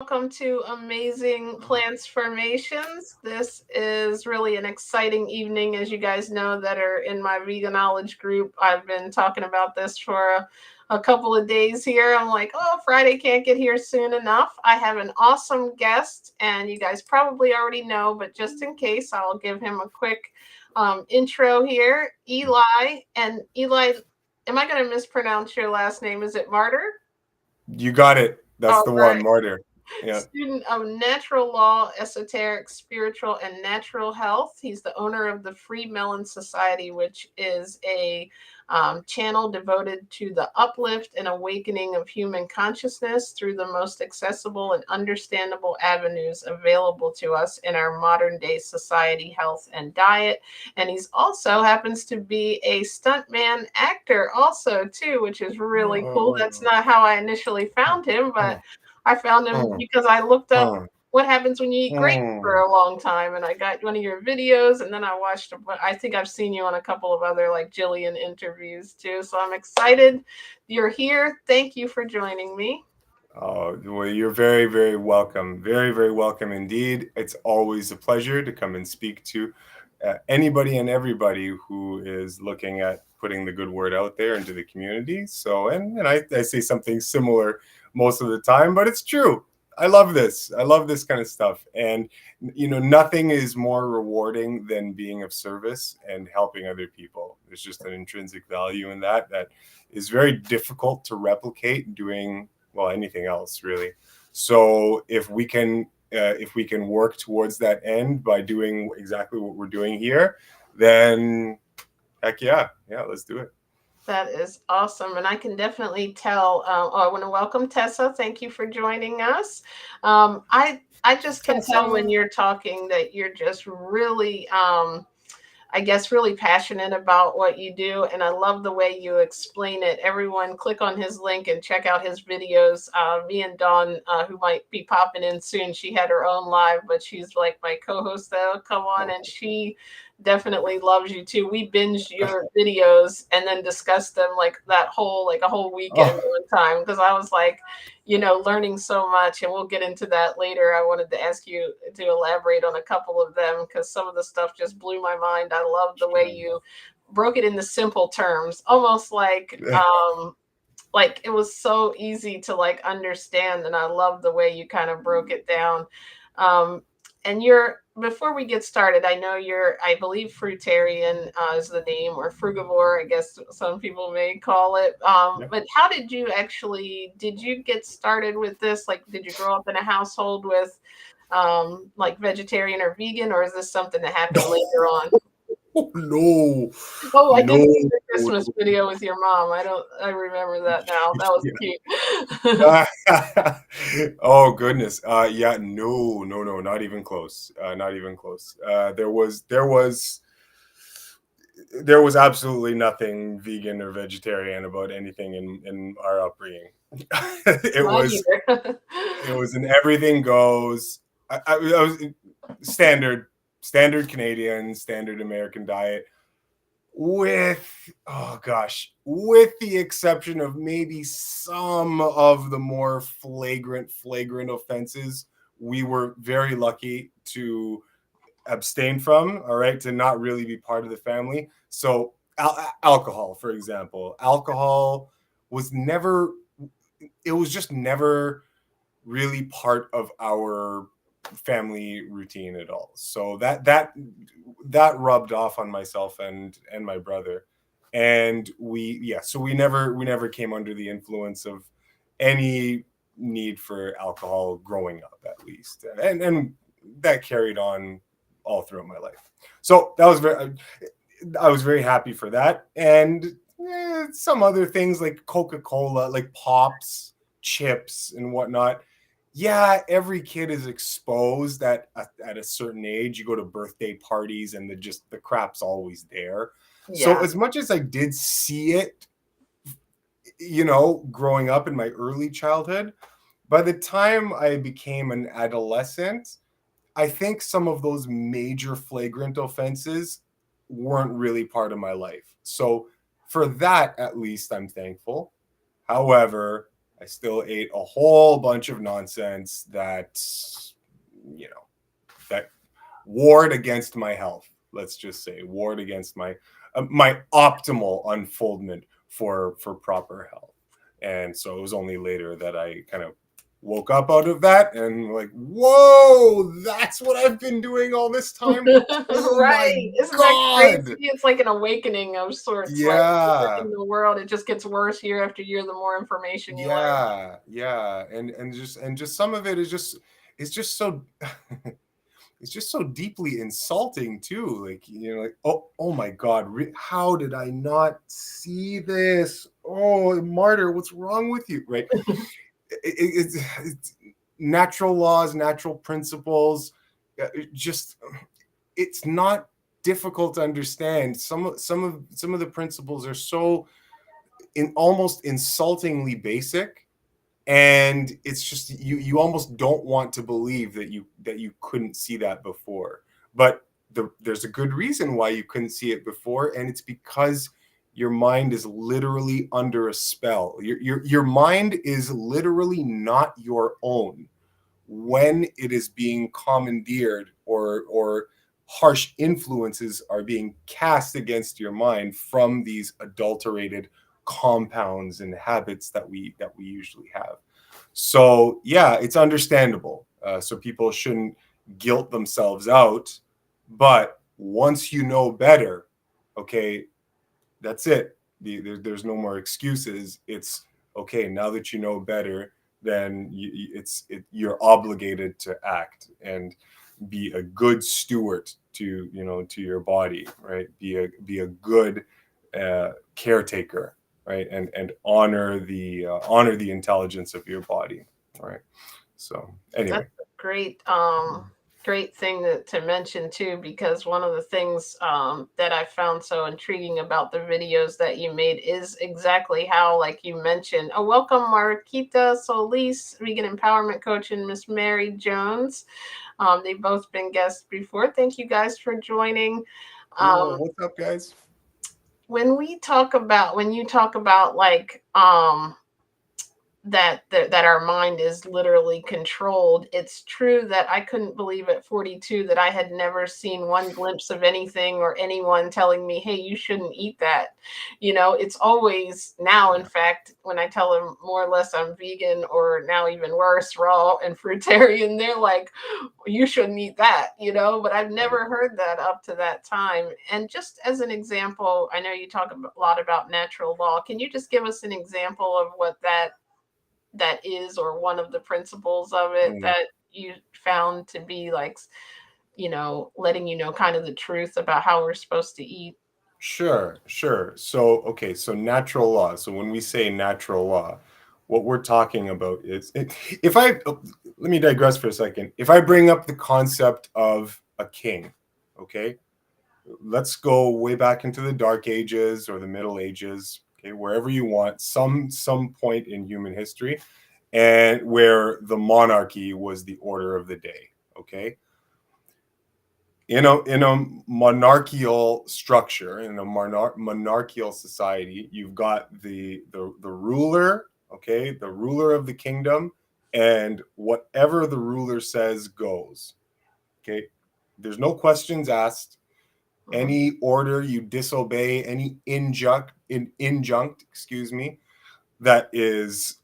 Welcome to Amazing Transformations. This is really an exciting evening, as you guys know that are in my Veganowledge group. I've been talking about this for a couple of days here. I'm like, oh, Friday can't get here soon enough. I have an awesome guest, and you guys probably already know, but just in case, I'll give him a quick intro here. Eli, and Eli, am I going to mispronounce your last name? Is it Martyr? You got it. That's All the one, right. Martyr. Yeah. Student of natural law, esoteric, spiritual, and natural health. He's the owner of the FreeMelon Society, which is a channel devoted to the uplift and awakening of human consciousness through the most accessible and understandable avenues available to us in our modern day society, health, and diet. And he's also happens to be a stuntman actor also too, which is really cool. That's not how I initially found him, but I found him because I looked up what happens when you eat grapes for a long time, and I got one of your videos, and then I watched. I think I've seen you on a couple of other like Jillian interviews too. So I'm excited you're here. Thank you for joining me. Oh, well, you're very, very welcome. Very, very welcome indeed. It's always a pleasure to come and speak to anybody and everybody who is looking at putting the good word out there into the community. So, and I say something similar most of the time, but it's true. I love this. I love this kind of stuff. And, nothing is more rewarding than being of service and helping other people. There's just an intrinsic value in that is very difficult to replicate doing, well, anything else really. So if we can work towards that end by doing exactly what we're doing here, then heck yeah, let's do it. That is awesome. And I can definitely tell. I want to welcome Tessa. Thank you for joining us. I just can tell when you're talking that you're just really I guess, really passionate about what you do. And I love the way you explain it. Everyone, click on his link and check out his videos. Me and Dawn, who might be popping in soon, she had her own live, but she's like my co host that'll come on, and she definitely loves you too. We binged your videos and then discussed them like a whole weekend Oh, one time because I was like, learning so much, and we'll get into that later. I wanted to ask you to elaborate on a couple of them because some of the stuff just blew my mind. I love the way you broke it into simple terms, almost like it was so easy to like understand, and I love the way you kind of broke it down. Um, and you're before we get started, I know I believe Fruitarian is the name, or frugivore, I guess some people may call it. yeah. But how did you get started with this? Like, did you grow up in a household with like vegetarian or vegan, or is this something that happened later on? No, Oh, I did no. see the Christmas video with your mom. I remember that now. That was cute. Yeah. Oh goodness. Yeah, no, no, no, not even close. Not even close. There was absolutely nothing vegan or vegetarian about anything in our upbringing. it Not was either. it was an everything goes. I was standard Canadian, standard American diet, with the exception of maybe some of the more flagrant offenses, we were very lucky to abstain from, all right, to not really be part of the family. So alcohol, for example, alcohol was never, it was just never really part of our family routine at all. So that rubbed off on myself and my brother. And we never came under the influence of any need for alcohol growing up, at least. And that carried on all throughout my life. So I was very happy for that. And some other things like Coca-Cola, like pops, chips, and whatnot. Yeah, every kid is exposed at a certain age. You go to birthday parties, and the crap's always there. So Yeah. as much as I did see it, growing up in my early childhood, by the time I became an adolescent, I think some of those major flagrant offenses weren't really part of my life. So for that, at least, I'm thankful. However, I still ate a whole bunch of nonsense that, you know, that warred against my health. Let's just say warred against my optimal unfoldment for proper health. And so it was only later that I kind of woke up out of that and like, whoa, that's what I've been doing all this time. Oh my Right. Isn't that crazy? God. It's like an awakening of sorts. Like Yeah. in the world, it just gets worse year after year, the more information you learn. Yeah. And just some of it is just, it's just so it's just so deeply insulting too. Like, like, oh my God, how did I not see this? Oh, Martyr, what's wrong with you? Right? It's natural laws, natural principles. Just it's not difficult to understand. Some of the principles are so almost insultingly basic, and it's just you almost don't want to believe that you couldn't see that before. But there's a good reason why you couldn't see it before, and it's because your mind is literally under a spell. Your mind is literally not your own when it is being commandeered, or harsh influences are being cast against your mind from these adulterated compounds and habits that we usually have. So yeah, it's understandable. So people shouldn't guilt themselves out, but once you know better, okay, that's it. There's no more excuses. It's okay, now that you know better, then you're obligated to act and be a good steward to to your body, right? Be a good caretaker, right? And honor the intelligence of your body, right? So anyway. That's a great thing to mention too, because one of the things that I found so intriguing about the videos that you made is exactly how, like you mentioned, welcome Marquita Solis, vegan empowerment coach, and Miss Mary Jones. They've both been guests before. Thank you guys for joining. Cool. Um, What's up, guys? when you talk about like that our mind is literally controlled. It's true that I couldn't believe at 42 that I had never seen one glimpse of anything or anyone telling me, hey, you shouldn't eat that. It's always now, in Yeah. fact, when I tell them more or less I'm vegan, or now even worse, raw and fruitarian, they're like, you shouldn't eat that, but I've Right. never heard that up to that time. And just as an example, I know you talk a lot about natural law. Can you just give us an example of what that is, or one of the principles of it Mm. that you found to be like, letting kind of the truth about how we're supposed to eat? Sure. So, okay, so natural law. So when we say natural law, what we're talking about is, if I let me digress for a second. If I bring up the concept of a king, okay, let's go way back into the Dark Ages or the Middle Ages, okay, wherever you want, some point in human history, and where the monarchy was the order of the day, okay. In a monarchical structure, in a monarchical society, you've got the ruler, okay, the ruler of the kingdom, and whatever the ruler says goes, okay. There's no questions asked. Mhm. Any order you disobey, any injunct, excuse me, that is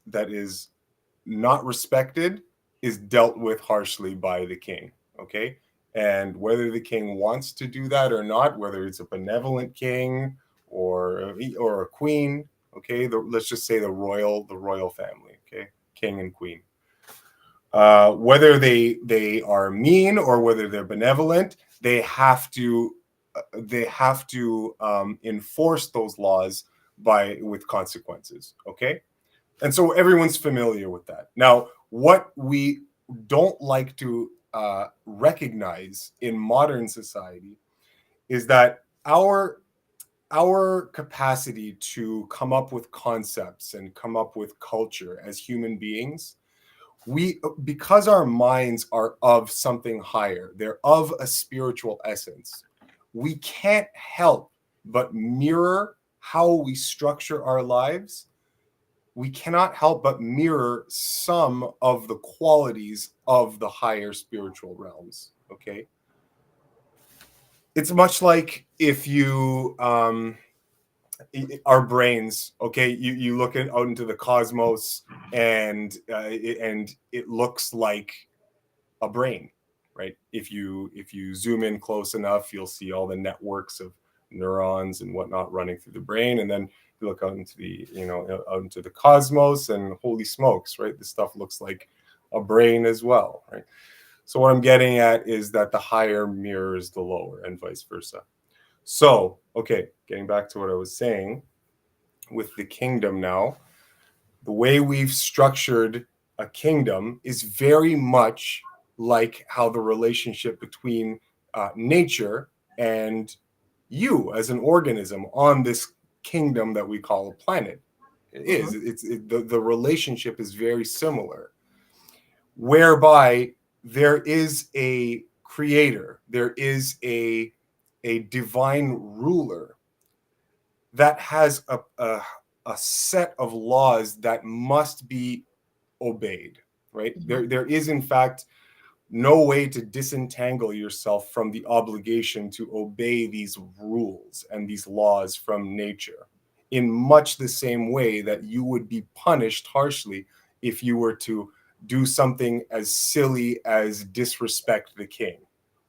not respected, is dealt with harshly by the king, okay. And whether the king wants to do that or not, whether it's a benevolent king or a queen, okay, let's just say the royal family, okay, king and queen, whether they are mean or whether they're benevolent, they have to enforce those laws with consequences, okay. And so everyone's familiar with that. Now, what we don't like to recognize in modern society is that our capacity to come up with concepts and come up with culture as human beings, because our minds are of something higher, they're of a spiritual essence, we can't help but mirror how we structure our lives we cannot help but mirror some of the qualities of the higher spiritual realms. Okay. It's much like if you, our brains, okay, you look out into the cosmos, and it looks like a brain, right? If you zoom in close enough, you'll see all the networks of neurons and whatnot running through the brain, and then you look out into the out into the cosmos, and holy smokes, right? This stuff looks like a brain as well, right? So what I'm getting at is that the higher mirrors the lower, and vice versa. So, okay, getting back to what I was saying with the kingdom now, the way we've structured a kingdom is very much like how the relationship between nature and you as an organism on this kingdom that we call a planet is. The relationship is very similar, whereby there is a creator, there is a divine ruler that has a set of laws that must be obeyed, right? There is, in fact, no way to disentangle yourself from the obligation to obey these rules and these laws from nature, in much the same way that you would be punished harshly if you were to do something as silly as disrespect the king,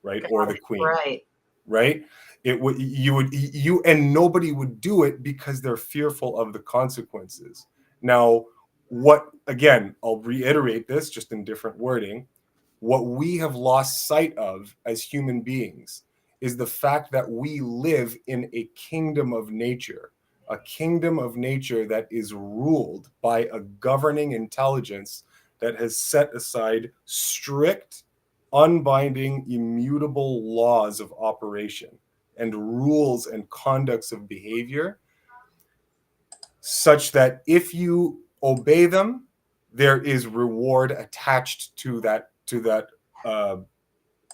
right? Or the queen, Right. right? It would, you and nobody would do it because they're fearful of the consequences. Now, what, again, I'll reiterate this just in different wording, what we have lost sight of as human beings is the fact that we live in a kingdom of nature, a kingdom of nature that is ruled by a governing intelligence that has set aside strict, unbinding, immutable laws of operation and rules and conducts of behavior, such that if you obey them, there is reward attached to that uh,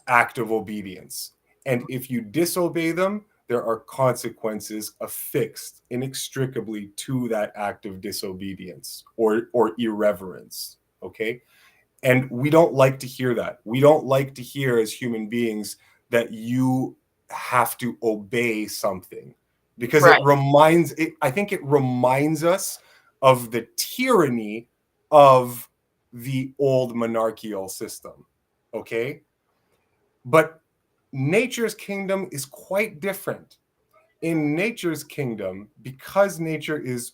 act of obedience. And if you disobey them, there are consequences affixed inextricably to that act of disobedience or irreverence. Okay. And we don't like to hear that. We don't like to hear as human beings that you have to obey something, because Right. I think it reminds us of the tyranny of the old monarchical system. Okay. But nature's kingdom is quite different. In nature's kingdom, because nature is,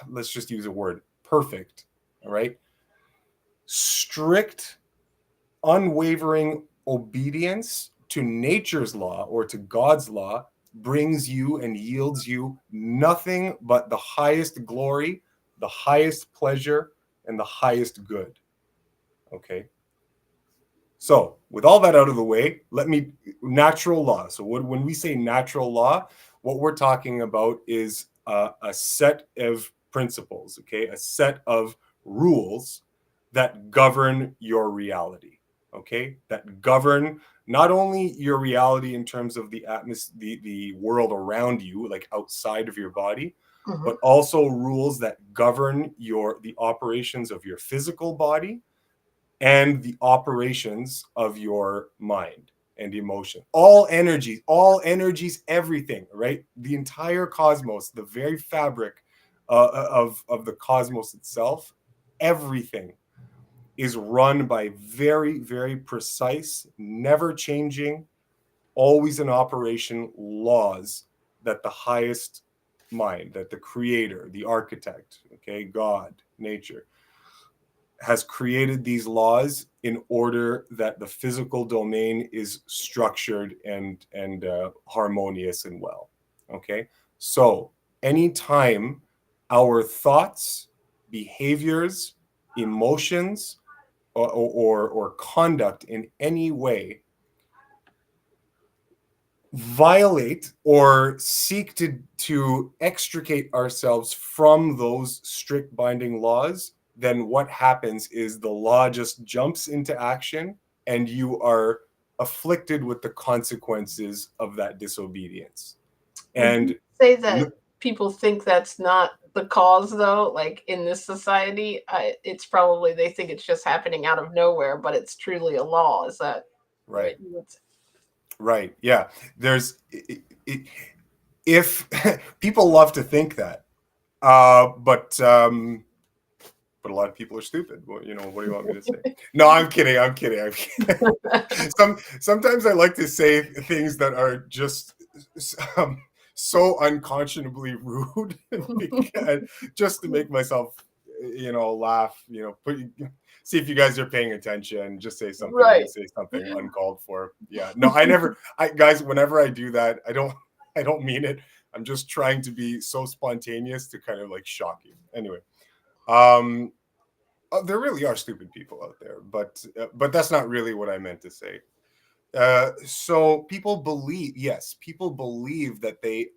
let's just use a word, perfect, all right? Strict, unwavering obedience to nature's law or to God's law brings you and yields you nothing but the highest glory, the highest pleasure, and the highest good. Okay. So, with all that out of the way, natural law. So, when we say natural law, what we're talking about is a set of principles, okay, a set of rules that govern your reality, okay, that govern not only your reality in terms of the atmosphere, the world around you, like outside of your body, but also rules that govern the operations of your physical body and the operations of your mind and emotion. All energies, everything, right? The entire cosmos, the very fabric of the cosmos itself, everything is run by very, very precise, never changing, always in operation laws that the highest mind, that the creator, the architect, okay, God, nature, has created these laws in order that the physical domain is structured and harmonious and well. Okay, so anytime our thoughts, behaviors, emotions, or conduct in any way violate or seek to extricate ourselves from those strict binding laws, then what happens is the law just jumps into action and you are afflicted with the consequences of that disobedience. Would And you say that people think that's not the cause though, like in this society, it's probably they think it's just happening out of nowhere, but it's truly a law. Is that Right. what you would say? Right. Yeah. There's if people love to think that, but a lot of people are stupid. Well, what do you want me to say? No, I'm kidding. I'm kidding. I'm kidding. Sometimes I like to say things that are just so unconscionably rude, because, just to make myself, laugh. See if you guys are paying attention. Just say Right. something uncalled for. Yeah. No, I never. Guys, whenever I do that, I don't. I don't mean it. I'm just trying to be so spontaneous to kind of like shock you. Anyway. There really are stupid people out there, but that's not really what I meant to say. So people believe, yes, people believe that they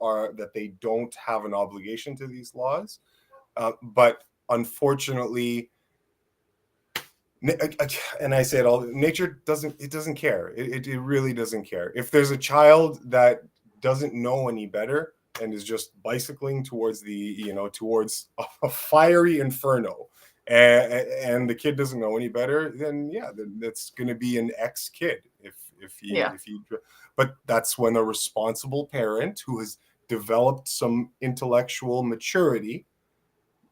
don't have an obligation to these laws, but unfortunately, and I say it all, nature doesn't care. It really doesn't care. If there's a child that doesn't know any better and is just bicycling towards towards a fiery inferno, and the kid doesn't know any better, then yeah, that's going to be an ex kid. Yeah. If he, but that's when a responsible parent who has developed some intellectual maturity,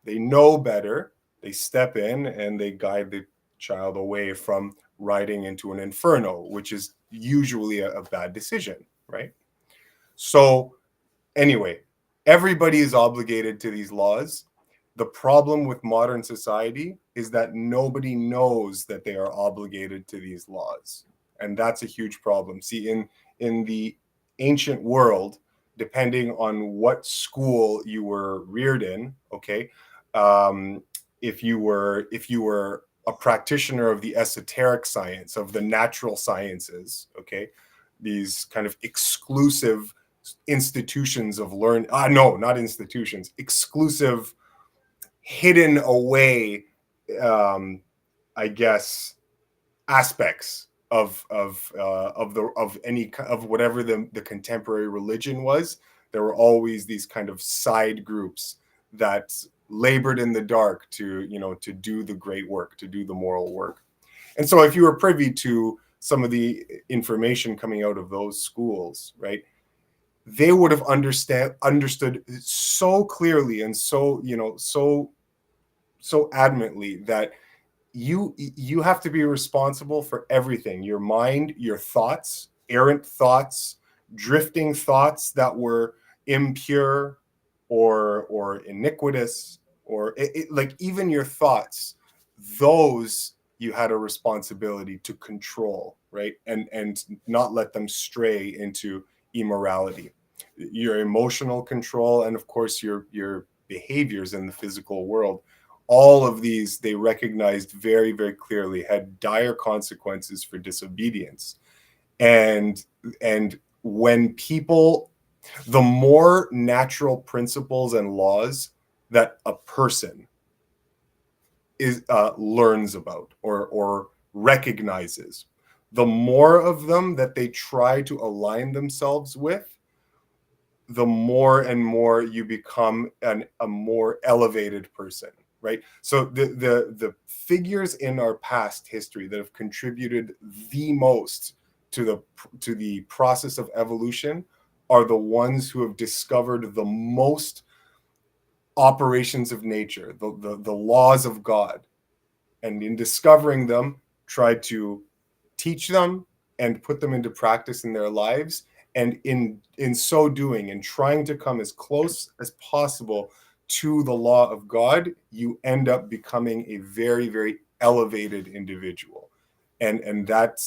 they know better, they step in and they guide the child away from riding into an inferno, which is usually a bad decision, right? So anyway, everybody is obligated to these laws. The problem with modern society is that nobody knows that they are obligated to these laws. And that's a huge problem. See, in the ancient world, depending on what school you were reared in, okay, um, if you were a practitioner of the esoteric science, of the natural sciences, okay, these kind of exclusive institutions of learn no, not institutions, exclusive, hidden away, um I guess, aspects of any of whatever the contemporary religion was. There were always these kind of side groups that labored in the dark to do the great work, to do the moral work. And so if you were privy to some of the information coming out of those schools, right, they would have understood so clearly and so adamantly that you have to be responsible for everything: your mind, your thoughts, errant thoughts, drifting thoughts that were impure or iniquitous, or like even your thoughts, those you had a responsibility to control, right, and not let them stray into immorality. Your emotional control, and of course your behaviors in the physical world, all of these, they recognized very, very clearly, had dire consequences for disobedience. And when people, the more natural principles and laws that a person is learns about or recognizes, the more of them that they try to align themselves with, the more and more you become a more elevated person, right? So the figures in our past history that have contributed the most to the process of evolution are the ones who have discovered the most operations of nature, the laws of God, and in discovering them, try to teach them and put them into practice in their lives. And in so doing, and trying to come as close as possible to the law of God, you end up becoming a very, very elevated individual. And that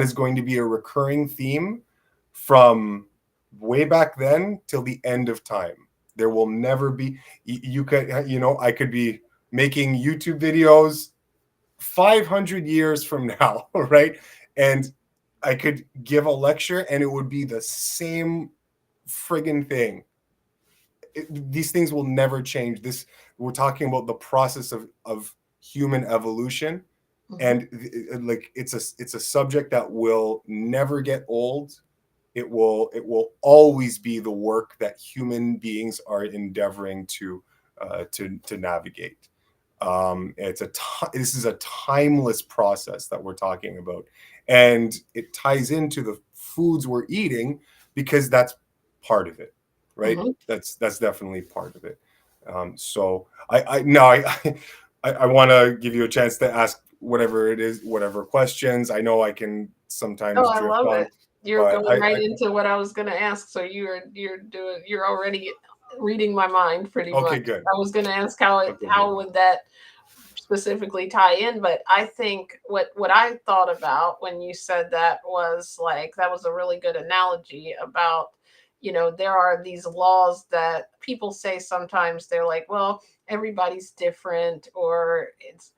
is going to be a recurring theme from way back then till the end of time. There will never be, you could, I could be making YouTube videos 500 years from now, right? And I could give a lecture and it would be the same friggin' thing. These things will never change. We're talking about the process of human evolution. Mhm. And like it's a subject that will never get old. It will always be the work that human beings are endeavoring to to navigate. This is a timeless process that we're talking about, and it ties into the foods we're eating because that's part of it, right? Mhm. That's definitely part of it. So I no I want to give you a chance to ask whatever it is, whatever questions. I know I can Oh, sometimes I drift love on, it. You're but going right into what I was going to ask. So you're already reading my mind pretty okay, much. good. I was going to ask Okay, good. how would that specifically tie in, but I think what I thought about when you said that was like that was a really good analogy about, there are these laws that people say sometimes. They're like, well, everybody's different, or it's,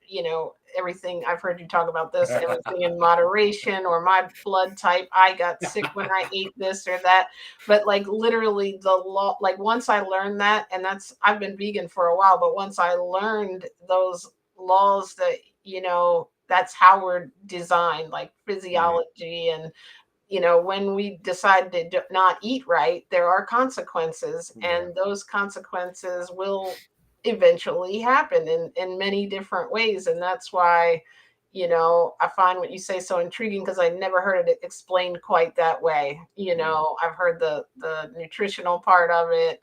everything. I've heard you talk about this, everything in moderation, or my blood type, I got sick when I ate this or that. But like literally the law, like once I learned that, and I've been vegan for a while, but once I learned those laws that, that's how we're designed, like Mm, physiology. And when we decide to not eat right, there are consequences, yeah. and those consequences will eventually happen in many different ways. And that's why, I find what you say so intriguing, because I never heard it explained quite that way. Mm, I've heard the nutritional part of it.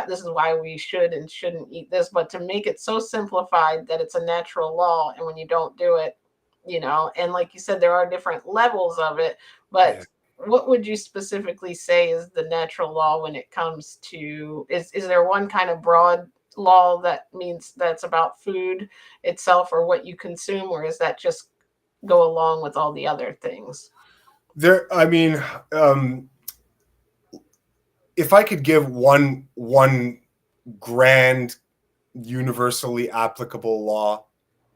This is why we should and shouldn't eat this, but to make it so simplified that it's a natural law, and when you don't do it, and like you said, there are different levels of it. yeah. But what would you specifically say is the natural law when it comes to, is there one kind of broad law that means that's about food itself or what you consume, or is that just go along with all the other things? I mean, um, if I could give one grand universally applicable law,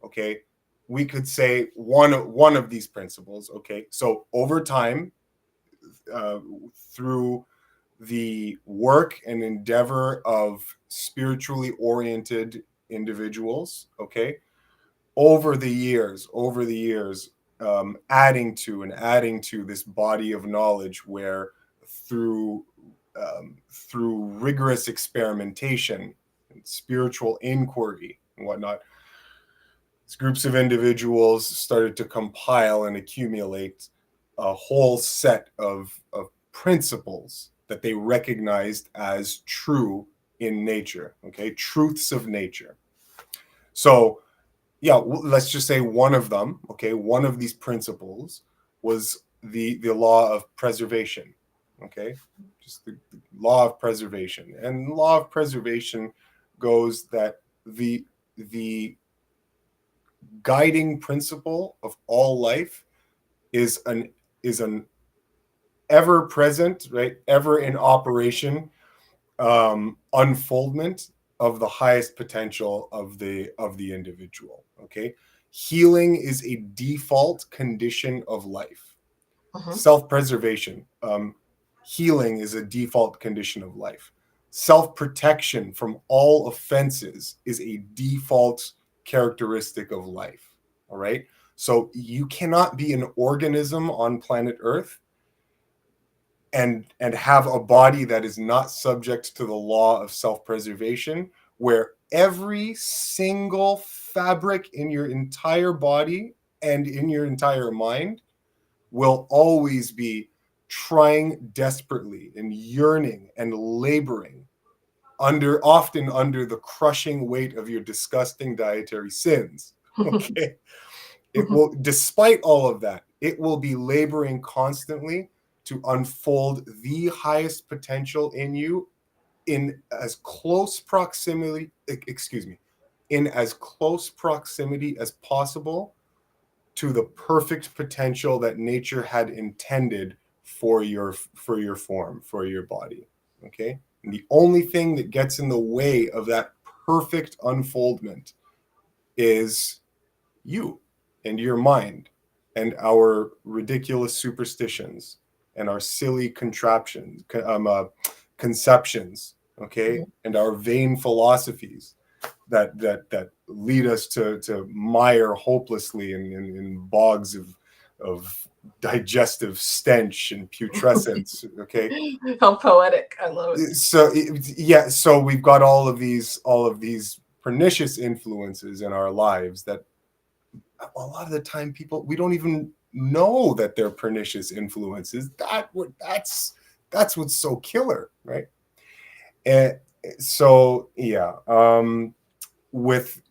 okay, we could say one of these principles. Okay, so over time, uh, through the work and endeavor of spiritually oriented individuals, okay, over the years, adding to this body of knowledge, where through through rigorous experimentation and spiritual inquiry and whatnot, these groups of individuals started to compile and accumulate a whole set of principles that they recognized as true in nature, okay, truths of nature. So yeah, let's just say one of them, okay, one of these principles was the law of preservation, okay, just the law of preservation. And the law of preservation goes that the guiding principle of all life is an ever present, right, ever in operation, unfoldment of the highest potential of the individual. Okay, healing is a default condition of life. Mhm. Self-preservation, healing is a default condition of life. Self-protection from all offenses is a default characteristic of life. All right, so you cannot be an organism on planet Earth and have a body that is not subject to the law of self-preservation, where every single fabric in your entire body and in your entire mind will always be trying desperately and yearning and laboring often under the crushing weight of your disgusting dietary sins. Okay, it will, despite all of that, it will be laboring constantly to unfold the highest potential in you in as close proximity, excuse me, in as close proximity as possible to the perfect potential that nature had intended for your form, for your body. Okay? And the only thing that gets in the way of that perfect unfoldment is you and your mind and our ridiculous superstitions and our silly conceptions, okay, and our vain philosophies that lead us to mire hopelessly in bogs of digestive stench and putrescence. Okay, How poetic. I love it. so yeah, so we've got all of these pernicious influences in our lives that a lot of the time people, we don't even know that they're pernicious influences. That's what's so killer, right? And so yeah, with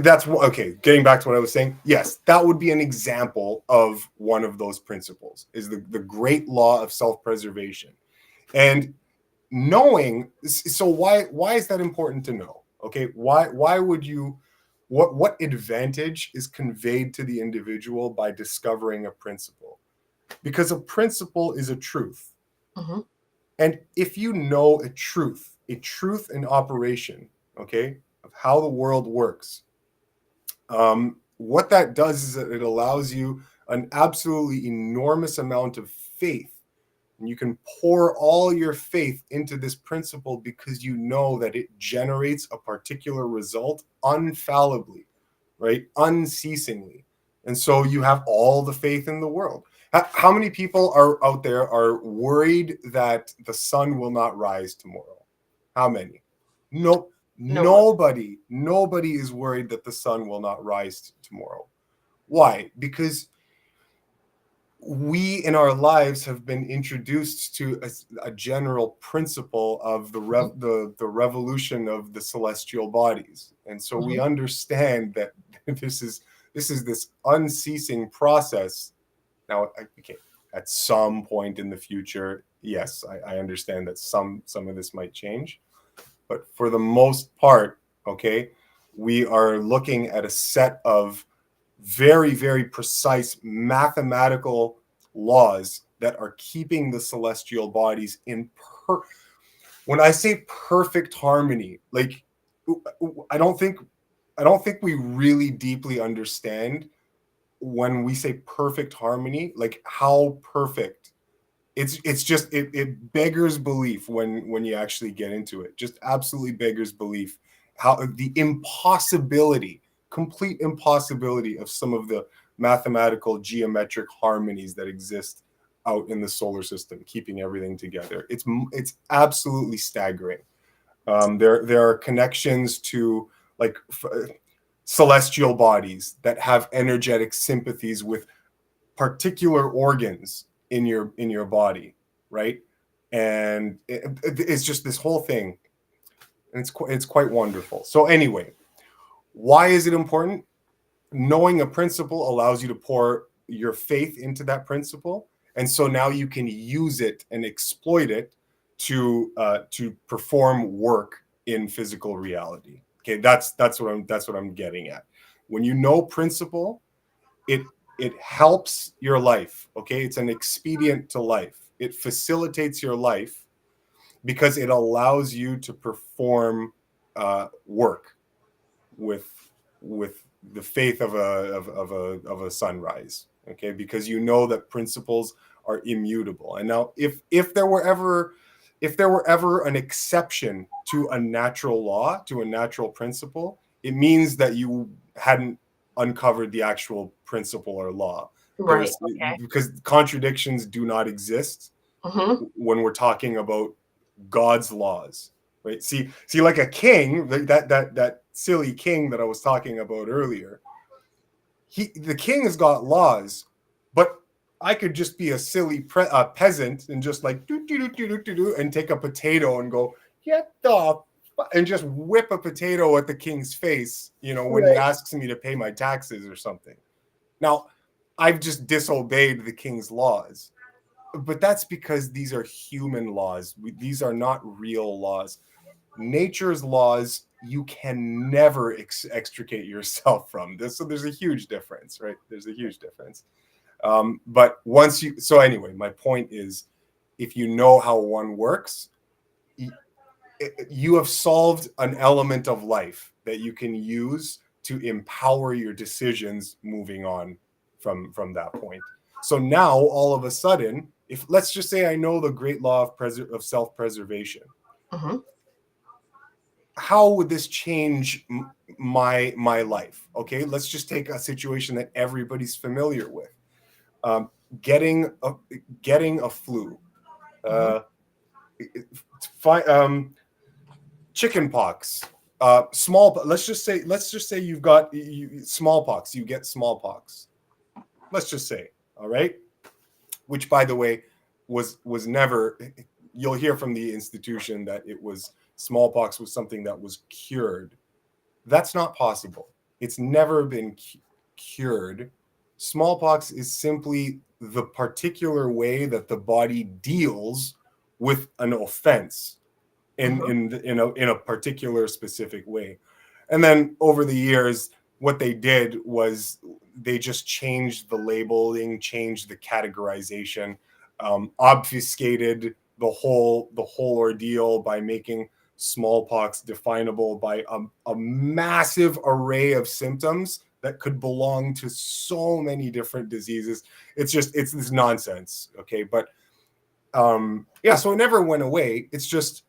that's okay. Getting back to what I was saying, yes, that would be an example of one of those principles, is the great law of self-preservation. And knowing, so why is that important to know? Okay, why would you, what advantage is conveyed to the individual by discovering a principle? Because a principle is a truth. Mm-hmm. And if you know a truth in operation, okay, of how the world works, what that does is that it allows you an absolutely enormous amount of faith. And you can pour all your faith into this principle because you know that it generates a particular result unfallibly, right? Unceasingly. And so you have all the faith in the world. How many people are out there are worried that the sun will not rise tomorrow? How many? Nope. No one. Nobody is worried that the sun will not rise tomorrow. Why? Because we in our lives have been introduced to a general principle of the revolution of the celestial bodies, and so we Mm-hmm. understand that this unceasing process. Now, okay, at some point in the future, yes, I understand that some of this might change, but for the most part, okay, we are looking at a set of very, very precise mathematical laws that are keeping the celestial bodies in when I say perfect harmony, like I don't think we really deeply understand when we say perfect harmony, like how perfect. It's just it beggars belief when you actually get into it. Just absolutely beggars belief how the impossibility, complete impossibility of some of the mathematical geometric harmonies that exist out in the solar system, keeping everything together. It's absolutely staggering. There are connections to like celestial bodies that have energetic sympathies with particular organs in your body, right? And it's just this whole thing, and it's quite wonderful. So anyway, why is it important? Knowing a principle allows you to pour your faith into that principle, and so now you can use it and exploit it to perform work in physical reality. Okay, that's what I'm getting at. When you know principle, it helps your life. Okay, it's an expedient to life. It facilitates your life because it allows you to perform work with the faith of a sunrise. Okay, because you know that principles are immutable. And now if there were ever an exception to a natural law, to a natural principle, it means that you hadn't uncovered the actual principle or law. Right. There's Okay. because contradictions do not exist Mm-hmm. when we're talking about God's laws, right? See, like a king, that silly king that I was talking about earlier. The king has got laws, but I could just be a silly peasant and just like do and take a potato and go get the and just whip a potato at the king's face, when he Right. asks me to pay my taxes or something. Now, I've just disobeyed the king's laws, but that's because these are human laws. These are not real laws. Nature's laws, you can never extricate yourself from this. So there's a huge difference, right? There's a huge difference. But so anyway, my point is, if you know how one works, you have solved an element of life that you can use to empower your decisions moving on from that point. So now all of a sudden, if let's just say I know the great law of self-preservation, Mm-hmm. how would this change my life? Okay, let's just take a situation that everybody's familiar with. um, getting a flu, Mhm. chicken pox, small. Let's just say you've got smallpox. You get smallpox. Let's just say, all right. Which, by the way, was never. You'll hear from the institution that it was smallpox was something that was cured. That's not possible. It's never been cured. Smallpox is simply the particular way that the body deals with an offense Mhm. in a particular specific way. And then over the years, what they did was they just changed the labeling, changed the categorization, obfuscated the whole ordeal by making smallpox definable by a massive array of symptoms that could belong to so many different diseases. It's this nonsense. Okay, but yeah, so it never went away. It's just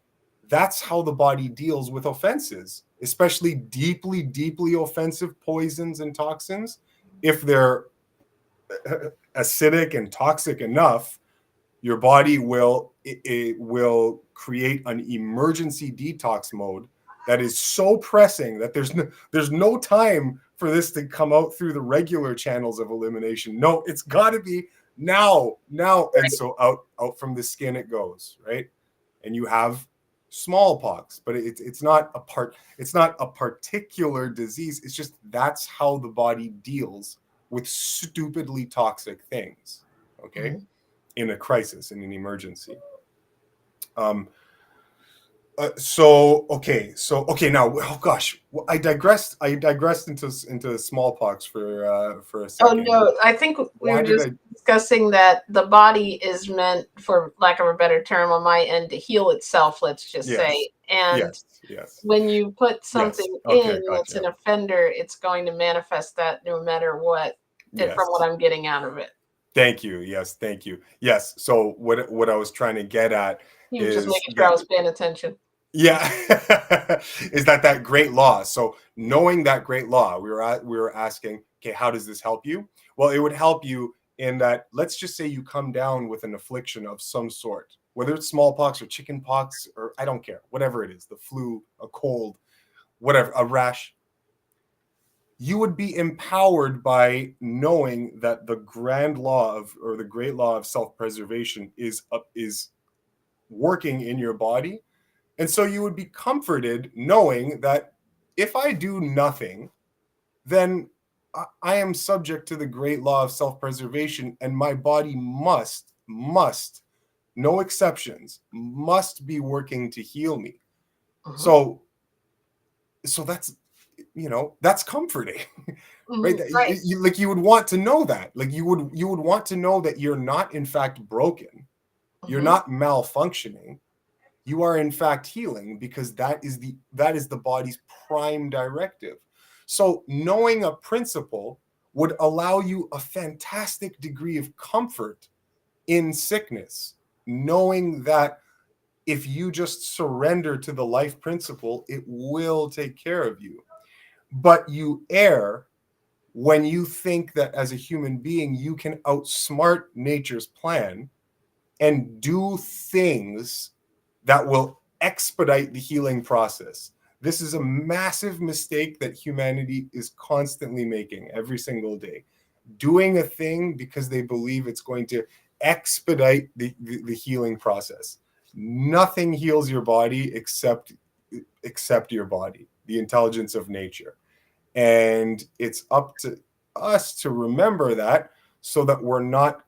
that's how the body deals with offenses, especially deeply, deeply offensive poisons and toxins. If they're acidic and toxic enough, your body it will create an emergency detox mode that is so pressing that there's no time for this to come out through the regular channels of elimination. No, it's got to be now, and so out from the skin it goes, right? And you have smallpox, but it's not a particular disease. It's just that's how the body deals with stupidly toxic things. Okay, Mhm. in a crisis, in an emergency. Um, so okay. Now, oh gosh, I digressed. I digressed into smallpox for a Oh second. no, I think we Why were did just I? discussing that the body is meant, for lack of a better term on my end, to heal itself, let's just Yes, say. And yes, yes, when you put yes. something in Okay, that's gotcha. an offender, it's going to manifest that no matter what, from what Yes, I'm getting out of it. thank you. Yes, thank you. Yes. So what I was trying to get at You were just is making sure I that was paying attention. yeah, is that great law. So knowing that great law, we were asking, okay, how does this help you? Well, it would help you in that, let's just say you come down with an affliction of some sort, whether it's smallpox or chicken pox, or I don't care, whatever it is, the flu, a cold, whatever, a rash. You would be empowered by knowing that the grand law of, or the great law of self-preservation is working in your body. And so you would be comforted knowing that if I do nothing, then I am subject to the great law of self-preservation, and my body must, no exceptions, must be working to heal me. Mhm. So, so that's comforting, right? Mhm. Right. Like you would want to know that, like you would want to know that you're not in fact broken, you're Mhm. not malfunctioning, you are in fact healing, because that is the body's prime directive. So knowing a principle would allow you a fantastic degree of comfort in sickness, knowing that if you just surrender to the life principle, it will take care of you. But you err when you think that as a human being you can outsmart nature's plan and do things that will expedite the healing process. This is a massive mistake that humanity is constantly making every single day. Doing a thing because they believe it's going to expedite the healing process. Nothing heals your body except your body, the intelligence of nature. And it's up to us to remember that, so that we're not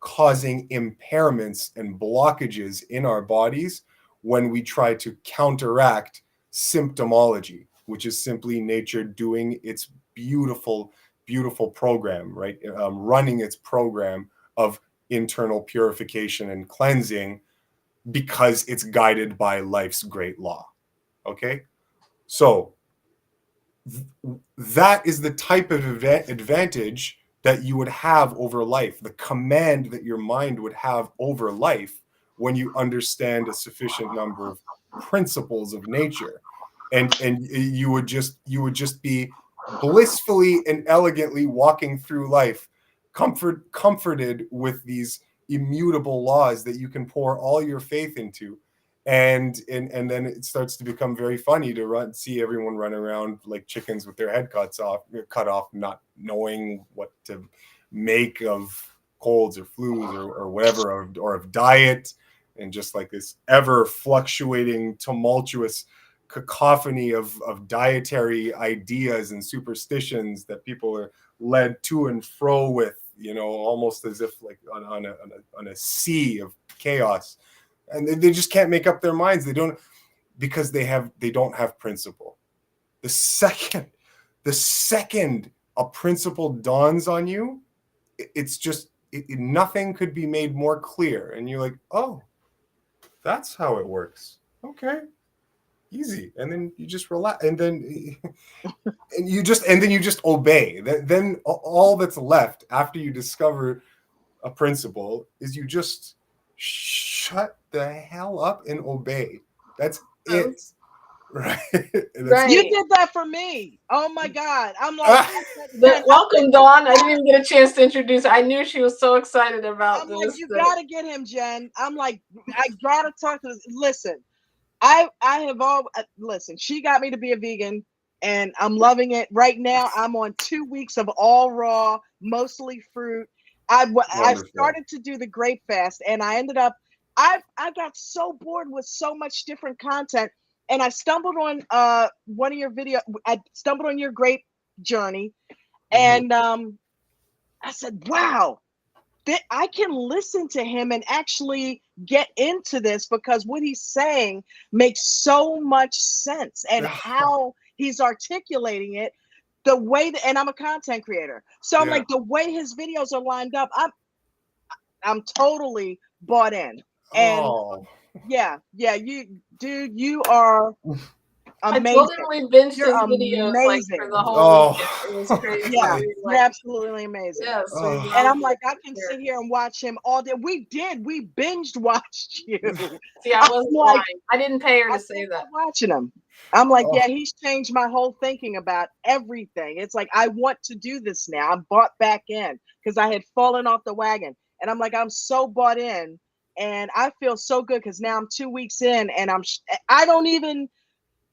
causing impairments and blockages in our bodies when we try to counteract symptomology, which is simply nature doing its beautiful, beautiful program, right? Running its program of internal purification and cleansing, because it's guided by life's great law. Okay? So that is the type of advantage that you would have over life, the command that your mind would have over life when you understand a sufficient number of principles of nature. And you would just be blissfully and elegantly walking through life, comforted with these immutable laws that you can pour all your faith into. And then it starts to become very funny to see everyone run around like chickens with their head cut off, not knowing what to make of colds or flus or whatever, or of diet, and just like this ever fluctuating, tumultuous cacophony of dietary ideas and superstitions that people are led to and fro with, almost as if like on a sea of chaos. And they just can't make up their minds. They don't, because they don't have principle. The second a principle dawns on you, it's just nothing could be made more clear. And you're like, oh, that's how it works. Okay, easy. And then you just relax, and then you just obey. Then all that's left after you discover a principle is you just shut the hell up and obey. That's it. Right. You did that for me. Oh my God. I'm like, welcome, Dawn. I didn't even get a chance to introduce her. I knew she was so excited about this. Like, you gotta get him, Jen. I'm like, I gotta talk to this. Listen, I have listen, she got me to be a vegan and I'm loving it. Right now, I'm on 2 weeks of all raw, mostly fruit. I started to do the grape fast, and I ended up, I got so bored with so much different content. And I stumbled on one of your videos. I stumbled on your grape journey, and I said, "Wow, I can listen to him and actually get into this, because what he's saying makes so much sense, and how he's articulating it, the way that." And I'm a content creator, so I'm like, the way his videos are lined up, I'm totally bought in, and. Yeah, you are amazing. I told him we binged his videos like for the whole weekend. It was crazy. Yeah, you're absolutely amazing. Yes, and I'm like, I can sit here and watch him all day. We binged watched you. See, I wasn't lying. I didn't pay her to say that. Watching him, I'm like, yeah, he's changed my whole thinking about everything. It's like, I want to do this now. I'm bought back in because I had fallen off the wagon, and I'm like, I'm so bought in. And I feel so good because now I'm 2 weeks in, and I don't even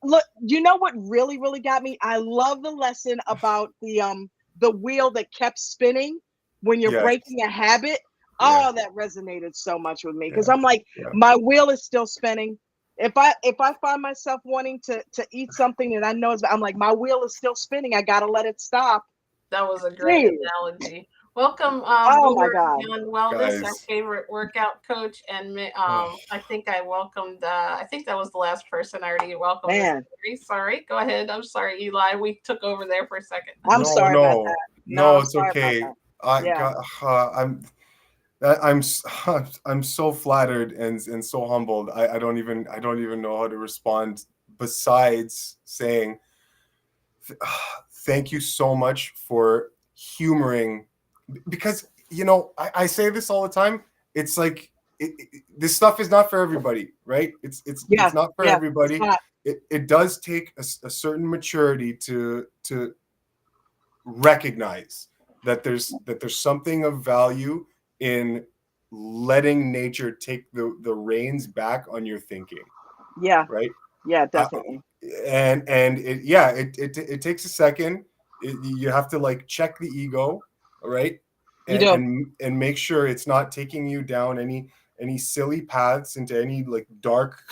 look. You know what really, really got me? I love the lesson about the wheel that kept spinning when you're breaking a habit. Oh, that resonated so much with me, because I'm like, my wheel is still spinning. If I find myself wanting to eat something that I know is, I'm like, my wheel is still spinning. I gotta let it stop. That was a great analogy. Welcome, oh my God, Beyond Wellness, our favorite workout coach, and I think I welcomed. I think that was the last person I already welcomed. Man. Sorry, go ahead. I'm sorry, Eli. We took over there for a second. I'm sorry about that. No, it's okay. I'm so flattered and so humbled. I don't even know how to respond besides saying thank you so much for humoring. Because, I say this all the time. It's like this stuff is not for everybody, right? It's not for everybody. It does take a certain maturity to recognize that there's something of value in letting nature take the reins back on your thinking. Yeah. Right. Yeah, definitely. It takes a second. You have to like check the ego. Right. And make sure it's not taking you down any silly paths into any like dark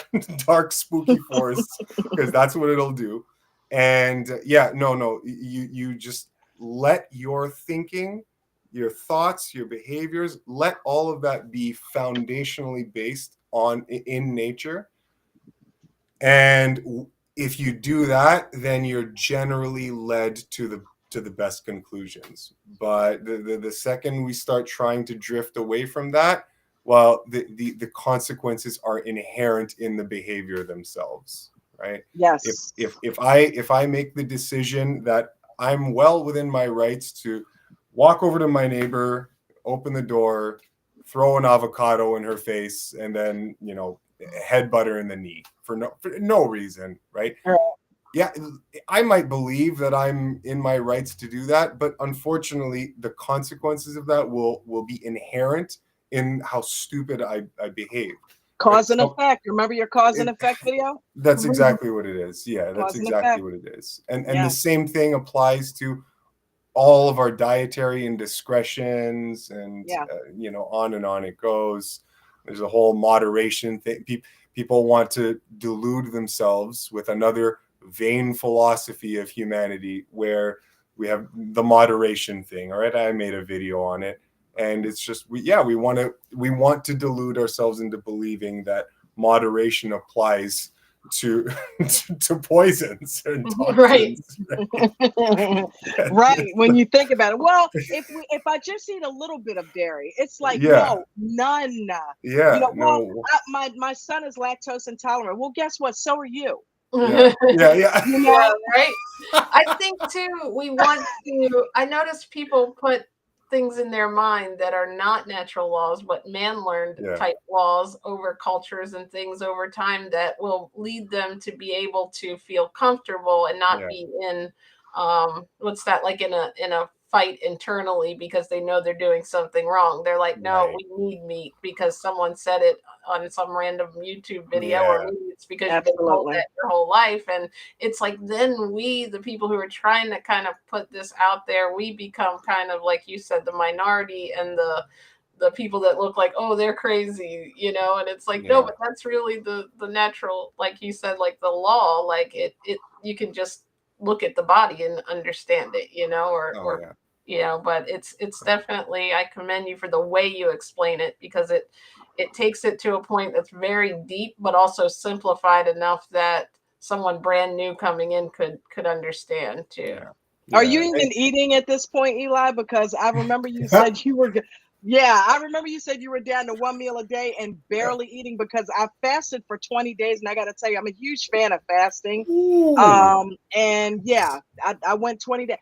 spooky forests, because that's what it'll do. And you just let your thinking, your thoughts, your behaviors, let all of that be foundationally based in nature. And if you do that, then you're generally led to the best conclusions. But the second we start trying to drift away from that, well, the consequences are inherent in the behavior themselves, right? Yes. If I make the decision that I'm well within my rights to walk over to my neighbor, open the door, throw an avocado in her face, and then headbutt her in the knee for no reason, right? Yeah, I might believe that I'm in my rights to do that, but unfortunately, the consequences of that will be inherent in how stupid I behave. Right? Cause and So effect. Remember your cause and it, effect video? that's exactly what it is. Yeah, that's Cause and exactly effect. what it is. And the Yeah. same thing applies to all of our dietary indiscretions, and Yeah. on and on it goes. There's a whole moderation thing. People want to delude themselves with another vain philosophy of humanity where we have the moderation thing. All right, I made a video on it, and it's just we want to delude ourselves into believing that moderation applies to to poisons and Right. toxins. Right. When you think about it. Well, if I just eat a little bit of dairy, it's like Yeah, no, none. yeah, Well, no, my son is lactose intolerant. Well, guess what? So are you. yeah, yeah, yeah. You Yeah, know? right. I think too, we want to. I notice people put things in their mind that are not natural laws, but man learned Yeah, type laws over cultures and things over time that will lead them to be able to feel comfortable and not yeah, be in what's that, like in a fight internally because they know they're doing something wrong. They're like, no, right. we need meat because someone said it on some random YouTube video, or Yeah, maybe it's because you've been told Absolutely. that your whole life. And it's like then we, the people who are trying to kind of put this out there, we become kind of like you said, the minority and the people that look like, oh, they're crazy, and it's like, no, yeah. but that's really the natural, like you said, like the law, like it you can just look at the body and understand it, Oh, or yeah. but it's definitely, I commend you for the way you explain it, because it takes it to a point that's very deep but also simplified enough that someone brand new coming in could understand too. Yeah, Are yeah. you even eating at this point, Eli? Because I remember you said you were. Yeah, I remember you said you were down to one meal a day and barely eating, because I fasted for 20 days, and I got to tell you, I'm a huge fan of fasting. Ooh. And yeah, I went 20 days.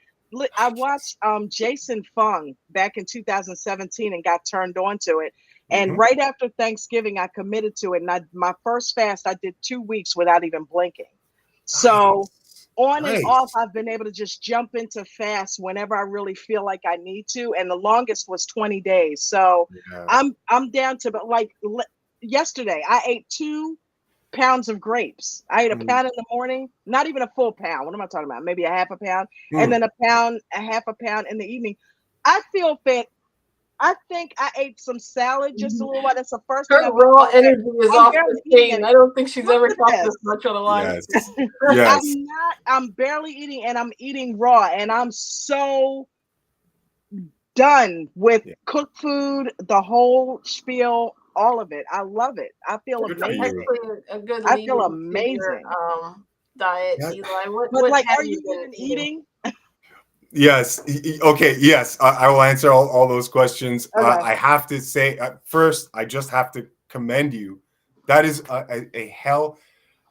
I watched Jason Fung back in 2017 and got turned on to it. And Hmm. right after Thanksgiving, I committed to it. And my first fast, I did 2 weeks without even blinking. So Nice, on and off, nice. I've been able to just jump into fast whenever I really feel like I need to. And the longest was 20 days. So Yeah. I'm down to, but like yesterday, I ate 2 pounds of grapes. I ate a Mm. pound in the morning, not even a full pound. What am I talking about? Maybe a half a pound, and Mm. then a half a pound in the evening. I feel fit. I think I ate some salad just a little while. That's the first thing Her I've eaten raw all day. energy is I'm off barely the eating chain. I anything. don't think she's Look ever at talked this this. much on a live Yes, stream. yes. I'm not, I'm barely eating, and I'm eating raw, and I'm so done with Yeah. cooked food, the whole spiel, all of it. I love it. I feel Good for That's you. amazing. actually a good I lead feel into your amazing. diet, Yeah. Eli. What But what like, have are you you been even eating? eating? Yes. Okay. Yes. I will answer all those questions. Okay. I have to say, first, I just have to commend you. That is a hell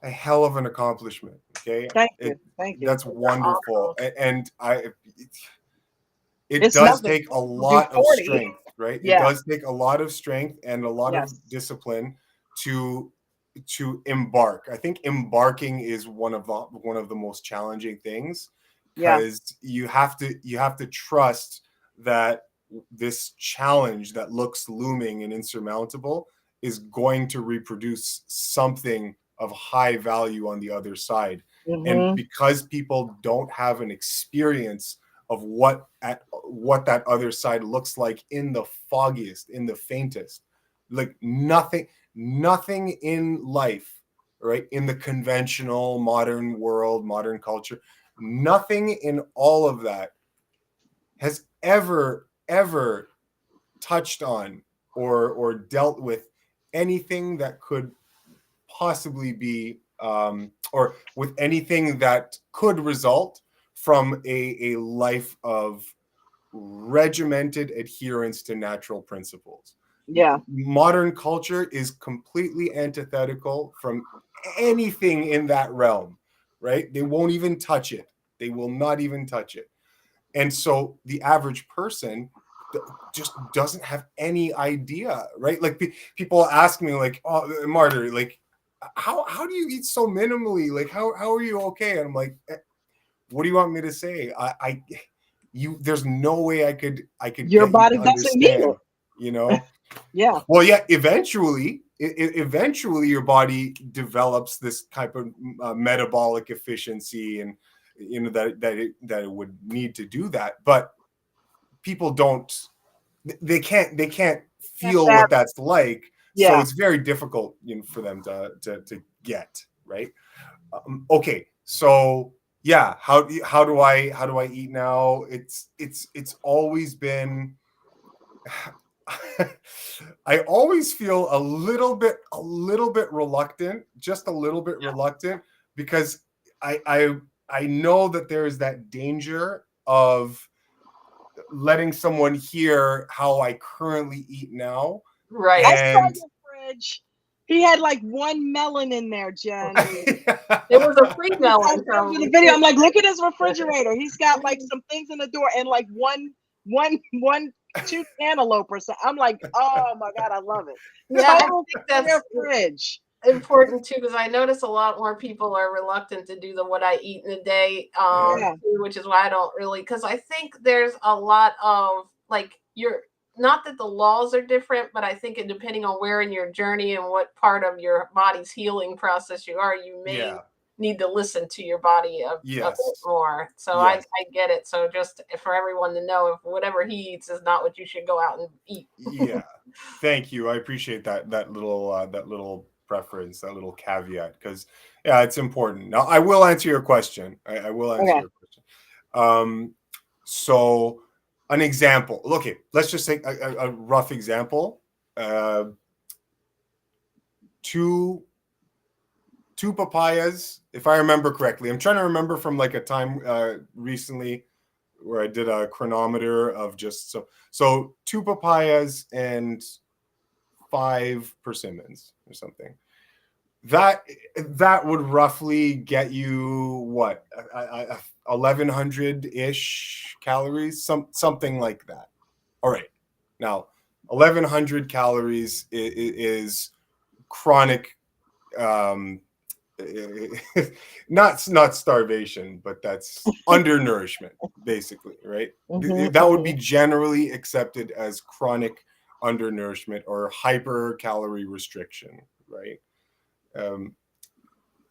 of an accomplishment. Okay. Thank you. Thank you. That's You're wonderful. awesome. And it It's does nothing. take a I'll be lot of 40. strength, right? It Yeah. does take a lot of strength and a lot of Yes. discipline to embark. I think embarking is one of the most challenging things, Yeah. because you have to trust that this challenge that looks looming and insurmountable is going to reproduce something of high value on the other side. And Hmm. because people don't have an experience of what that other side looks like in the foggiest, in the faintest, like nothing in life, right, in the conventional modern world, modern culture, nothing in all of that has ever touched on or dealt with anything that could possibly be or with anything that could result from a life of regimented adherence to natural principles. Yeah. Modern culture is completely antithetical from anything in that realm, right? They won't even touch it. They will not even touch it. And so the average person just doesn't have any idea, right? Like people ask me, like, "Oh, Martyr, like, how do you eat so minimally? Like, how are you okay? And I'm like, what do you want me to say? There's no way I could Your get you body to doesn't need understand, it. you know? Yeah. Well, yeah, eventually your body develops this type of metabolic efficiency, and you know that it would need to do that, but people don't, they can't feel what that's like. So Yeah. it's very difficult, you know, for them to get right. Okay, so yeah, how do I eat now? It's always been I always feel a little bit reluctant, just a little bit reluctant, because I know that there is that danger of letting someone hear how I currently eat now. Right. I saw And your fridge. He had like one melon in there, Jen. It was a free I melon. sent you the video. I'm like, look at his refrigerator. He's got like some things in the door and like two cantaloupe or something. I'm like, oh my God, I love it. Yeah, I Total think that's clear fridge. important too, because I notice a lot more people are reluctant to do the what I eat in a day, Yeah. too, which is why I don't really, because I think there's a lot of like you're not that the laws are different, but I think it depending on where in your journey and what part of your body's healing process you are, you may yeah, need to listen to your body a bit yes, more. So yes. I get it. So just for everyone to know, if whatever he eats is not what you should go out and eat. Yeah, thank you. I appreciate that little preference, that little caveat, because yeah, it's important. Now, I will answer your question. I will answer Okay. your question. So an example. Okay, let's just take a rough example. Two papayas, if I remember correctly. I'm trying to remember from like a time recently where I did a chronometer of just so two papayas and 5 persimmons or something. That would roughly get you what, 1100 ish calories, something like that. All right, now 1100 calories is chronic, um, not starvation, but that's undernourishment, basically, right? That would be generally accepted as chronic undernourishment or hypercalorie restriction, right?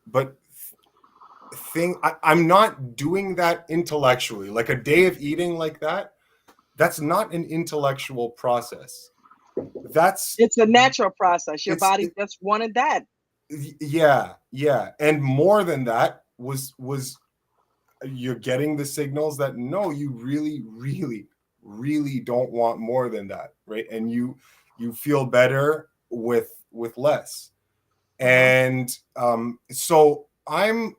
But I'm not doing that intellectually. Like a day of eating like that's not an intellectual process. It's a natural process. Your it's body just wanted that. Yeah, and more than that was you're getting the signals that no, you really don't want more than that, right? And you feel better with less. And so I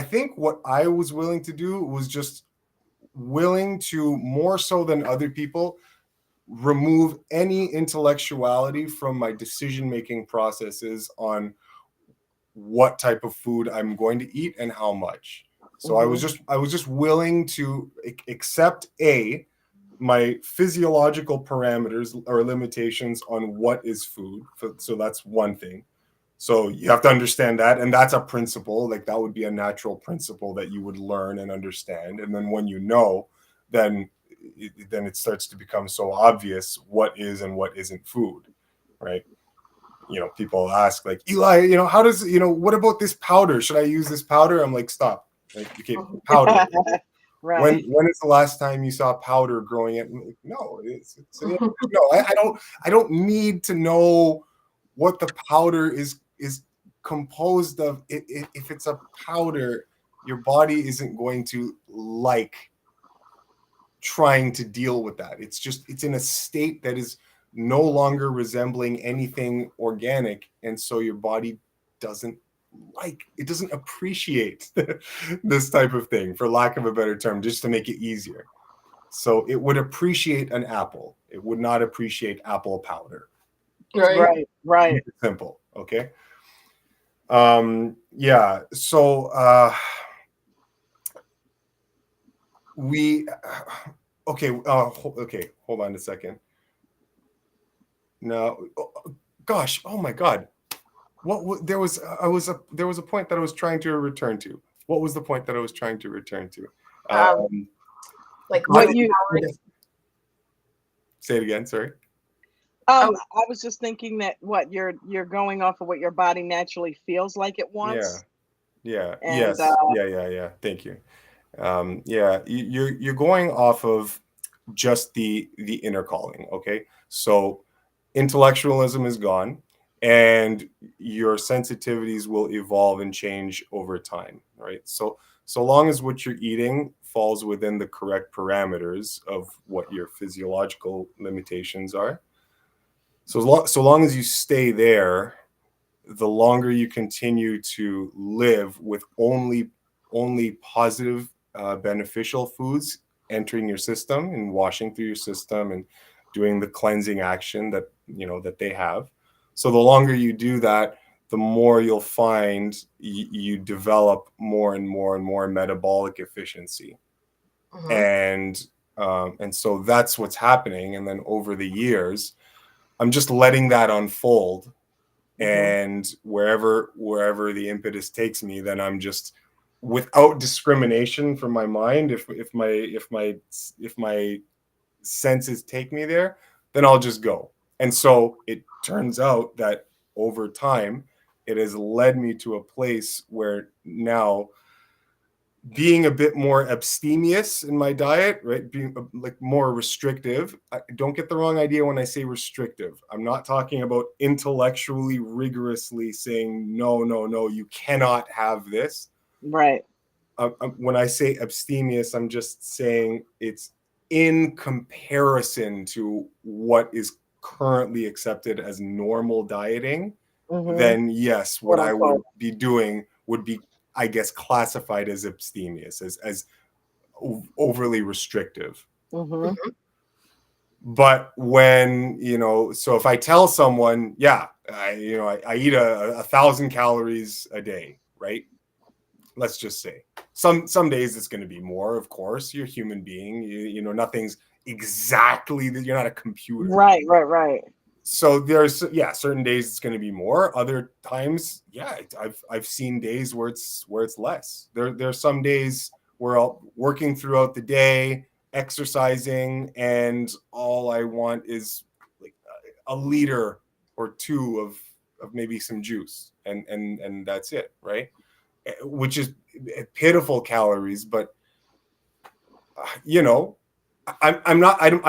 think what I was willing to do was just willing to, more so than other people, remove any intellectuality from my decision making processes on what type of food I'm going to eat and how much. So I was just willing to accept my physiological parameters or limitations on what is food. So that's one thing. So you have to understand that, and that's a principle. Like that would be a natural principle that you would learn and understand. And then when you know, then it starts to become so obvious what is and what isn't food, right? You know, people ask like, Eli, you know, how does, you know, what about this powder? Should I use this powder? I'm like, stop. Like, okay, powder. Right. When is the last time you saw powder growing it? Like, no, no. I don't need to know what the powder is composed of. If it's a powder, your body isn't going to like trying to deal with that. It's in a state that is no longer resembling anything organic, and so your body doesn't appreciate this type of thing, for lack of a better term, just to make it easier. So it would appreciate an apple. It would not appreciate apple powder. Right. Simple. Okay. Yeah. So we okay. Okay. Hold on a second. No. Gosh. Oh my God. there was a point that I was trying to return to. What was the point that I was trying to return to? Like what you say it again, sorry. I was just thinking that what you're going off of what your body naturally feels like it wants. Yeah. And, Yes. Yeah. Thank you. Yeah, you're going off of just the inner calling. Okay, so intellectualism is gone, and your sensitivities will evolve and change over time, right? So long as what you're eating falls within the correct parameters of what your physiological limitations are, so long as you stay there, the longer you continue to live with only positive, beneficial foods entering your system and washing through your system and doing the cleansing action that they have. So the longer you do that, the more you'll find you develop more and more and more metabolic efficiency. And so that's what's happening. And then over the years, I'm just letting that unfold, and wherever the impetus takes me, then I'm just, without discrimination from my mind, if my senses take me there, then I'll just go. And so it turns out that over time it has led me to a place where now, being a bit more abstemious in my diet, right? Being like more restrictive. Don't get the wrong idea when I say restrictive. I'm not talking about intellectually, rigorously saying, no, you cannot have this. right. When I say abstemious, I'm just saying it's in comparison to what is currently accepted as normal dieting. Then yes, what I would be doing would be, I guess, classified as abstemious, as overly restrictive. But when, so if I tell someone, I eat 1,000 calories a day, right? Let's just say some days it's going to be more. Of course, you're a human being. Nothing's exactly that. You're not a computer. Right. So there's certain days it's going to be more. Other times, I've seen days where it's less. There's some days where I'll working throughout the day, exercising, and all I want is like a liter or two of maybe some juice, and that's it, right? Which is pitiful calories, but I'm not going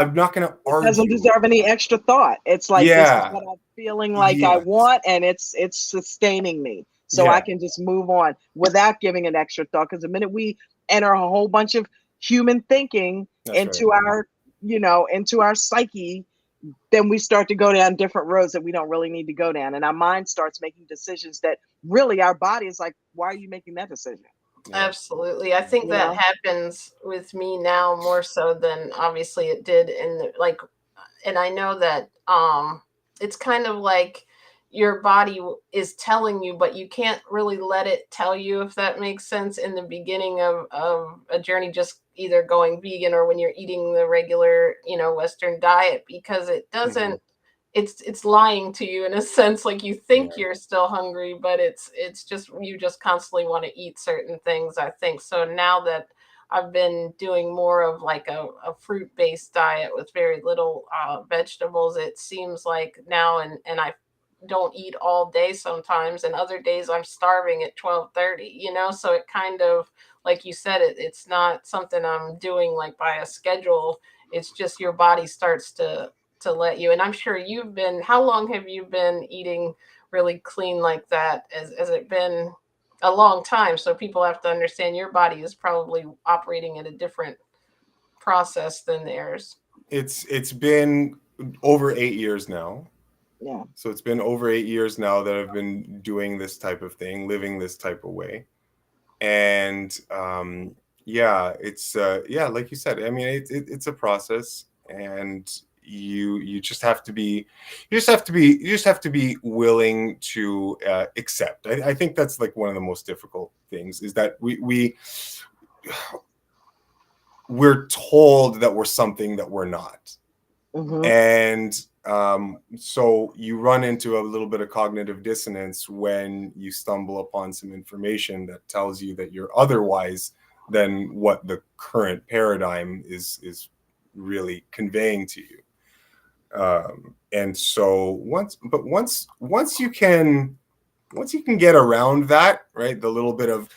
to argue. It doesn't deserve any extra thought. It's like, this is what I'm feeling like I want, and it's sustaining me, so I can just move on without giving an extra thought. Because the minute we enter a whole bunch of human thinking into our psyche, then we start to go down different roads that we don't really need to go down, and our mind starts making decisions that really our body is like, why are you making that decision? Absolutely. I think that happens with me now more so than obviously it did and I know that it's kind of like your body is telling you, but you can't really let it tell you, if that makes sense, in the beginning of a journey, just either going vegan or when you're eating the regular, Western diet, because it doesn't, it's lying to you in a sense. Like, you think you're still hungry, but it's just, you just constantly want to eat certain things, I think. So now that I've been doing more of like a fruit-based diet with very little vegetables, it seems like now, and I don't eat all day sometimes, and other days I'm starving at 12:30, so it kind of, like you said, it's not something I'm doing like by a schedule. It's just your body starts to let you. And I'm sure how long have you been eating really clean like that? Has it been a long time? So people have to understand your body is probably operating in a different process than theirs. It's been over 8 years now. Yeah. So it's been over 8 years now that I've been doing this type of thing, living this type of way. And it's like you said, I mean, it's a process, and you just have to be willing to accept. I think that's like one of the most difficult things, is that we're told that we're something that we're not. And So you run into a little bit of cognitive dissonance when you stumble upon some information that tells you that you're otherwise than what the current paradigm is really conveying to you. And so once you can get around that, right, the little bit of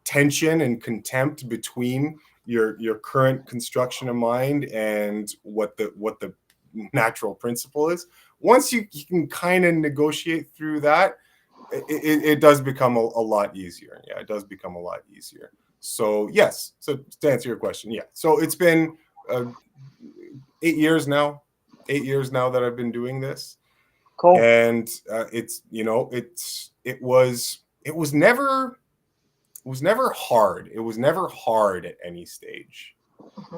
tension and contempt between your current construction of mind and what the natural principle is, once you can kind of negotiate through that, it does become a lot easier. Yeah, it does become a lot easier. So yes, so to answer your question, yeah, so it's been 8 years now that I've been doing this. Cool. And it's, it was never hard. It was never hard at any stage.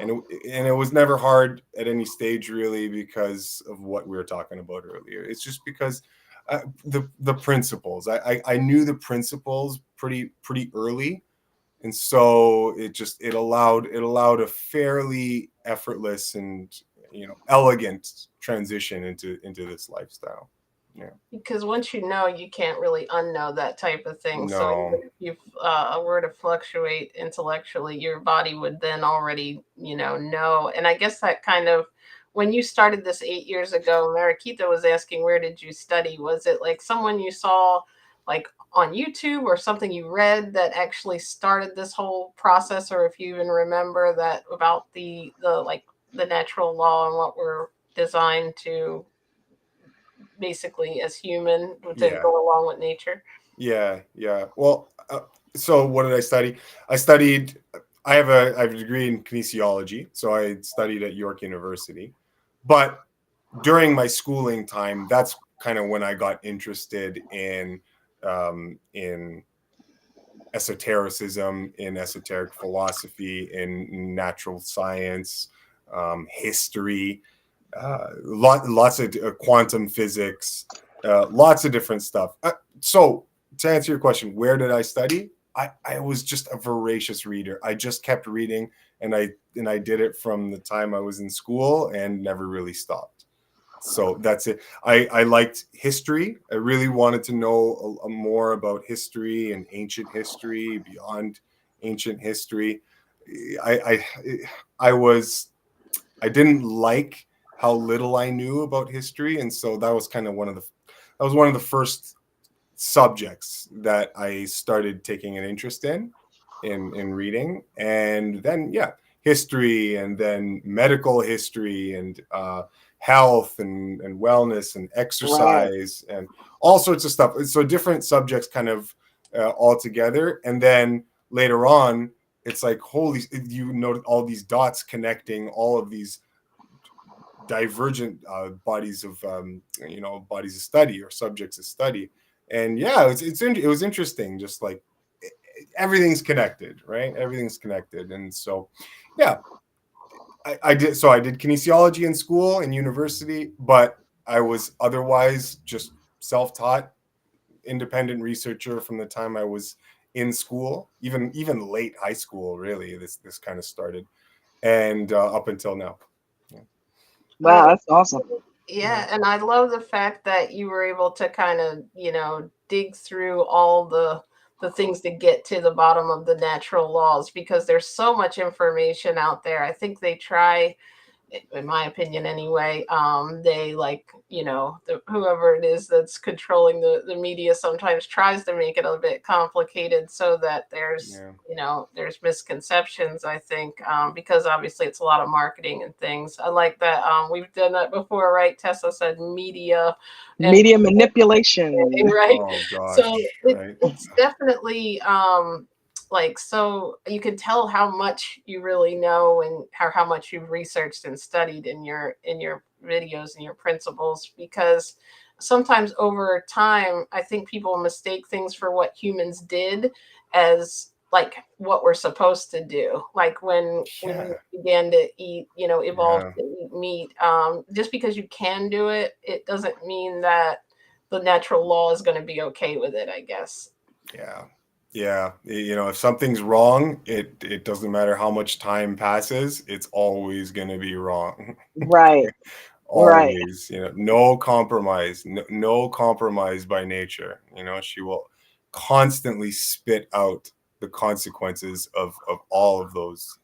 And it was never hard at any stage, really, because of what we were talking about earlier. It's just because the principles. I knew the principles pretty early, and so it allowed a fairly effortless and elegant transition into this lifestyle. Yeah. Because once you know, you can't really unknow that type of thing. So No. even if you were to fluctuate intellectually, your body would then already, know. And I guess that kind of, when you started this 8 years ago, Mariquita was asking, where did you study? Was it like someone you saw like on YouTube or something you read that actually started this whole process? Or if you even remember that about the natural law and what we're designed to basically as human to go along with nature. Yeah. Well, so what did I study? I have a degree in kinesiology, so I studied at York University. But during my schooling time, that's kind of when I got interested in esotericism, in esoteric philosophy, in natural science, history, lots of quantum physics, lots of different stuff. So to answer your question, where did I study? I was just a voracious reader. I just kept reading, and I did it from the time I was in school and never really stopped. So that's it. I liked history. I really wanted to know more about history and ancient history, beyond ancient history. I didn't like how little I knew about history, and so that was kind of one of the first subjects that I started taking an interest in reading. And then history, and then medical history, and health and wellness and exercise, right, and all sorts of stuff. So different subjects kind of all together. And then later on, it's like, holy, you know, all these dots connecting all of these divergent bodies of study, or subjects of study. And it was interesting. Just like everything's connected, right? Everything's connected. And so I did kinesiology in school and university, but I was otherwise just self-taught, independent researcher from the time I was in school, even late high school. Really, this kind of started, and up until now. Wow, that's awesome. Yeah, and I love the fact that you were able to kind of, dig through all the things to get to the bottom of the natural laws, because there's so much information out there. I think they try, in my opinion anyway, they whoever it is that's controlling the media sometimes tries to make it a bit complicated so that there's there's misconceptions, I think, because obviously it's a lot of marketing and things. I like that we've done that before, right? Tessa said media manipulation, right? Oh gosh, so right. It's definitely so you can tell how much you really know, and how much you've researched and studied in your videos and your principles, because sometimes over time I think people mistake things for what humans did as like what we're supposed to do. Like when we began to eat, evolved to eat meat, just because you can do it, it doesn't mean that the natural law is going to be okay with it, I guess. Yeah. If something's wrong, it doesn't matter how much time passes, it's always going to be wrong. Right. Right. always, no compromise, no compromise by nature. She will constantly spit out the consequences of all of those.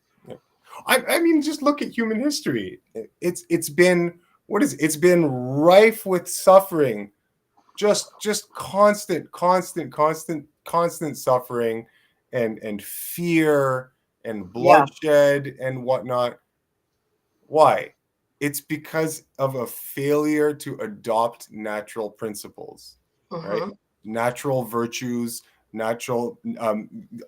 I mean, just look at human history. It's been, it's been rife with suffering, just constant suffering, and fear and Yeah. bloodshed and whatnot. Why? It's because of a failure to adopt natural principles, right? Mm-hmm. Natural virtues, natural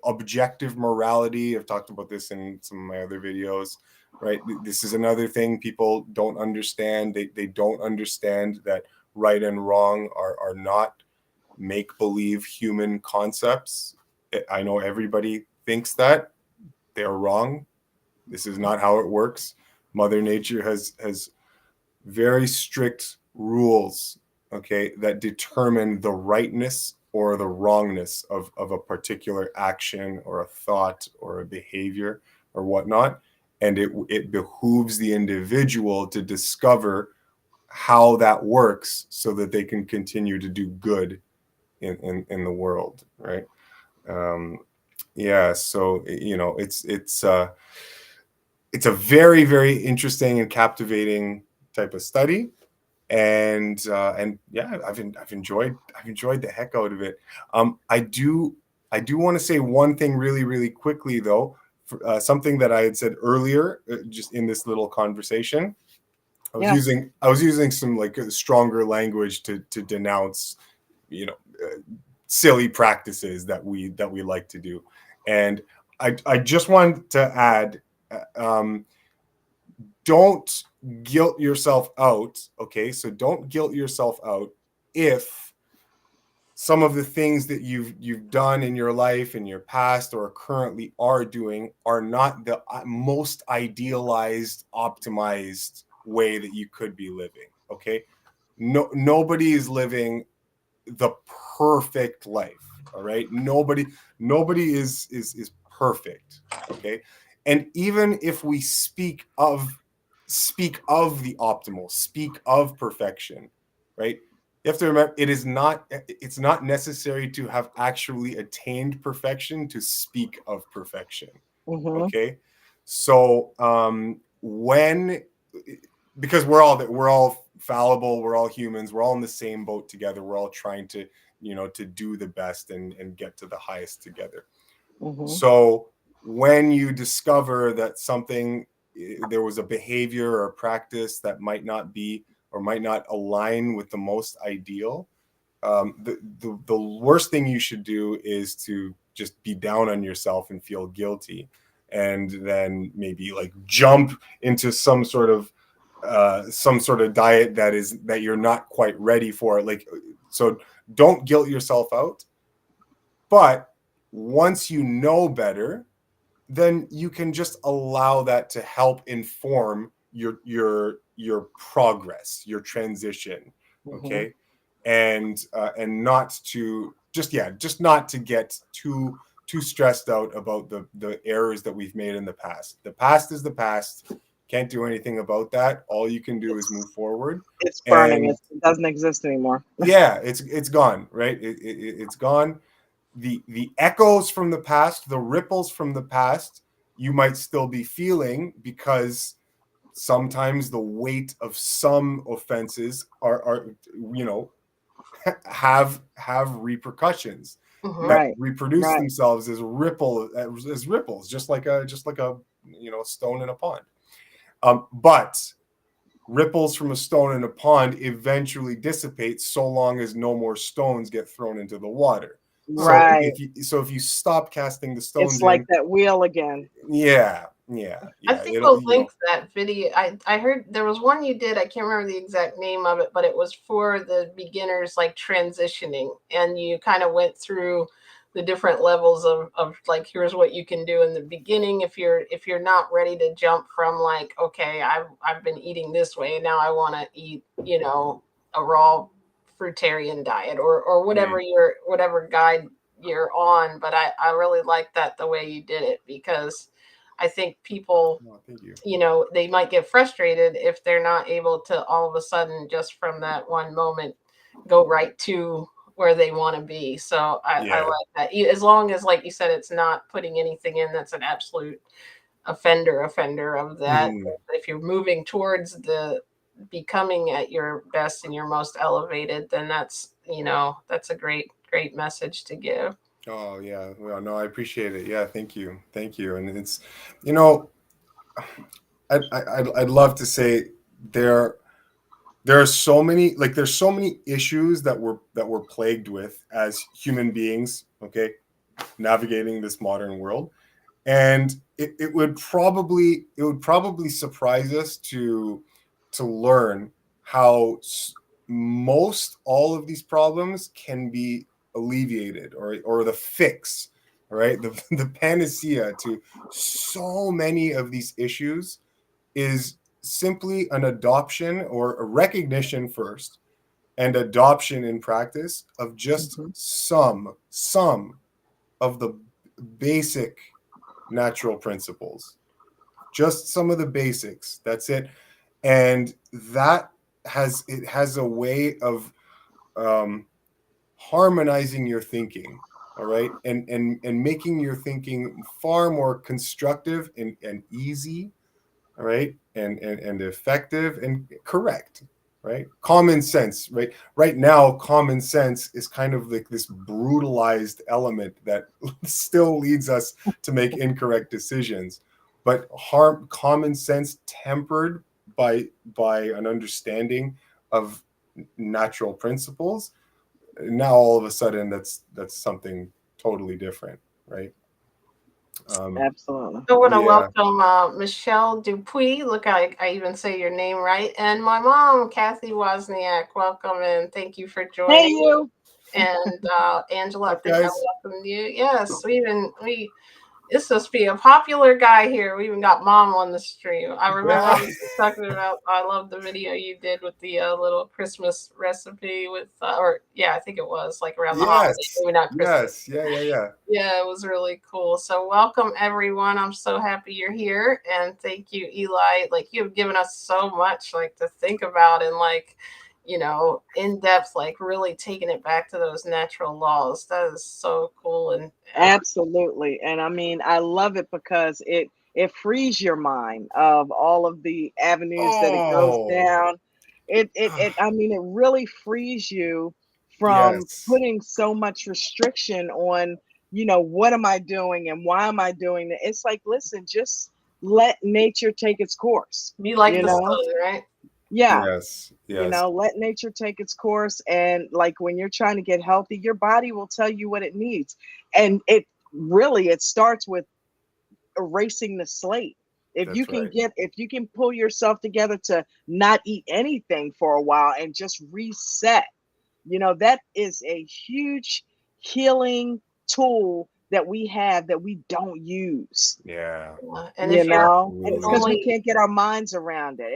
objective morality. I've talked about this in some of my other videos, right? This is another thing people don't understand. They don't understand that right and wrong are not make-believe human concepts. I know everybody thinks that. They're wrong. This is not how it works. Mother Nature has very strict rules, okay, that determine the rightness or the wrongness of a particular action or a thought or a behavior or whatnot. And it behooves the individual to discover how that works so that they can continue to do good in the world, right? Yeah, so it's a very, very interesting and captivating type of study, and yeah, I've enjoyed the heck out of it. I do want to say one thing really, really quickly though, something that I had said earlier, just in this little conversation. Yeah. I was using some like stronger language to denounce, you know, silly practices that we like to do, and I just wanted to add. Um, don't guilt yourself out. Okay, so don't guilt yourself out if some of the things that you've done in your life, in your past, or currently are doing are not the most idealized, optimized way that you could be living. Okay, nobody is living the perfect life. All right, nobody is perfect. Okay, and even if we speak of the optimal, speak of perfection, right? You have to remember it's not necessary to have actually attained perfection to speak of perfection. Mm-hmm. Okay, so when because we're all fallible, we're all humans, we're all in the same boat together, we're all trying to to do the best and get to the highest together. Mm-hmm. So when you discover that something, there was a behavior or a practice that might not be or might not align with the most ideal, the worst thing you should do is to just be down on yourself and feel guilty, and then maybe like jump into some sort of diet that you're not quite ready for. Like, so don't guilt yourself out. But once you know better, then you can just allow that to help inform your progress, your transition. Mm-hmm. Okay, and not to just not to get too stressed out about the errors that we've made in the past. The past is the past. Can't do anything about that. All you can do is move forward. It's burning. And It doesn't exist anymore. yeah, it's gone, right? It's gone. The echoes from the past, the ripples from the past, you might still be feeling, because sometimes the weight of some offenses are have repercussions Mm-hmm. that Right. reproduce Right. themselves as ripples, just like a stone in a pond. But ripples from a stone in a pond eventually dissipate, so long as no more stones get thrown into the water. So Right. if you stop casting the It's stones like in, that wheel again. I yeah, think it'll we'll link that video. I heard there was one you did. I can't remember the exact name of it, but it was for the beginners, like transitioning, and you kind of went through the different levels of like, here's what you can do in the beginning if you're not ready to jump from like, okay, I've been eating this way, now I want to eat a raw fruitarian diet or whatever whatever guide you're on. But I really like that the way you did it, because I think people, Oh, thank you. you know, they might get frustrated if they're not able to all of a sudden, just from that one moment, go right to where they want to be. So I Yeah. like that. As long as, like you said, it's not putting anything in that's an absolute offender of that. Mhm. If you're moving towards the becoming at your best and your most elevated, then that's, you know, that's a great message to give. Oh yeah. Well, no, I appreciate it. Yeah, thank you. Thank you. And it's, you know, I'd love to say there there are so many, like there's so many issues that we're plagued with as human beings, okay, navigating this modern world. And it would probably surprise us to learn how most all of these problems can be alleviated, or the fix, all right, the panacea to so many of these issues is simply an adoption, or a recognition first, and adoption in practice of just Mhm. some of the basic natural principles, just some of the basics. That's it. And that has a way of um, harmonizing your thinking, all right, and making your thinking far more constructive and easy, all right, and effective and correct, right? Common sense, right? Right now, common sense is kind of like this brutalized element that still leads us to make incorrect decisions. But common sense tempered by an understanding of natural principles, now all of a sudden that's something totally different, right? Um, Absolutely. I want to yeah. welcome Michelle Dupuis. Look, I even say your name right. And my mom, Kathy Wozniak. Welcome and thank you for Hey, joining. you. And Angela, I What's up, think I guys? welcomed you. Yes, we this must be a popular guy here. We even got mom on the stream. I remember Yeah. we were talking about. I love the video you did with the little Christmas recipe with, or yeah, I think it was like around the holiday, Yes. maybe not Christmas. Yes. Yeah. Yeah. Yeah. Yeah, it was really cool. So welcome everyone. I'm so happy you're here, and thank you, Eli. Like you have given us so much, like to think about, and like, you know, in depth, like really taking it back to those natural laws. That is so cool. And Absolutely. And I mean, I love it because it frees your mind of all of the avenues that it goes Oh. down. It I mean, it really frees you from Yes. putting so much restriction on, what am I doing and why am I doing it? It's like, listen, just let nature take its course, be like you the know? sun, right? Yeah. Yes. Yes. Let nature take its course. And like when you're trying to get healthy, your body will tell you what it needs. And it starts with erasing the slate. That's right. If you can pull yourself together to not eat anything for a while and just reset, that is a huge healing tool that we have that we don't use. Yeah. And if you're And it's because we Absolutely. only can't get our minds around it. uh,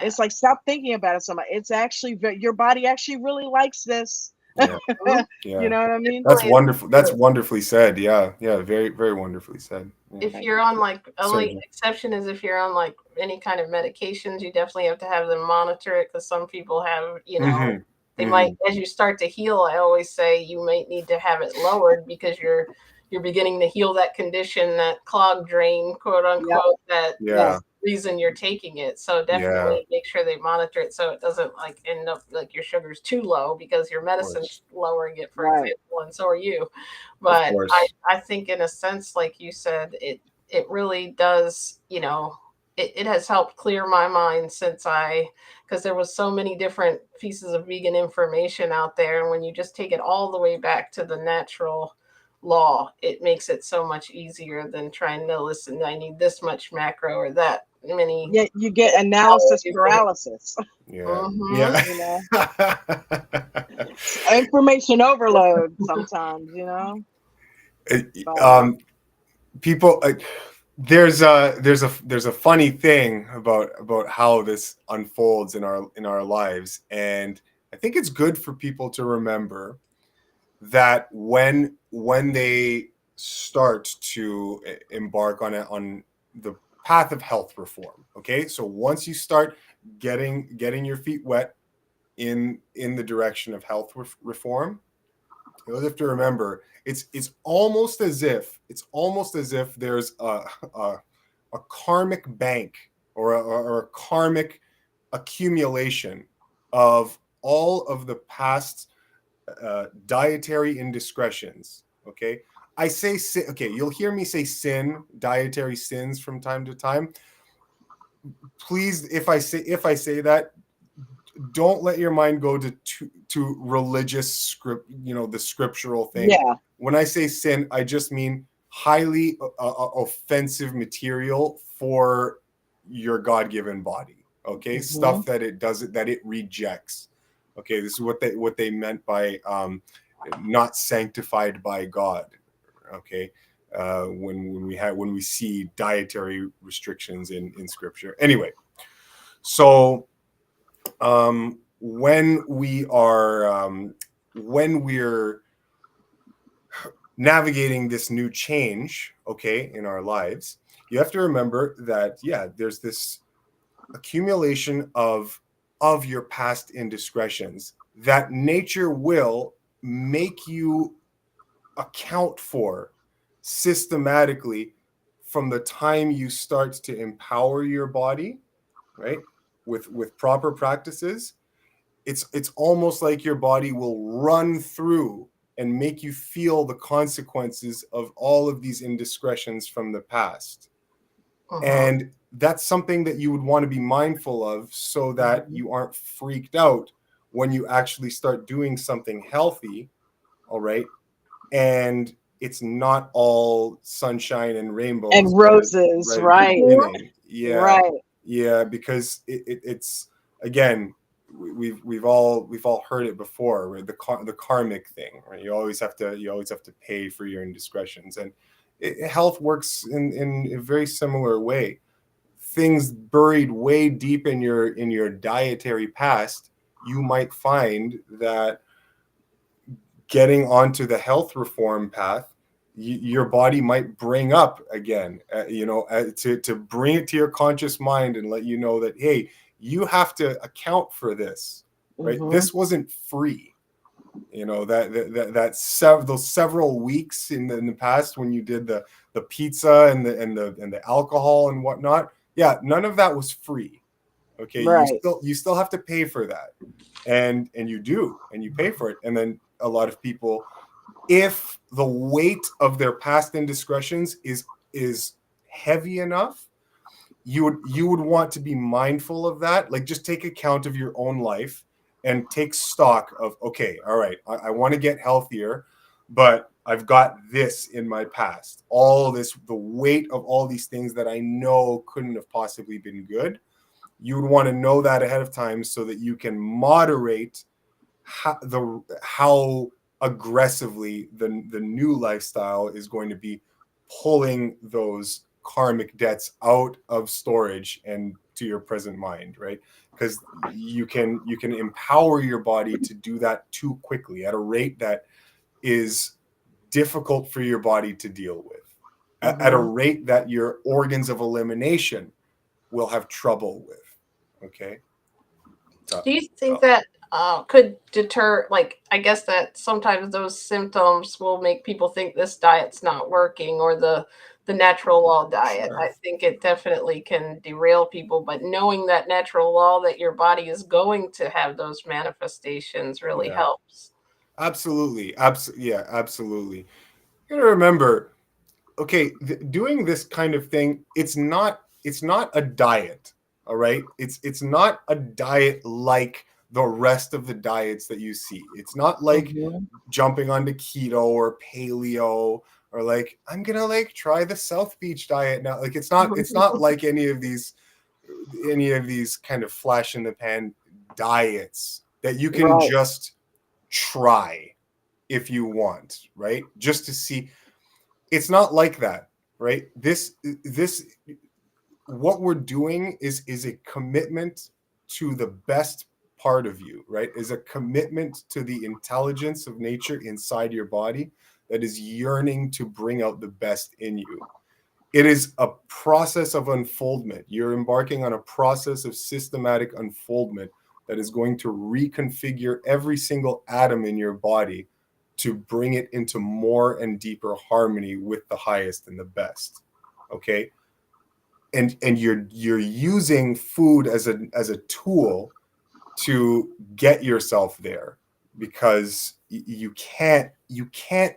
It's like, stop thinking about it so much. It's actually your body actually really likes this. Yeah. You Yeah. know what I mean? That's only wonderful. That's wonderfully said. Yeah. Yeah. Very, very wonderfully said. Yeah. if Thank you're you. on like Sorry, only Jen. exception is if you're on like any kind of medications, you definitely have to have them monitor it because some people have, you know, Mm-hmm. they might, Mm-hmm. as you start to heal, I always say you might need to have it lowered because you're beginning to heal that condition, that clog drain, quote Yep. unquote, that Yes. Yeah. reason you're taking it. So Yeah. definitely make sure they monitor it so it doesn't like end up like your sugar's too low because your Of course. medicine's lowering it, for Right. example, and so are you. Of But course. I think in a sense, like you said, it really does, you know, it has helped clear my mind since because there was so many different pieces of vegan information out there. And when you just take it all the way back to the natural law, it makes it so much easier than trying to listen. I need this much macro or that many Yet you get analysis calories in it. paralysis. Yeah. Mm-hmm. Yeah. You know, information overload sometimes. It- But people, there's a funny thing about how this unfolds in our lives, and I think it's good for people to remember that when they start to embark on the path of health reform. Okay, so once you start getting your feet wet in the direction of health reform, you have to remember it's almost as if there's a karmic bank or a karmic accumulation of all of the past dietary indiscretions. Okay, I say sin. Okay, you'll hear me say sin, dietary sins from time to time. Please, if I say that, don't let your mind go to religious script, the scriptural thing. Yeah. When I say sin, I just mean highly offensive material for your God-given body. Okay, stuff that it rejects. Okay, this is what they meant by not sanctified by God. Okay, when we see dietary restrictions in scripture. Anyway, so when we're navigating this new change, okay, in our lives, you have to remember that there's this accumulation of your past indiscretions that nature will make you account for systematically from the time you start to empower your body, right, with proper practices. It's almost like your body will run through and make you feel the consequences of all of these indiscretions from the past. And that's something that you would want to be mindful of so that you aren't freaked out when you actually start doing something healthy, all right? And it's not all sunshine and rainbows And roses, right at the right? beginning. Yeah, Right. yeah, because it's again, we've all heard it before, right? The karmic thing, right? You always have to pay for your indiscretions, and health works in a very similar way. Things buried way deep in your dietary past, you might find that getting onto the health reform path, your body might bring up again, to bring it to your conscious mind and let you know that, hey, you have to account for this, right? This wasn't free. Those several weeks in the past when you did the pizza and the alcohol and whatnot, none of that was free. Okay, Right. you still have to pay for that, and you pay for it. And then a lot of people, if the weight of their past indiscretions is heavy enough, you would want to be mindful of that. Like, just take account of your own life and take stock of, okay, all right, I want to get healthier, but I've got this in my past, the weight of all these things that I know couldn't have possibly been good. You would want to know that ahead of time so that you can moderate how aggressively the new lifestyle is going to be pulling those karmic debts out of storage and to your present mind, right? Because you can empower your body to do that too quickly at a rate that is difficult for your body to deal with, at a rate that your organs of elimination will have trouble with. Okay. Do you think that could deter, like, I guess that sometimes those symptoms will make people think this diet's not working, or the natural law diet? Sure. I think it definitely can derail people, but knowing that natural law, that your body is going to have those manifestations, really helps. Absolutely. Absolutely. You gotta remember, okay, doing this kind of thing, it's not a diet, all right? It's not a diet like the rest of the diets that you see. It's not like jumping onto keto or paleo, or like, I'm gonna like try the South Beach diet now. Like, it's not like any of these kind of flash in the pan diets that you can Right. just try if you want, right? Just to see. It's not like that, right? This what we're doing is a commitment to the best part of you, right? Is a commitment to the intelligence of nature inside your body that is yearning to bring out the best in you. It is a process of unfoldment. You're embarking on a process of systematic unfoldment that is going to reconfigure every single atom in your body to bring it into more and deeper harmony with the highest and the best. Okay? And you're using food as a tool to get yourself there, because you can't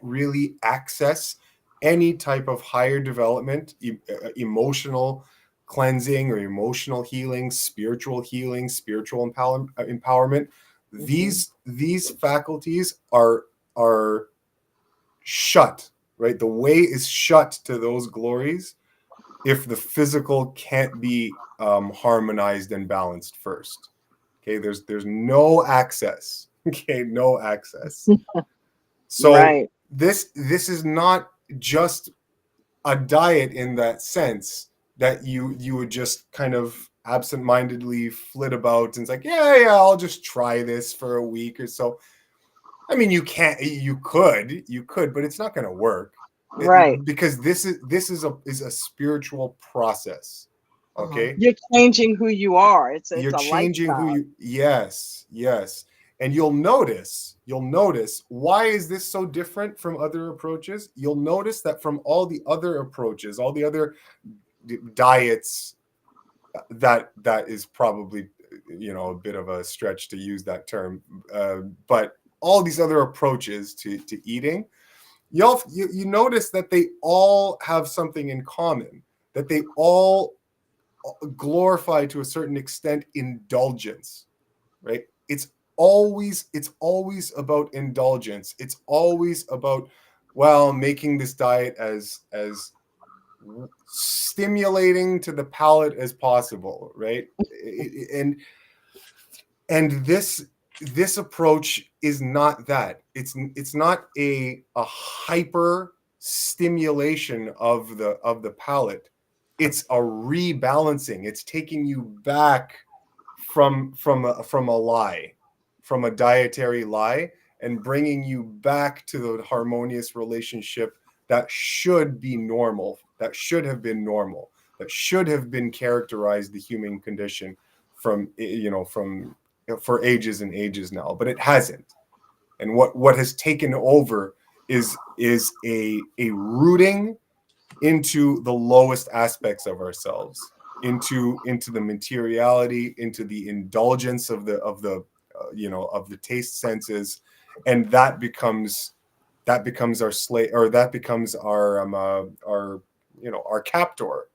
really access any type of higher development, emotional cleansing or emotional healing, spiritual empowerment. These faculties are shut, right? The way is shut to those glories if the physical can't be harmonized and balanced first. Okay, there's no access. Okay, no access. So Right. this is not just a diet in that sense that you would just kind of absentmindedly flit about and it's like, yeah, I'll just try this for a week or so. I mean, you could, but it's not going to work. Right. Because this is a spiritual process. Okay. You're changing who you are. It's You're a changing who lifestyle. yes. And you'll notice why is this so different from other approaches? You'll notice that from all the other approaches, all the other diets, that is probably, a bit of a stretch to use that term, but all these other approaches to eating, you notice that they all have something in common, that they all glorify to a certain extent indulgence, right? It's always about indulgence. It's always about, well, making this diet as stimulating to the palate as possible, right? And this approach is not that. It's not a hyper stimulation of the palate. It's a rebalancing. It's taking you back from a lie, from a dietary lie, and bringing you back to the harmonious relationship that should be normal, that should have been normal, that should have been characterized the human condition from for ages and ages now, but it hasn't. And what has taken over is a rooting into the lowest aspects of ourselves, into the materiality, into the indulgence of the taste senses, and that becomes our slave, or that becomes our captor,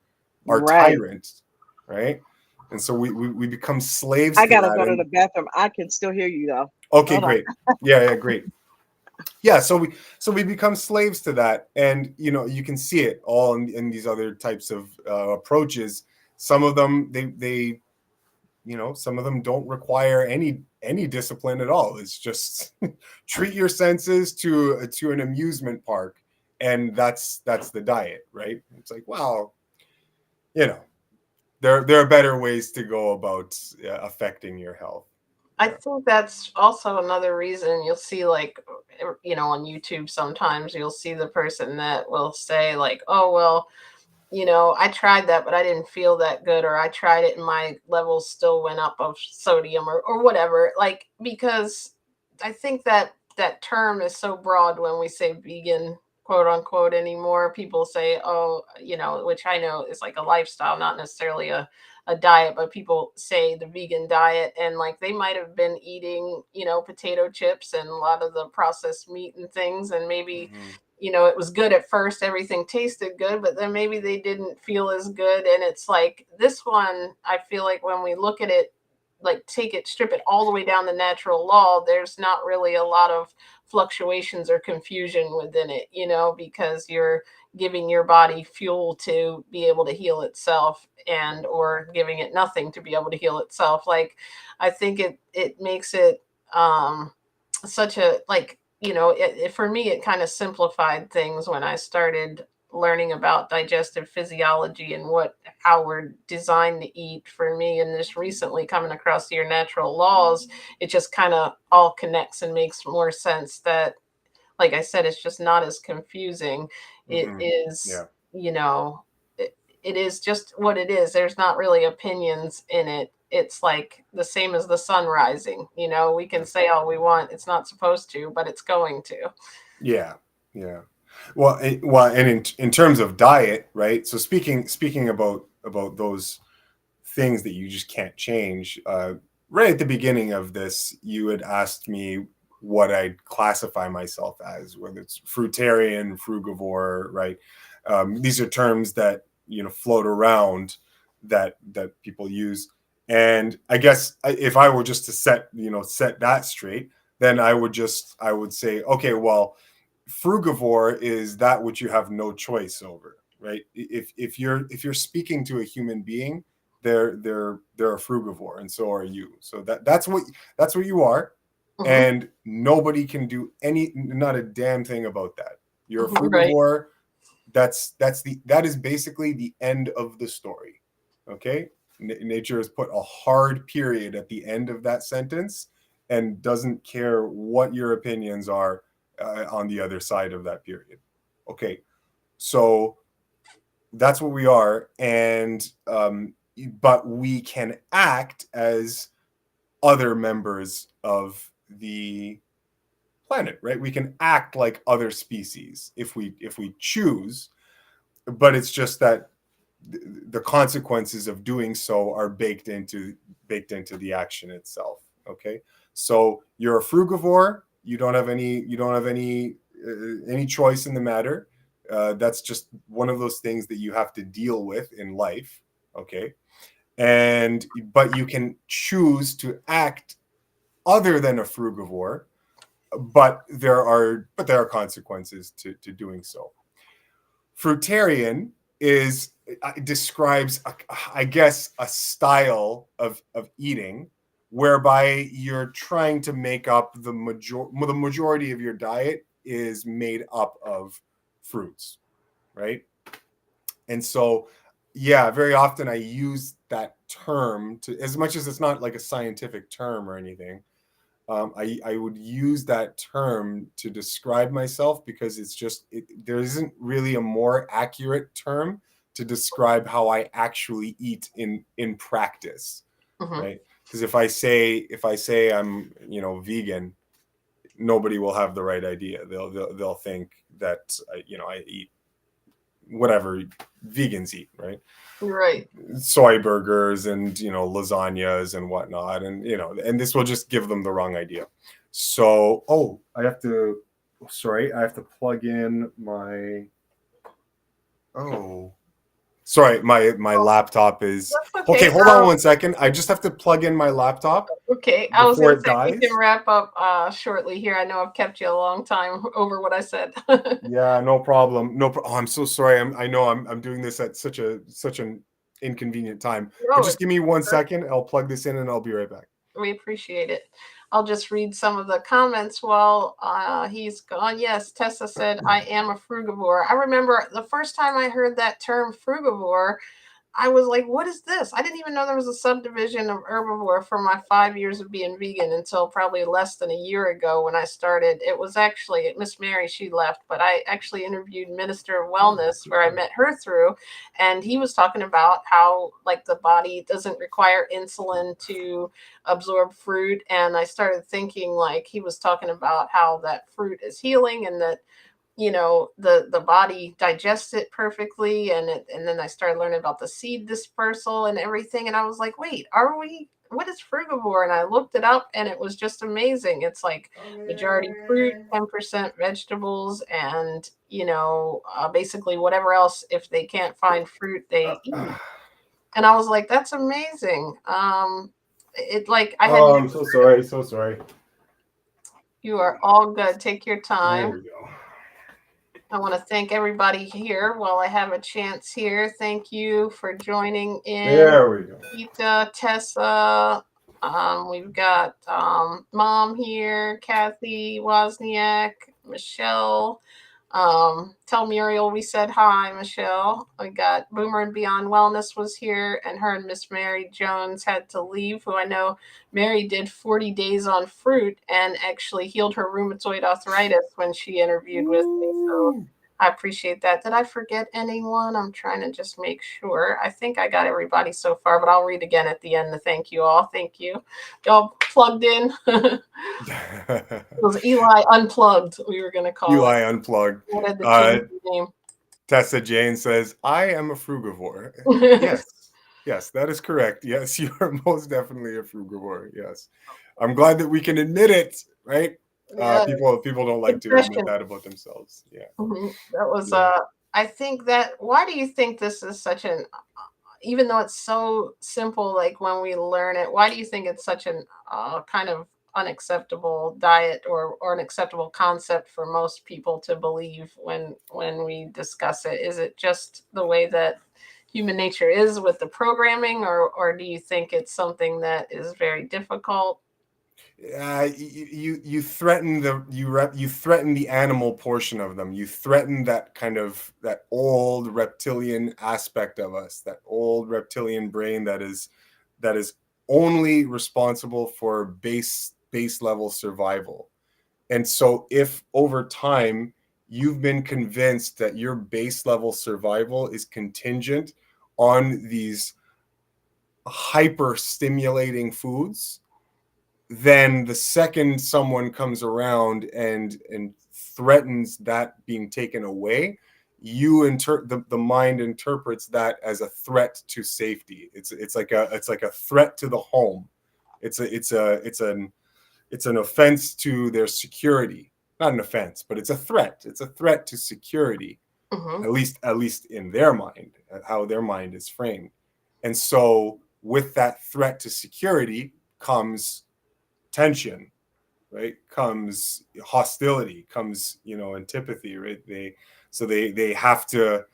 our Right. tyrant, right? And so we become slaves I to gotta that. go to And the bathroom. I can still hear you though. okay, Hold on. great. Yeah, great. Yeah, so we become slaves to that, and you can see it all in these other types of approaches. Some of them they some of them don't require any discipline at all. It's just treat your senses to an amusement park, and that's the diet, right? It's like, well, there are better ways to go about affecting your health. I think that's also another reason you'll see, like, on YouTube sometimes you'll see the person that will say, like, oh, well, I tried that, but I didn't feel that good, or I tried it and my levels still went up of sodium or whatever. Like, because I think that term is so broad when we say vegan, quote unquote, anymore. People say, oh, which I know is like a lifestyle, not necessarily a diet, but people say the vegan diet, and like they might have been eating, potato chips and a lot of the processed meat and things, and maybe it was good at first, everything tasted good, but then maybe they didn't feel as good. And it's like this one, I feel like when we look at it, like strip it all the way down the natural law, there's not really a lot of fluctuations or confusion within it, because you're giving your body fuel to be able to heal itself, and or giving it nothing to be able to heal itself. Like, I think it makes it such a, like, for me, it kind of simplified things when I started learning about digestive physiology and how we're designed to eat. For me, and just recently coming across your natural laws, it just kind of all connects and makes more sense that like I said, it's just not as confusing. It Mhm. is, Yeah. it is just what it is. There's not really opinions in it. It's like the same as the sun rising. We can say all we want. It's not supposed to, but it's going to. Yeah. Yeah. Well, and in terms of diet, right? So speaking about those things that you just can't change. Right at the beginning of this, you had asked me what I'd classify myself as, whether it's fruitarian, frugivore, right? These are terms that float around that people use, and I guess if I were just to set that straight, then I would say, okay, well, frugivore is that which you have no choice over, right? If you're speaking to a human being, they're a frugivore, and so are you. So that's what you are, Mhm. and nobody can do not a damn thing about that. You're a Right. frugivore. That is basically the end of the story. Okay, nature has put a hard period at the end of that sentence and doesn't care what your opinions are on the other side of that period. Okay, so that's what we are, and but we can act as other members of the planet, right? We can act like other species if we choose, but it's just that the consequences of doing so are baked into the action itself. Okay, so you're a frugivore. You don't have any choice in the matter. That's just one of those things that you have to deal with in life. Okay, but you can choose to act other than a frugivore, but there are consequences to doing so. Fruitarian describes, I guess, a style of eating whereby you're trying to make up the majority of your diet is made up of fruits, right? And so, yeah, very often I use that term to, as much as it's not like a scientific term or anything. I would use that term to describe myself because there isn't really a more accurate term to describe how I actually eat in practice, Mhm. right? Because if I say I'm vegan, nobody will have the right idea. They'll think that I eat whatever vegans eat, right? Right. Soy burgers and lasagnas and whatnot, and this will just give them the wrong idea. So I have to plug in my oh sorry, my laptop is That's okay. okay. Hold on 1 second. I just have to plug in my laptop Okay. I was before going to it say we can dies. wrap up shortly here. I know I've kept you a long time over what I said. Yeah, no problem. Oh, I'm so sorry. I know I'm doing this at such an inconvenient time, but No, just give me 1 second. I'll plug this in and I'll be right back. we appreciate it. I'll just read some of the comments while he's gone. Yes, Tessa said, I am a frugivore. I remember the first time I heard that term frugivore, I was like, what is this? I didn't even know there was a subdivision of herbivore for my 5 years of being vegan until probably less than a year ago when I started. It was actually Miss Mary, she left, but I actually interviewed Minister of Wellness where I met her through. And he was talking about how, like, the body doesn't require insulin to absorb fruit. And I started thinking, like, he was talking about how that fruit is healing and that the body digests it perfectly, and then I started learning about the seed dispersal and everything, and I was like, wait, what is frugivore? And I looked it up, and it was just amazing. It's like majority fruit, 10% vegetables, and basically whatever else, if they can't find fruit, they eat. And I was like, that's amazing. It like I had Oh, I'm so sorry. So sorry. You are all good. Take your There time. we go. I want to thank everybody here while I have a chance here. Thank you for joining in. There we go. Ita, Tessa, we've got Mom here, Kathy Wozniak, Michelle, Tell Muriel we said hi, Michelle. We got Boomer and Beyond Wellness was here, and her and Miss Mary Jones had to leave, who I know Mary did 40 days on fruit and actually healed her rheumatoid arthritis when she interviewed with me. So I appreciate that. Did I forget anyone? I'm trying to just make sure. I think I got everybody so far, but I'll read again at the end to thank you all. Thank you. Y'all plugged in. It was Eli Unplugged, we were going to call Eli it. Unplugged. What had to change the name? Tessa Jane says, I am a frugivore. Yes, that is correct. Yes, you are most definitely a frugivore. Yes. I'm glad that we can admit it, right? Yeah. People don't like to admit that about themselves. Yeah. That was Yeah. I think that, why do you think this is such an, even though it's so simple, like when we learn it, why do you think it's such an kind of unacceptable diet or an acceptable concept for most people to believe when we discuss it? Is it just the way that human nature is with the programming, or do you think it's something that is very difficult? You threaten you threaten the animal portion of them. You threaten that kind of that old reptilian aspect of us, that old reptilian brain that is only responsible for base level survival. And so if over time you've been convinced that your base level survival is contingent on these hyper stimulating foods, then the second someone comes around and threatens that being taken away, the mind interprets that as a threat to safety. It's like a threat to the home. It's an offense to their security. Not an offense, but it's a threat. It's a threat to security. Mm-hmm. At least in their mind, how their mind is framed. And so with that threat to security comes tension, right? Comes hostility, comes antipathy, right? They have to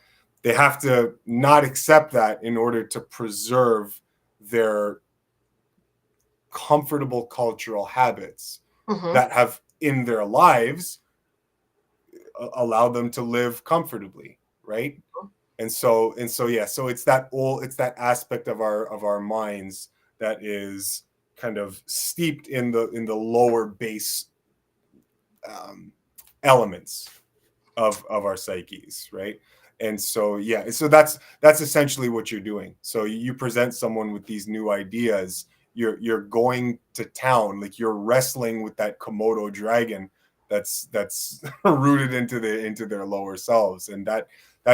not accept that in order to preserve their comfortable cultural habits Mm-hmm. that have in their lives allowed them to live comfortably, right? And so yeah, so it's that aspect of our minds that is kind of steeped in the lower base elements of our psyches, right? And so yeah, so that's essentially what you're doing. So you present someone with these new ideas, you're going to town, like you're wrestling with that Komodo dragon that's rooted into their lower selves, and that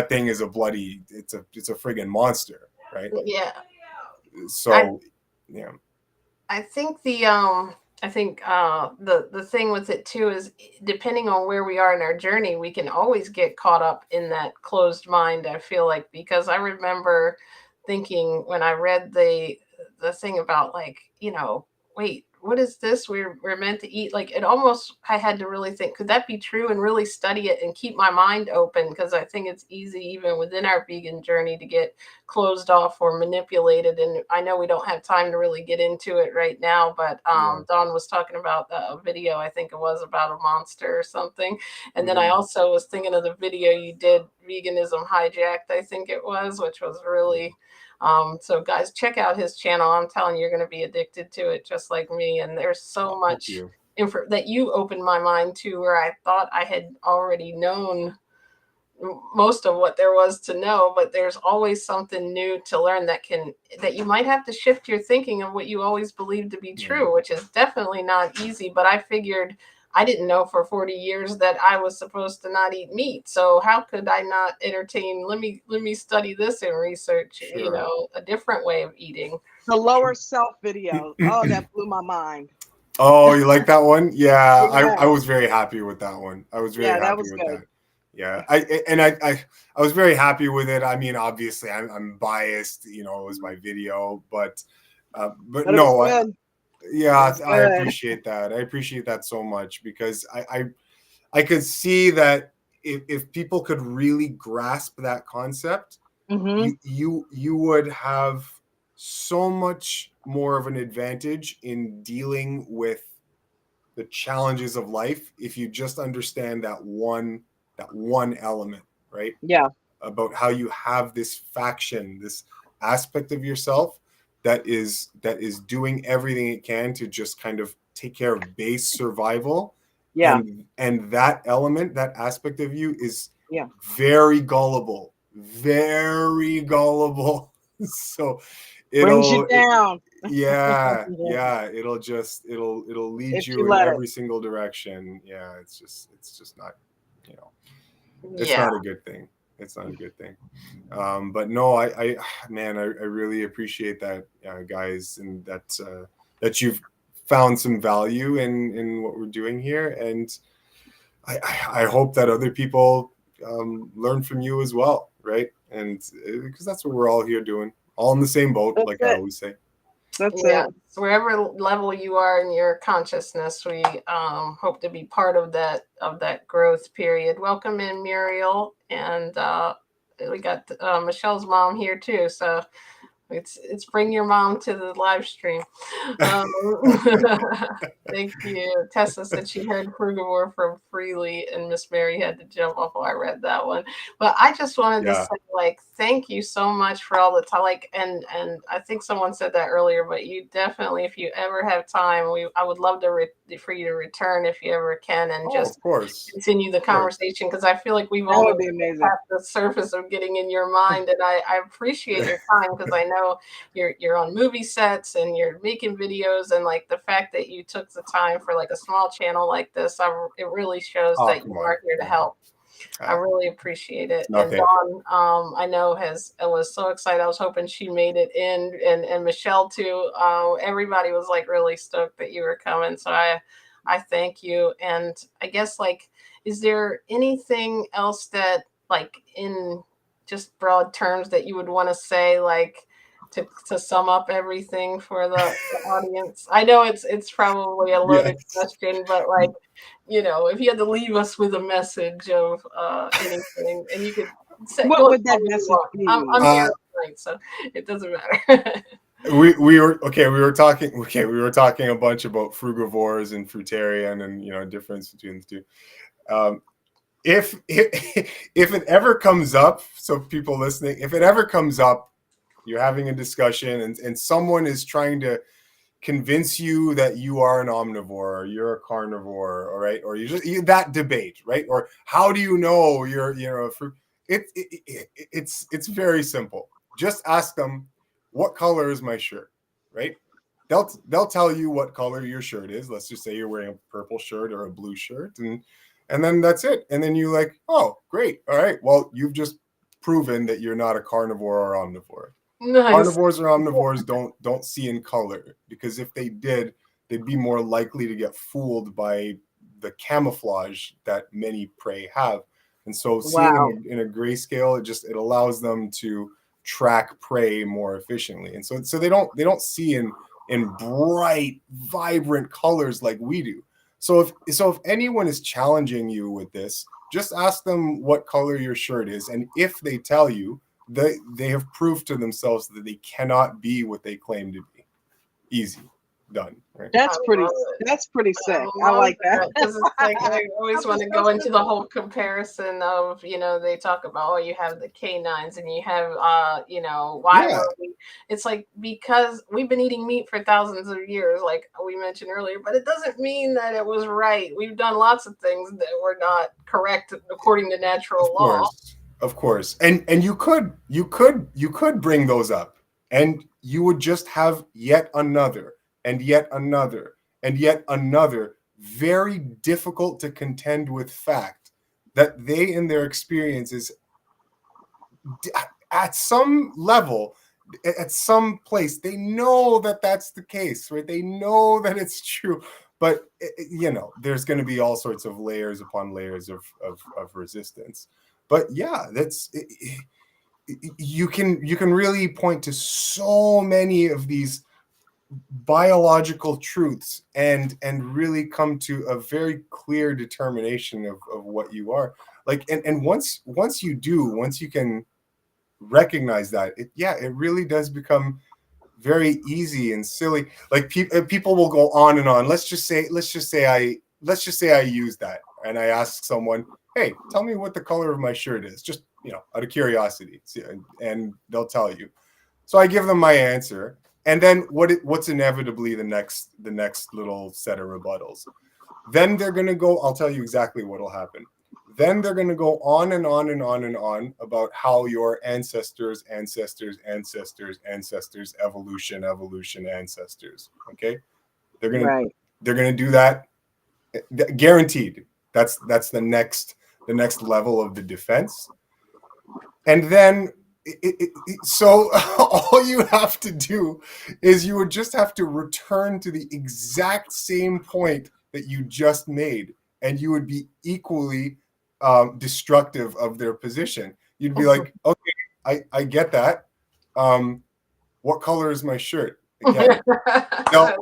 thing is it's a friggin' monster, right? Yeah. So yeah. I think the thing with it too is, depending on where we are in our journey, we can always get caught up in that closed mind. I feel like, because I remember thinking when I read the thing about, like, wait, what is this? We're meant to eat. Like, it almost, I had to really think, could that be true, and really study it and keep my mind open, because I think it's easy even within our vegan journey to get closed off or manipulated. And I know we don't have time to really get into it right now, but Dawn was talking about a video, I think it was about a monster or something. And then I also was thinking of the video you did, Veganism Hijacked, I think it was, which was really so guys, check out his channel. I'm telling you, you're going to be addicted to it just like me. And there's so much info that you opened my mind to, where I thought I had already known most of what there was to know, but there's always something new to learn that you might have to shift your thinking of what you always believed to be true, which is definitely not easy. But I figured, I didn't know for 40 years that I was supposed to not eat meat. So how could I not entertain? Let me study this and research, a different way of eating. The lower self video. Oh, that blew my mind. Oh, you like that one? Yeah, Yeah. I was very happy with that one. I was very happy that was with good. that. Yeah, I was very happy with it. I mean, obviously, I'm biased. It was my video, but no, I appreciate that. I appreciate that so much, because I could see that if people could really grasp that concept, you would have so much more of an advantage in dealing with the challenges of life if you just understand that one one element, right? Yeah. About how you have this faction, this aspect of yourself that is doing everything it can to just kind of take care of base survival. Yeah. And that element, that aspect of you is Yeah. very gullible, very gullible. So Brings you down. yeah, it'll lead If you you in let it. every single direction. Yeah, it's just not, you know, it's Yeah. not a good thing. It's not a good thing. But no, I man, I really appreciate that, guys, and that you've found some value in what we're doing here, and I hope that other people learn from you as well, right? And because that's what we're all here doing, all in the same boat, That's like I it. always say. That's Yeah. it. So wherever level you are in your consciousness, we hope to be part of that growth period. Welcome in, Muriel, and we got Michelle's mom here too. So it's bring your mom to the live stream. Um, thank you. Tessa said she heard frugivore from Freely, and Miss Mary had to jump off while I read that one. But I just wanted to Yeah. say, like, thank you so much for all the time. Like, and I think someone said that earlier, but you definitely, if you ever have time, I would love for you to return if you ever can, and just of course. continue the conversation, because I feel like we've That only would be amazing. tapped the surface of getting in your mind, and I appreciate your time, because I know you're on movie sets and you're making videos, and like the fact that you took the time for like a small channel like this, it really shows that you are here to help. I really appreciate it. No, and Dawn, I know was so excited. I was hoping she made it in, and Michelle too. Everybody was like really stoked that you were coming. So I thank you. And I guess, like, is there anything else that, like, in just broad terms, that you would want to say, like, to sum up everything for the audience? I know it's probably a loaded question, but, like, if you had to leave us with a message of anything, and you could say, what would that message be? I'm here tonight, so it doesn't matter. we were talking a bunch about frugivores and fruitarian, and difference between the two. If it ever comes up, so people listening, if it ever comes up, you're having a discussion and someone is trying to convince you that you are an omnivore or you're a carnivore, all right, or that debate, right? Or how do you know you're a fruit? It's very simple. Just ask them, what color is my shirt, right? They'll tell you what color your shirt is. Let's just say you're wearing a purple shirt or a blue shirt, and then that's it. And then you like, oh, great, all right, well, you've just proven that you're not a carnivore or omnivore. Nice. Carnivores or omnivores don't see in color, because if they did, they'd be more likely to get fooled by the camouflage that many prey have. And so seeing in a grayscale, it allows them to track prey more efficiently. And so they don't see in bright, vibrant colors like we do. So if anyone is challenging you with this, just ask them what color your shirt is, and if they tell you, they have proved to themselves that they cannot be what they claim to be. Easy. Done. Right? That's pretty sick. I like that. Because it's like, I always want to go into the whole comparison of, they talk about, you have the canines and you have, why were we? It's like, because we've been eating meat for thousands of years, like we mentioned earlier, but it doesn't mean that it was right. We've done lots of things that were not correct according to natural law. Of course. And you could bring those up, and you would just have yet another and yet another and yet another very difficult to contend with fact that they, in their experiences, at some level, at some place, they know that that's the case, right? They know that it's true, but there's going to be all sorts of layers upon layers of resistance. But yeah, you can really point to so many of these biological truths and really come to a very clear determination of what you are. Like, and once you can recognize that, it really does become very easy and silly. Like, people will go on and on. Let's just say I use that, and I ask someone, hey, tell me what the color of my shirt is, just, out of curiosity. And they'll tell you. So I give them my answer. And then what's inevitably the next little set of rebuttals? Then they're going to go, I'll tell you exactly what will happen. Then they're going to go on and on and on and on about how your ancestors, evolution, ancestors. Okay. They're going to do that. Guaranteed. That's the next level of the defense. And then so all you have to do is you would just have to return to the exact same point that you just made, and you would be equally destructive of their position. You'd be like, okay, I get that. What color is my shirt? Again, they'll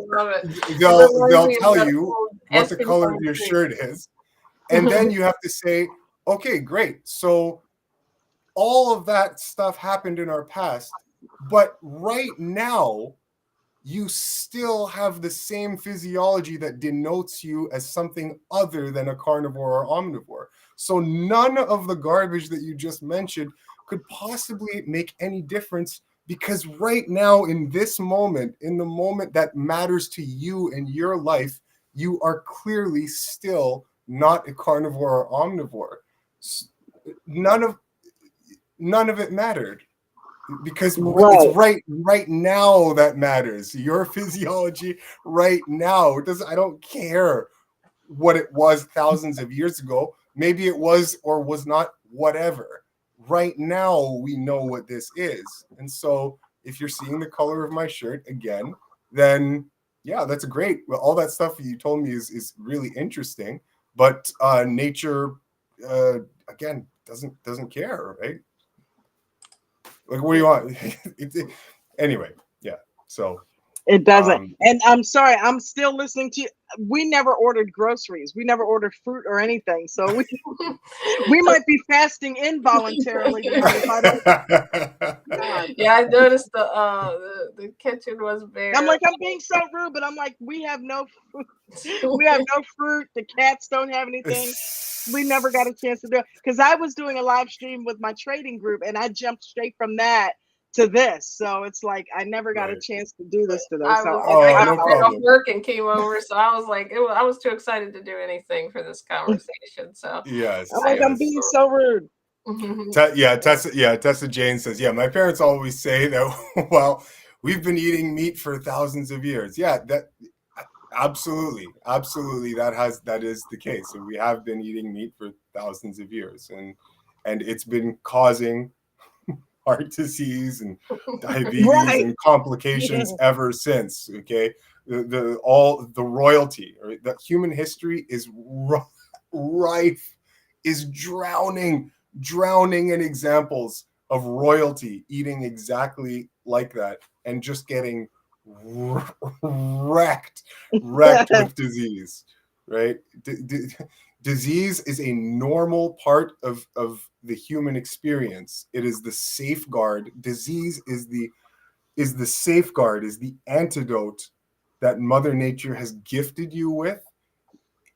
tell you what the color of your shirt is, and then you have to say, okay, great. So all of that stuff happened in our past, but right now you still have the same physiology that denotes you as something other than a carnivore or omnivore. So none of the garbage that you just mentioned could possibly make any difference, because right now, in this moment, in the moment that matters to you in your life, you are clearly still not a carnivore or omnivore. None of it mattered, because it's right now that matters. Your physiology right now. I don't care what it was thousands of years ago. Maybe it was or was not, whatever. Right now we know what this is. And so if you're seeing the color of my shirt again, then yeah, that's great. Well, all that stuff you told me is really interesting, but nature again doesn't care, right? Like, what do you want? Anyway, yeah. So it doesn't. And I'm sorry, I'm still listening to you. We never ordered groceries. We never ordered fruit or anything. So we might be fasting involuntarily tonight if I don't. Yeah, I noticed the kitchen was bare. I'm like, I'm being so rude, but I'm like, we have no fruit. We have no fruit. The cats don't have anything. We never got a chance to do it, because I was doing a live stream with my trading group, and I jumped straight from that to this. So it's like I never got a chance to do this to them. I got off work and came over, so I was like, I was too excited to do anything for this conversation. So yes, I'm being so rude. Tessa Jane says, yeah, my parents always say that, well, we've been eating meat for thousands of years. Yeah, that absolutely that is the case. So we have been eating meat for thousands of years, and it's been causing heart disease and diabetes and complications ever since. Okay, the royalty, or the human history is rife, is drowning in examples of royalty eating exactly like that and just getting wrecked with disease, right? Disease is a normal part of the human experience. It is the safeguard. Disease is the safeguard, is the antidote that Mother Nature has gifted you with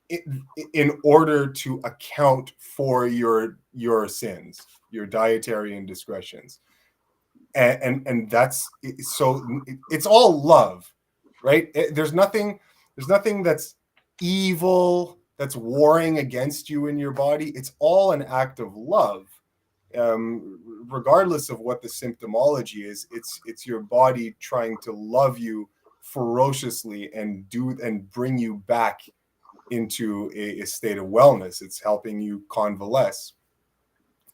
in order to account for your sins, your dietary indiscretions. And that's so it's all love, right? There's nothing that's evil, that's warring against you in your body. It's all an act of love, regardless of what the symptomology is. It's your body trying to love you ferociously and bring you back into a state of wellness. It's helping you convalesce.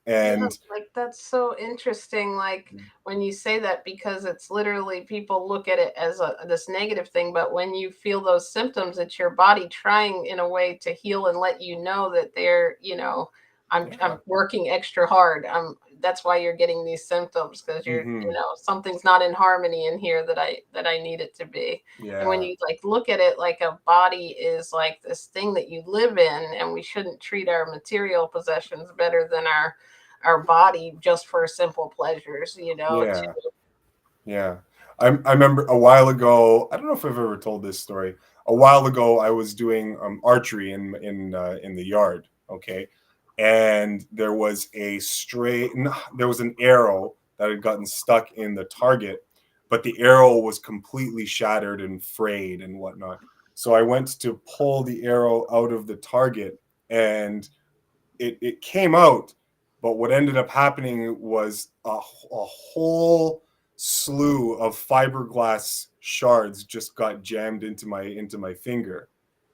And like, that's so interesting, like when you say that, because it's literally, people look at it as this negative thing, but when you feel those symptoms, it's your body trying in a way to heal and let you know that they're, I'm working extra hard. That's why you're getting these symptoms, because you're, something's not in harmony in here that I need it to be. Yeah. And when you look at it like a body is like this thing that you live in, and we shouldn't treat our material possessions better than our body just for simple pleasures, Yeah. I remember a while ago, I don't know if I've ever told this story. A while ago, I was doing archery in the yard. Okay. and there was an arrow that had gotten stuck in the target, but the arrow was completely shattered and frayed and whatnot. So I went to pull the arrow out of the target, and it came out. But what ended up happening was a whole slew of fiberglass shards just got jammed into my finger.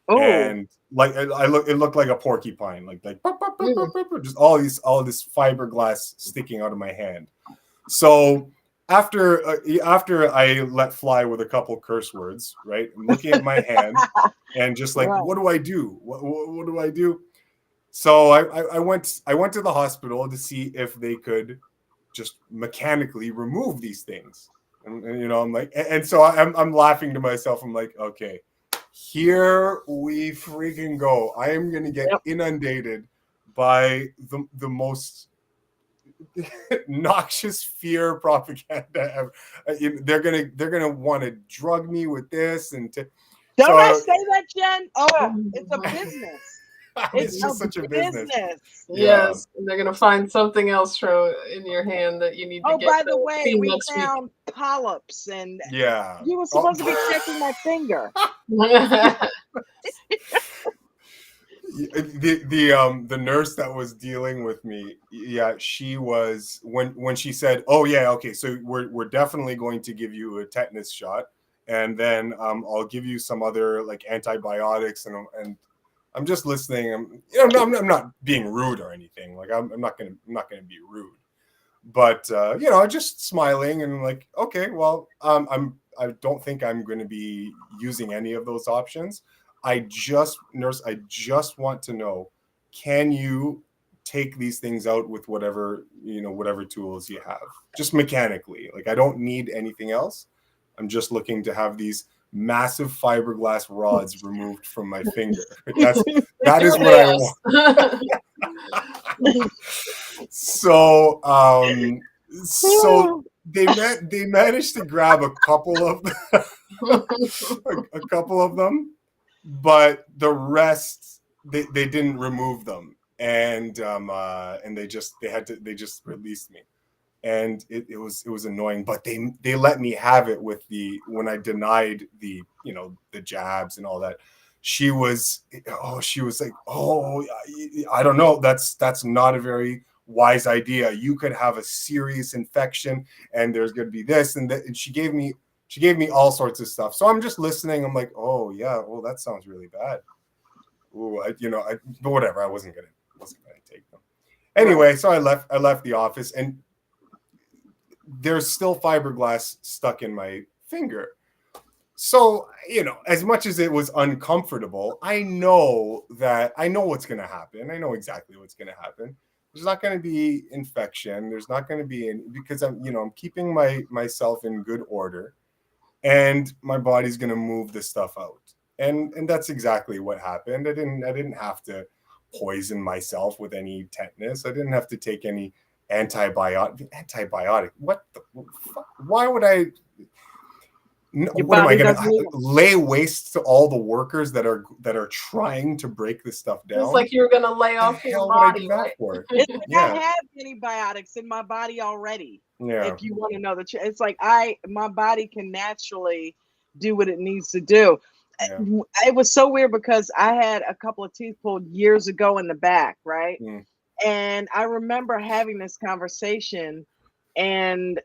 Oh, And like it looked like a porcupine, like just all this fiberglass sticking out of my hand. So after I let fly with a couple curse words, right? I'm looking at my hand and just like, right. what do I do? What do I do? So I went to the hospital to see if they could just mechanically remove these things. And you know, I'm like, and so I'm laughing to myself. I'm like, okay, here we freaking go. I am gonna get Yep. inundated by the most noxious fear propaganda ever. They're gonna want to drug me with this and Don't I so say that, Jen? Oh, it's a business. it's It's just a such a business. Yeah. Yes, and they're gonna find something else from in your hand that you need to Oh, get by the to way, see we next week. found polyps, and Yeah. you were supposed to be checking my finger. The nurse that was dealing with me, yeah, she was when she said, "Oh yeah, okay, so we're definitely going to give you a tetanus shot, and then I'll give you some other like antibiotics," and I'm just listening. I'm not being rude or anything. Like I'm not gonna be rude, but just smiling and like, okay, well, I don't think I'm going to be using any of those options. I just want to know, can you take these things out with whatever tools you have, just mechanically? Like I don't need anything else. I'm just looking to have these massive fiberglass rods removed from my finger. That is what I want. So they managed to grab a couple of them, but the rest they didn't remove them, and they just released me, and it was annoying, but they let me have it with when I denied the jabs and all that. She was like, oh, I don't know, that's not a very wise idea. You could have a serious infection, and there's going to be this and that. And she gave me all sorts of stuff. So I'm just listening. I'm like, oh yeah, well that sounds really bad. Ooh, but whatever. I wasn't gonna take them anyway. So I left the office, and there's still fiberglass stuck in my finger. So, as much as it was uncomfortable, I know what's going to happen. I know exactly what's going to happen. There's not going to be infection. There's not going to be because I'm keeping myself in good order, and my body's going to move the stuff out. And that's exactly what happened. I didn't have to poison myself with any tetanus. I didn't have to take any antibiotic. What the fuck? Why would I? What am I going to lay waste to all the workers that are trying to break this stuff down? It's like you're going to lay off your body. Right? It's like I have antibiotics in my body already. Yeah. If you want to know the truth, it's like my body can naturally do what it needs to do. Yeah. It was so weird because I had a couple of teeth pulled years ago in the back, right? Mm. And I remember having this conversation and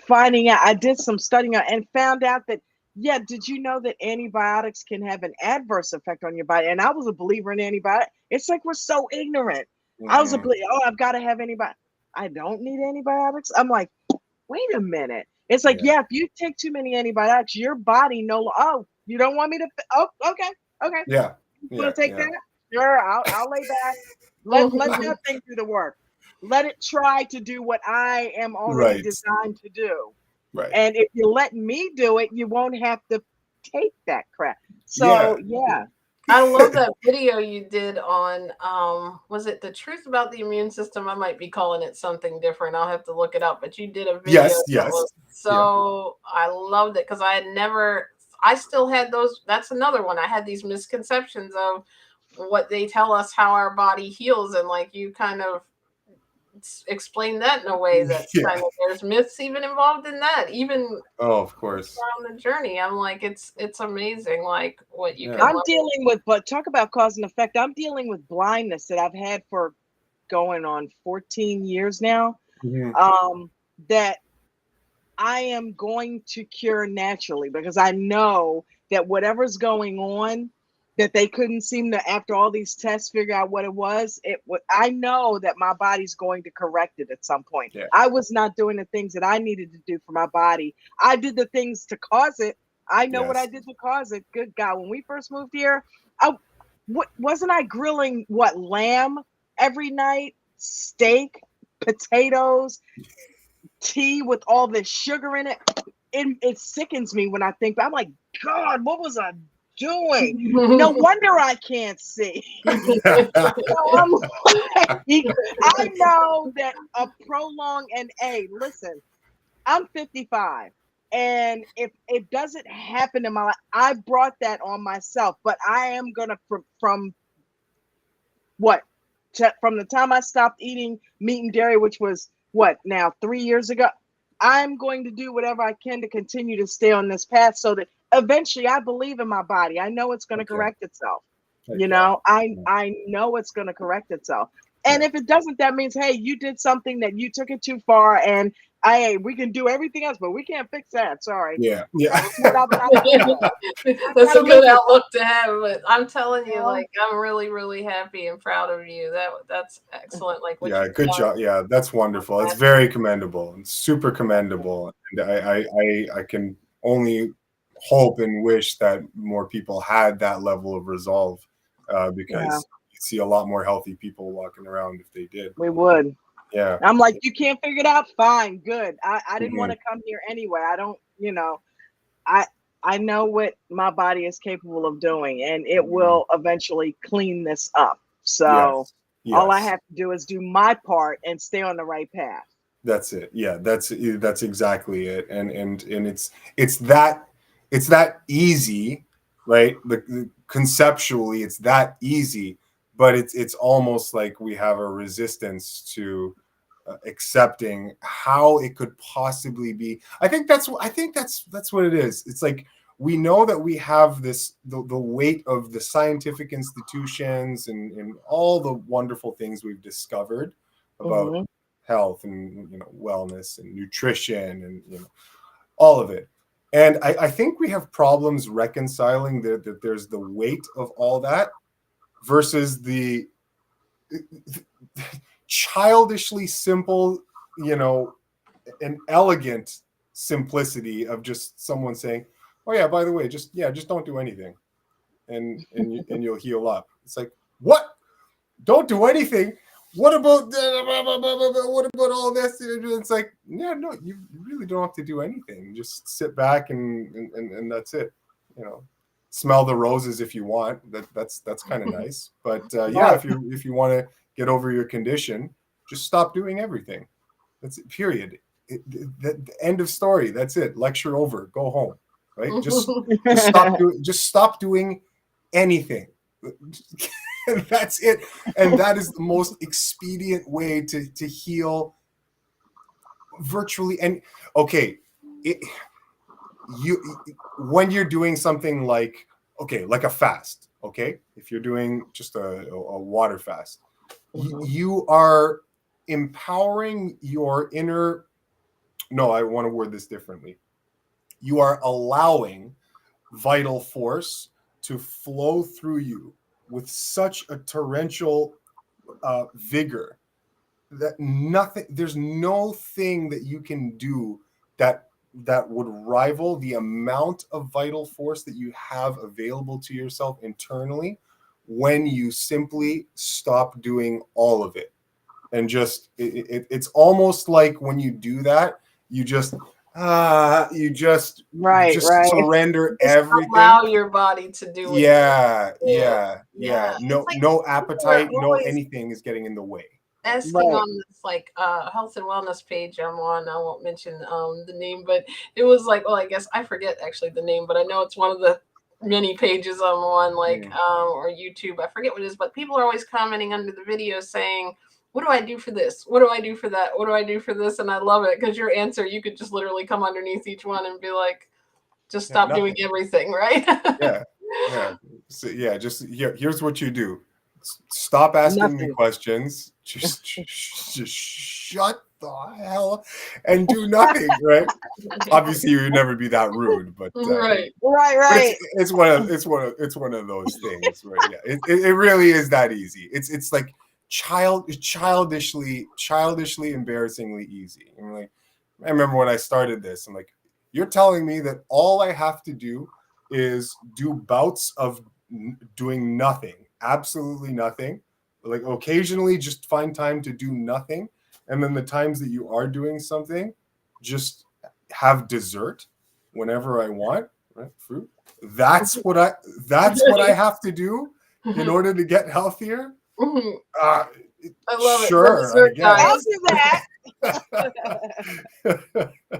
finding out, I did some studying and found out that, yeah, did you know that antibiotics can have an adverse effect on your body? And I was a believer in antibiotics. It's like we're so ignorant. Mm-hmm. I was a believer, I've got to have antibiotics. I don't need antibiotics. I'm like, wait a minute. It's like, yeah, if you take too many antibiotics, your body you don't want me to, okay. Yeah. You want to take that? Sure, I'll lay back. Let that thing do the work. Let it try to do what I am already designed to do. Right. And if you let me do it, you won't have to take that crap. So, yeah. I love that video you did on, was it The Truth About the Immune System? I might be calling it something different. I'll have to look it up. But you did a video. Yes. I loved it because I still had those. That's another one. I had these misconceptions of, what they tell us how our body heals, and like you kind of explain that in a way that kind of, there's myths even involved in that, even of course, on the journey. I'm like, it's amazing, like what you can I'm learn. dealing with, but talk about cause and effect. I'm dealing with blindness that I've had for going on 14 years now. That I am going to cure naturally, because I know that whatever's going on, that they couldn't seem to, after all these tests, figure out what it was. I know that my body's going to correct it at some point. Yeah. I was not doing the things that I needed to do for my body. I did the things to cause it. I know what I did to cause it. Good God. When we first moved here, wasn't I grilling lamb every night, steak, potatoes, tea with all this sugar in it? It sickens me when I think. I'm like, God, what was I doing? No wonder I can't see. So I'm like, I know that a prolonged, and listen, I'm 55. And if it doesn't happen in my life, I brought that on myself. But I am gonna, from the time I stopped eating meat and dairy, which was 3 years ago, I'm going to do whatever I can to continue to stay on this path, so that eventually, I believe in my body. I know it's going to correct itself. You know, I know it's going to correct itself. And if it doesn't, that means, hey, you did something that you took it too far, and we can do everything else, but we can't fix that. Sorry. Yeah. That's a good outlook to have. But I'm telling you, like, I'm really, really happy and proud of you. That's excellent. Like, good job. Yeah, that's wonderful. It's very commendable and super commendable. And I can only hope and wish that more people had that level of resolve, because you see a lot more healthy people walking around if they did. We would. Yeah. I'm like, you can't figure it out? Fine, good. I didn't want to come here anyway. I don't, I know what my body is capable of doing, and it will eventually clean this up. So all I have to do is do my part and stay on the right path. That's it. Yeah, that's exactly it. And it's that easy, right? Conceptually, it's that easy, but it's almost like we have a resistance to accepting how it could possibly be. I think that's what it is. It's like, we know that we have the weight of the scientific institutions and all the wonderful things we've discovered about health and wellness and nutrition and all of it. And I think we have problems reconciling that there's the weight of all that versus the childishly simple, and elegant simplicity of just someone saying, oh yeah, by the way, just don't do anything, and you'll heal up. It's like, what? Don't do anything? What about all this? It's like, yeah, no, you really don't have to do anything. Just sit back and that's it. Smell the roses if you want. That's kind of nice. But if you want to get over your condition, just stop doing everything. That's it, period. The end of story. That's it. Lecture over. Go home. Right? Just stop doing anything. And that's it. And that is the most expedient way to heal virtually. And okay, when you're doing something like a fast, okay, if you're doing just a water fast, you are empowering your inner. No, I want to word this differently. You are allowing vital force to flow through you with such a torrential vigor that there's no thing that you can do that would rival the amount of vital force that you have available to yourself internally when you simply stop doing all of it. And just it's almost like when you do that, you just surrender everything. Allow your body to do it. Yeah. No appetite, no anything is getting in the way. Asking on this health and wellness page I'm on, I won't mention the name, but it was like, well, I guess I forget actually the name, but I know it's one of the many pages I'm on, like or YouTube. I forget what it is, but people are always commenting under the video saying, what do I do for this? What do I do for that? What do I do for this? And I love it because your answer, you could just literally come underneath each one and be like, just stop doing everything, right? Yeah. So, just here's what you do. Stop asking me questions. Just shut the hell and do nothing, right? Obviously, you would never be that rude, but right. But it's one of those things, right? Yeah, it really is that easy. It's like childishly embarrassingly easy. I'm like, I remember when I started this, I'm like, you're telling me that all I have to do is do bouts of doing nothing, absolutely nothing, like occasionally just find time to do nothing, and then the times that you are doing something, just have dessert whenever I want, right? Fruit. That's what I have to do in order to get healthier. I love sure, it. I'll do that.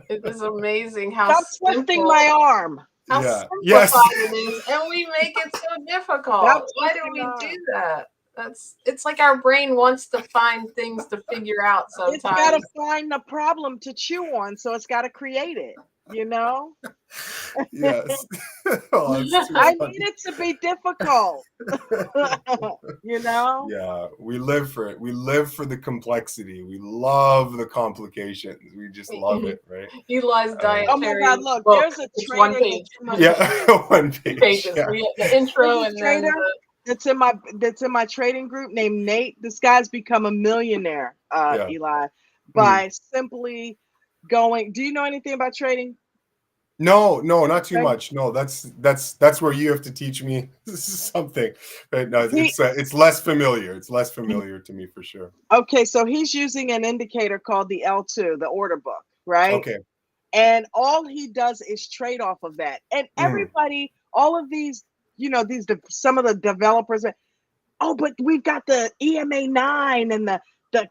It is amazing how stop twisting my arm. How simplified it is, and we make it so difficult. Why do we do that? It's like our brain wants to find things to figure out sometimes. It's got to find the problem to chew on, so it's got to create it, you know? Yes. I need it to be difficult. You know? Yeah, we live for it. We live for the complexity. We love the complications. We just love it, right? Eli's dietary. Oh my God, look, there's a trader. One page. One page. Pages. Yeah. The intro and then that's in my trading group named Nate. This guy's become a millionaire, Eli, by simply going. Do you know anything about trading? No, not too much. No, that's where you have to teach me something. But no, it's less familiar. It's less familiar to me for sure. Okay, so he's using an indicator called the L2, the order book, right? Okay. And all he does is trade off of that. And everybody, all of these, some of the developers, but we've got the EMA 9 and the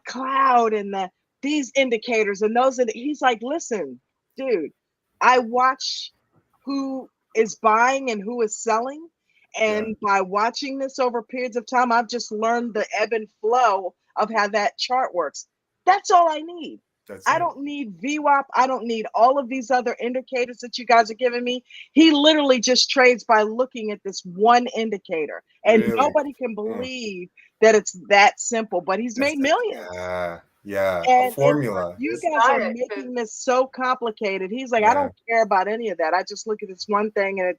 cloud and these indicators and those. And he's like, listen, dude, I watch who is buying and who is selling. And by watching this over periods of time, I've just learned the ebb and flow of how that chart works. That's all I need. I don't need VWAP. I don't need all of these other indicators that you guys are giving me. He literally just trades by looking at this one indicator. And nobody can believe that it's that simple, but he's made millions. Yeah, and a formula. You guys are making this so complicated. He's like, I don't care about any of that. I just look at this one thing and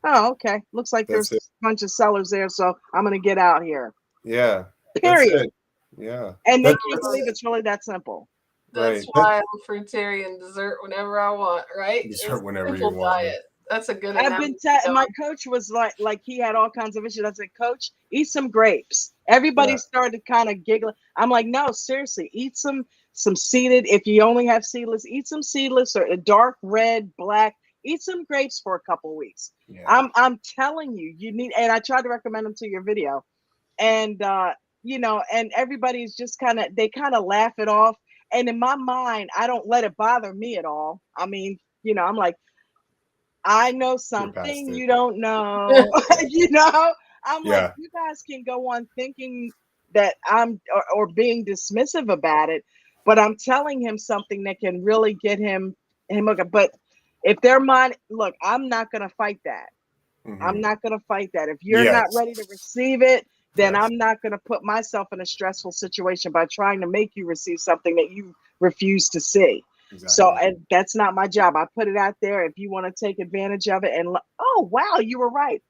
okay. Looks like there's a bunch of sellers there, so I'm going to get out here. Yeah. Period. Yeah. And they can't believe it's really that simple. That's why I'm a fruitarian. Dessert whenever I want, right? Dessert whenever you want. Diet. That's a good. I've been my coach was like he had all kinds of issues. I said, Coach, eat some grapes. Everybody started kind of giggling. I'm like, no, seriously, eat some seeded. If you only have seedless, eat some seedless or a dark red, black. Eat some grapes for a couple weeks. Yeah. I'm telling you, you need. And I tried to recommend them to your video, and and everybody's just kind of laugh it off. And in my mind, I don't let it bother me at all. I mean, I'm like, I know something you don't know. I'm like, you guys can go on thinking that I'm or being dismissive about it, but I'm telling him something that can really get him. But if their mind, look, I'm not going to fight that. Mm-hmm. I'm not going to fight that. If you're not ready to receive it, then I'm not going to put myself in a stressful situation by trying to make you receive something that you refuse to see. Exactly. So, and that's not my job. I put it out there. If you want to take advantage of it and, oh, wow, you were right.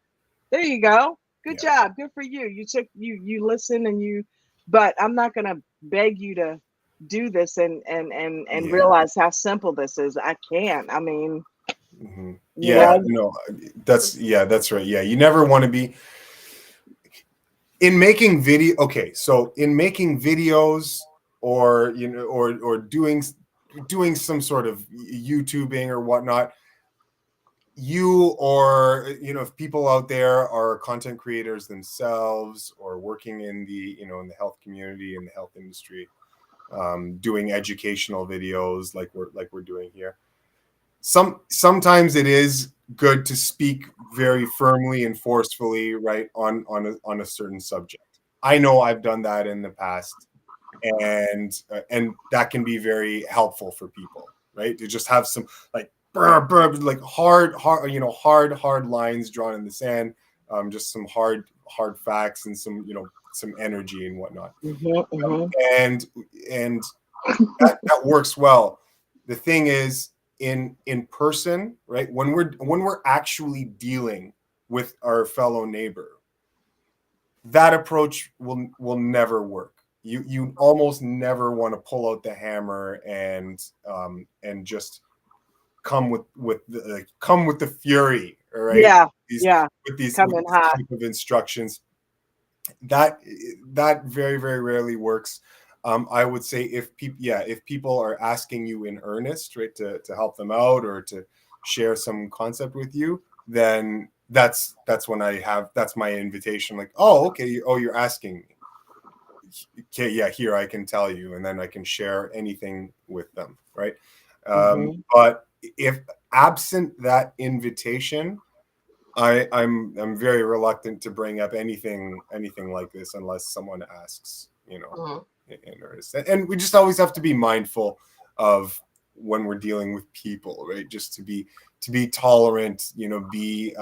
There you go. Good job. Good for you. You listen but I'm not going to beg you to do this and realize how simple this is. I can't. I mean, that's right. Yeah. You never want to be in making video. Okay. So in making videos or, or doing some sort of YouTubing or whatnot, if people out there are content creators themselves or working in the, in the health community, in the health industry, doing educational videos like we're doing here. Sometimes it is good to speak very firmly and forcefully, right, on a certain subject. I know I've done that in the past, and that can be very helpful for people, right? To just have some like like hard lines drawn in the sand, just some hard facts and some some energy and whatnot, and that works well. The thing is, in person, right, when we're actually dealing with our fellow neighbor, that approach will never work. You almost never want to pull out the hammer and just come with the fury, all right? Yeah, These, yeah. with these Coming hot. type of instructions. That very, very rarely works. I would say if people are asking you in earnest, right, to help them out or to share some concept with you, then that's when that's my invitation. Like, oh, okay, you're asking me. Okay, yeah, here I can tell you, and then I can share anything with them, right? But if absent that invitation, I'm very reluctant to bring up anything like this unless someone asks, in earnest. And we just always have to be mindful of when we're dealing with people, right? Just to be tolerant, be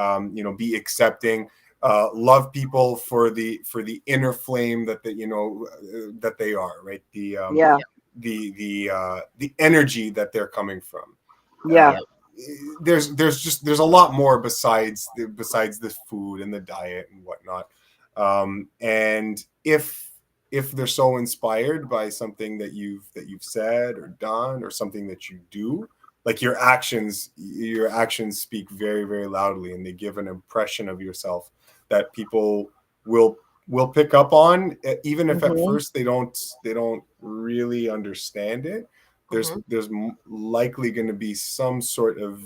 accepting, love people for the inner flame that that they are, right? The energy that they're coming from. Yeah. There's a lot more besides the food and the diet and whatnot. And if they're so inspired by something that you've said or done, or something that you do, like your actions speak very, very loudly, and they give an impression of yourself that people will pick up on, even if at first they don't really understand it. There's likely going to be some sort of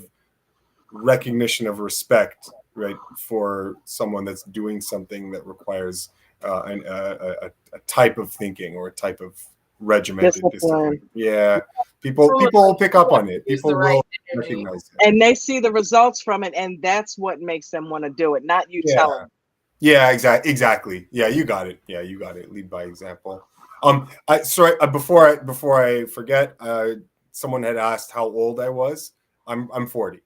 recognition of respect, right, for someone that's doing something that requires a type of thinking or a type of regimented discipline. Yeah, people will pick up on it. People will recognize it, and they see the results from it, and that's what makes them want to do it, not you telling them. Yeah, exactly. Yeah, you got it. Lead by example. Before I forget, someone had asked how old I was. I'm 40.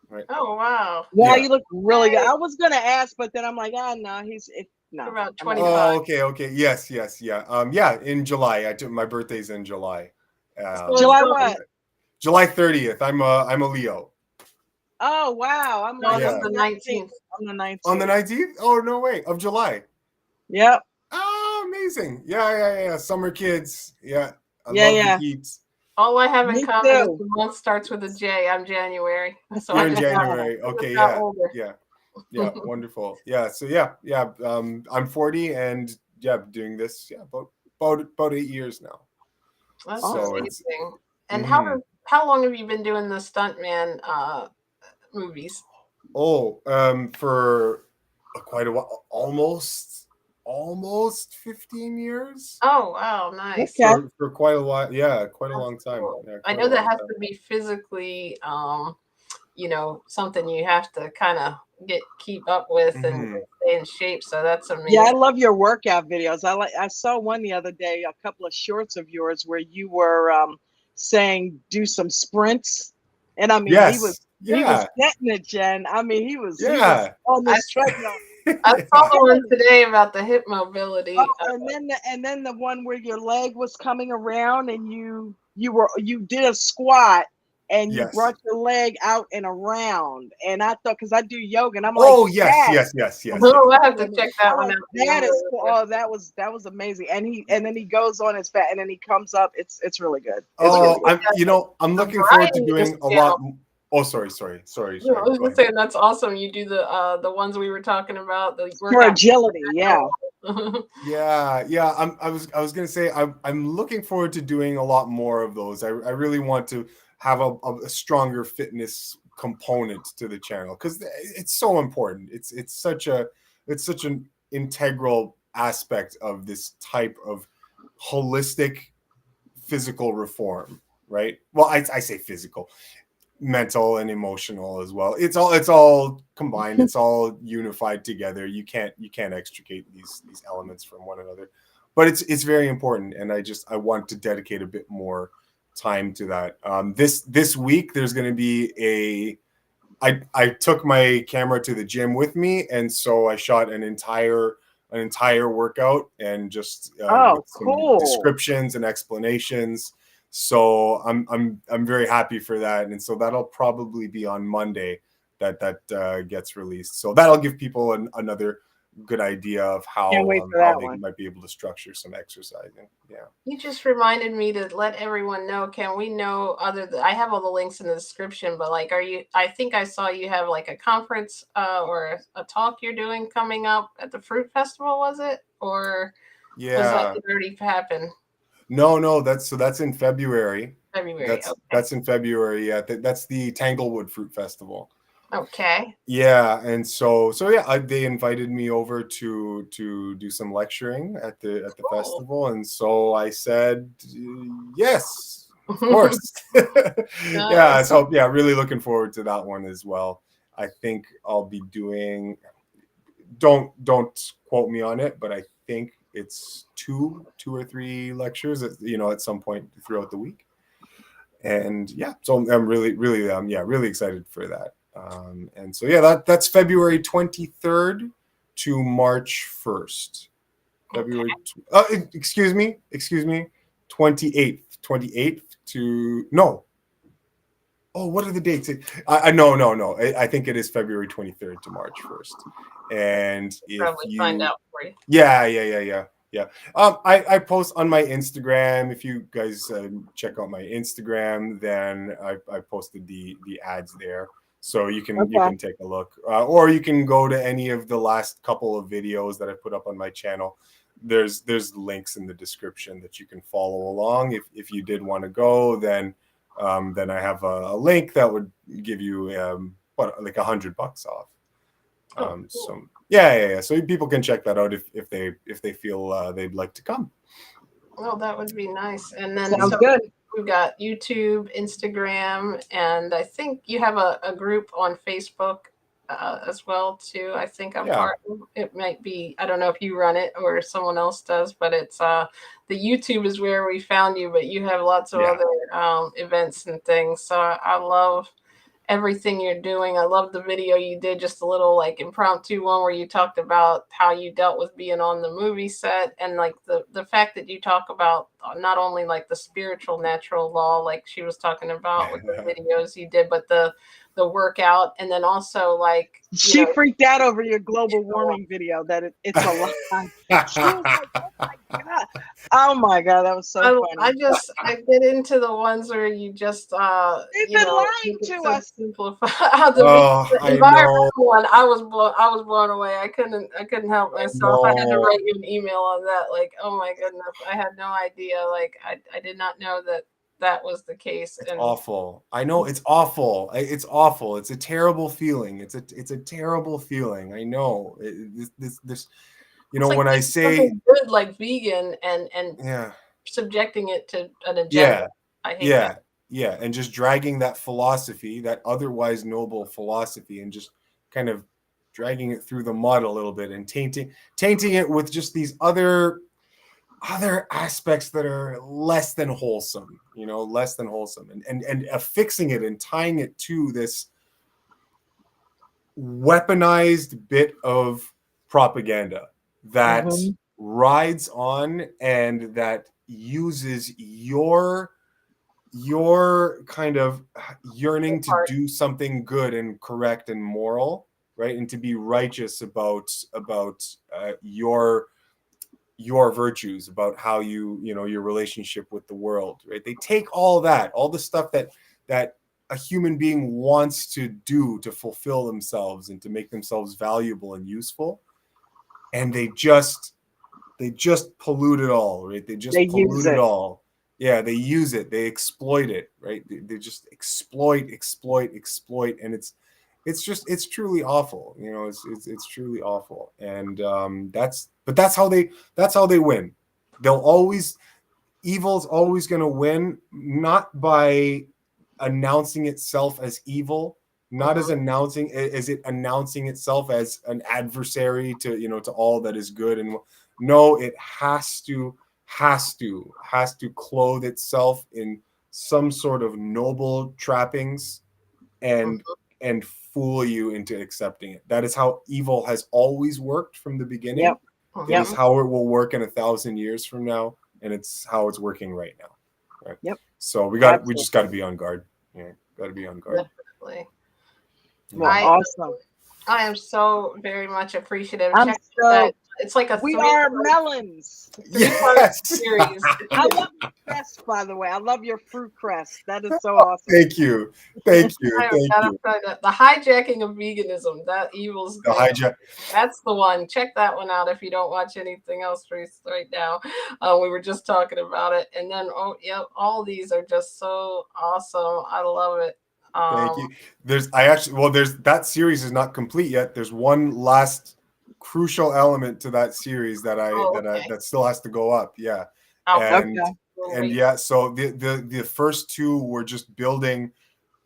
Right. Oh wow! Yeah, you look really good. I was gonna ask, but then I'm like, no, no. About 25. Oh, okay. Yes, yeah. In July, my birthday's in July. July what? July 30th. I'm a Leo. Oh wow! I'm on the 19th. On the 19th. On the 19th? Oh no way! Of July. Yep. Oh, amazing! Yeah. Summer kids. Yeah. I love the heat. All I have in common is the month starts with a J. I'm January. So you're in January. Okay, yeah, wonderful. Yeah, so I'm 40 and doing this about 8 years now. That's amazing. And how long have you been doing the Stuntman movies? Oh, for quite a while, almost 15 years. Oh wow, nice. For quite a while, quite a long time. Cool. I know that has to be physically something you have to kind of keep up with and stay in shape. So that's amazing. Yeah, I love your workout videos. I saw one the other day, a couple of shorts of yours where you were saying do some sprints, and I mean he was getting it, Jen. I mean he was on this treadmill. I saw the one today about the hip mobility. And then the one where your leg was coming around and you did a squat and you brought your leg out and around. And I thought, because I do yoga, and I'm like, oh yes. Oh, I have to check that one out. That is cool. Oh, that was amazing. And then he goes on his fat, and then he comes up. It's really good. Really good. I'm looking forward to doing a lot. Oh, sorry. Yeah, I was saying that's awesome. You do the ones we were talking about, the for agility, yeah. I was gonna say I'm looking forward to doing a lot more of those. I really want to have a stronger fitness component to the channel because it's so important. It's such an integral aspect of this type of holistic physical reform, right? Well, I say physical. mental and emotional as well. It's all combined. It's all unified together. You can't extricate these elements from one another. But it's very important, and I want to dedicate a bit more time to that. This week there's going to be I took my camera to the gym with me, and so I shot an entire workout, and just with some cool descriptions and explanations. So I'm very happy for that, and so that'll probably be on Monday that gets released. So that'll give people another good idea of how they might be able to structure some exercising. Yeah. You just reminded me to let everyone know. Can we know I have all the links in the description, but like, I think I saw you have like a conference or a talk you're doing coming up at the Fruit Festival, was it? Or was that already happened? No, that's in February. February. That's in February. Yeah, that's the Tanglewood Fruit Festival. Okay. Yeah, and so yeah, they invited me over to do some lecturing at the festival, and so I said yes, of course. Yeah, so yeah, really looking forward to that one as well. I think I'll be doing. Don't quote me on it, but I think it's two or three lectures at some point throughout the week. And yeah, so I'm really excited for that. And so yeah, that's February 23rd to March 1st. February excuse me 28th to no. Oh, what are the dates? No. I think it is February 23rd to March 1st. And if probably find out for you. Yeah. I post on my Instagram. If you guys check out my Instagram, then I posted the ads there, so you can take a look, or you can go to any of the last couple of videos that I put up on my channel. There's links in the description that you can follow along. If you did want to go, then I have a link that would give you like $100 off. Cool. So yeah. So people can check that out if they feel they'd like to come. Well, that would be nice. And then sounds good. We've got YouTube, Instagram, and I think you have a group on Facebook as well too. I think I'm part of it. Might be, I don't know if you run it or someone else does, but it's the YouTube is where we found you, but you have lots of other events and things. So I love everything you're doing. I love the video you did, just a little like impromptu one where you talked about how you dealt with being on the movie set, and like the fact that you talk about not only like the spiritual natural law like she was talking about with the videos you did, but the workout, and then also like she freaked out over your global warming video that it's a lot. She was like, oh my god, that was so funny. I get into the ones where you just they've been lying to us. Simplify the environmental one. I was blown away. I couldn't help myself. I had to write you an email on that. Like, oh my goodness, I had no idea. Like, I did not know that was the case. It's awful. I know it's awful. It's awful. It's a terrible feeling. It's a terrible feeling. I know this. You know, like when I say good, like vegan and subjecting it to an agenda. I hate that. Yeah, and just dragging that philosophy, that otherwise noble philosophy, and just kind of dragging it through the mud a little bit and tainting it with just these other aspects that are less than wholesome, and affixing it and tying it to this weaponized bit of propaganda that rides on and that uses your kind of yearning to do something good and correct and moral, right, and to be righteous about your virtues, about how your relationship with the world, right? They take all the stuff that a human being wants to do to fulfill themselves and to make themselves valuable and useful, and they just pollute it all, right? They pollute it all. Yeah, they use it, they exploit it, right? They just exploit, and it's truly awful. It's truly awful, and that's how they win. Evil's always going to win, not by announcing itself as evil, not as announcing, is it announcing itself as an adversary to, you know, to all that is good. And no, it has to clothe itself in some sort of noble trappings and fool you into accepting it. That is how evil has always worked from the beginning. Yep. It is how it will work in 1,000 years from now, and it's how it's working right now. Right? Yep. So we just got to be on guard. Yeah, got to be on guard. Definitely. Well, awesome. I am so very much appreciative. I'm Check so that. It's like a we are melons. Yes. series. I love your crest, by the way. I love your fruit crest. That is so awesome. Thank you. Thank you. The hijacking of veganism. That evil's The hijack. That's the one. Check that one out if you don't watch anything else right now. We were just talking about it. And then, all these are just so awesome. I love it. Thank you. There's that series is not complete yet. There's one last crucial element to that series that still has to go up. Yeah. And yeah, so the first two were just building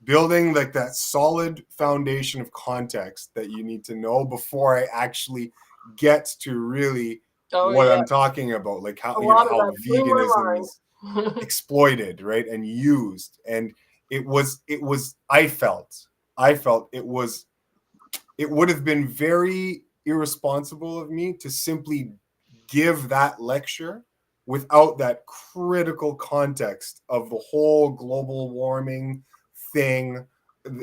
like that solid foundation of context that you need to know before I actually get to really I'm talking about, like how veganism is exploited, right, and used. And it was I felt it would have been very irresponsible of me to simply give that lecture without that critical context of the whole global warming thing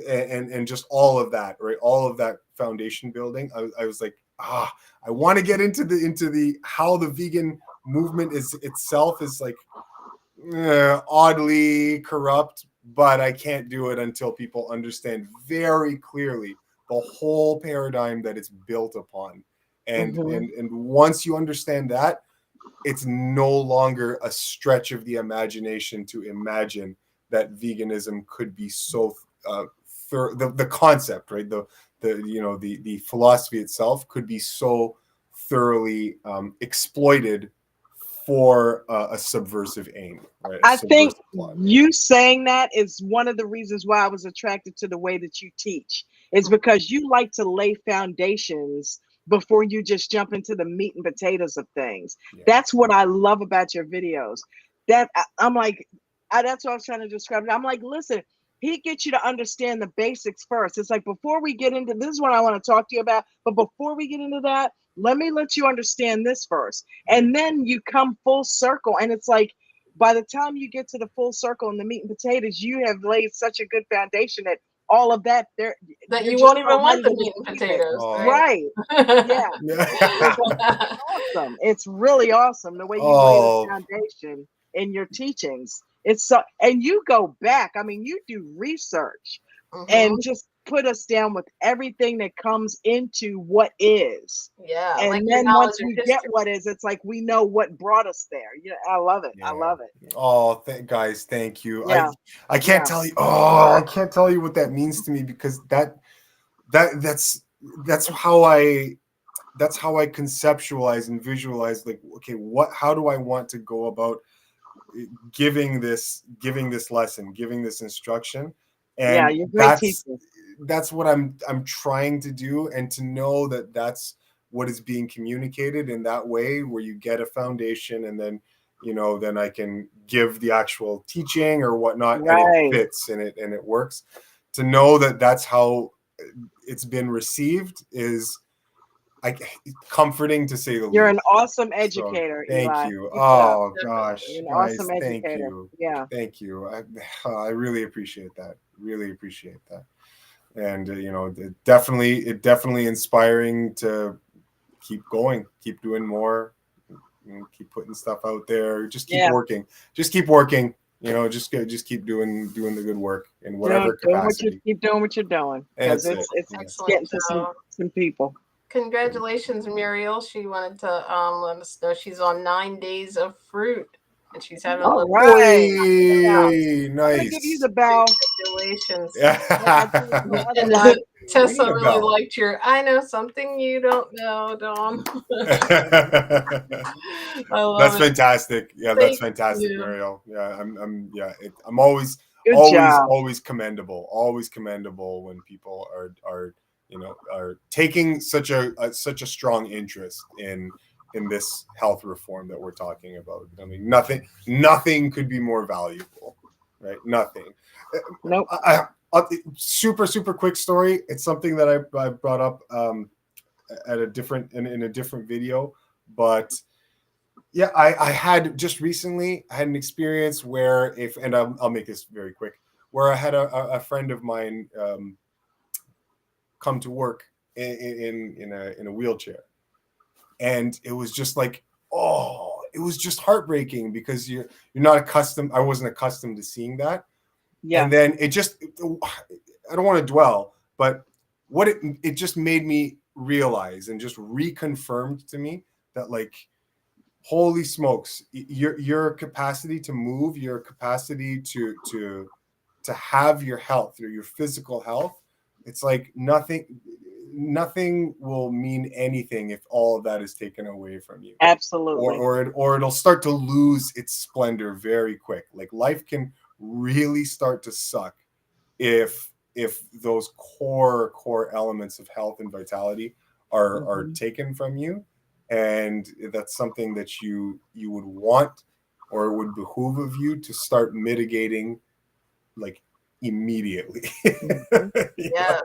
and just all of that, right? All of that foundation building. I was like, I want to get into the how the vegan movement itself is like oddly corrupt, but I can't do it until people understand very clearly the whole paradigm that it's built upon. And once you understand that, it's no longer a stretch of the imagination to imagine that veganism could be so the concept, right? The philosophy itself could be so thoroughly exploited for a subversive aim, right? I think you saying that is one of the reasons why I was attracted to the way that you teach. It's because you like to lay foundations before you just jump into the meat and potatoes of things. Yeah. That's what I love about your videos. I'm like, that's what I was trying to describe. I'm like, listen, he gets you to understand the basics first. It's like, before we get into this is what I want to talk to you about, but before we get into that, let me let you understand this first. And then you come full circle. And it's like, by the time you get to the full circle and the meat and potatoes, you have laid such a good foundation that all of that there that you won't even want the meat and potatoes. Right. Yeah. It's awesome. It's really awesome the way you lay the foundation in your teachings. It's so, and you go back. I mean, you do research and just put us down with everything that comes into what is. Yeah. And like then once we get what is, it's like we know what brought us there. Yeah, I love it. Yeah. I love it. Oh, guys, thank you. Yeah. I can't tell you. Oh, I can't tell you what that means to me, because that's how I conceptualize and visualize, like, okay, how do I want to go about giving this lesson, giving this instruction? And you're great teacher. That's what I'm trying to do, and to know that that's what is being communicated in that way, where you get a foundation, and then then I can give the actual teaching or whatnot, and it fits and it works. To know that that's how it's been received is comforting, to say the least. You're an awesome educator. So, thank Eli. you. Oh gosh, you're an guys, awesome educator. Thank you. Yeah, thank you. I really appreciate that. Really appreciate that. And it definitely inspiring to keep going, keep doing more, keep putting stuff out there. Just keep working. Just keep working. Just keep doing the good work in whatever capacity. Keep doing what you're doing, because it's getting to some people. Congratulations, Muriel. She wanted to let us know she's on 9 days of fruit, and she's having a little nice. I'm give you the bell. Congratulations. Yeah. Tessa really liked your I know something you don't know, Dawn. That's fantastic. Yeah, that's fantastic, Muriel. Yeah, I'm Good job. always commendable when people are are taking such a strong interest in this health reform that we're talking about. I mean, nothing could be more valuable, right? Nothing. Nope. Super quick story. It's something that I brought up at a different in a different video, but yeah, I had just recently had an experience where and I'll make this very quick, where I had a friend of mine come to work in a wheelchair, and it was just like, it was just heartbreaking because you're not accustomed. I wasn't accustomed to seeing that. Yeah. And then I don't want to dwell, but what it just made me realize and just reconfirmed to me that, like, holy smokes, your capacity to move, your capacity to have your health or your physical health, it's like nothing will mean anything if all of that is taken away from you. Absolutely. Or it'll start to lose its splendor very quick. Like, life can really start to suck if those core elements of health and vitality are taken from you. And that's something that you would want, or it would behoove of you to start mitigating, like, immediately. Yeah.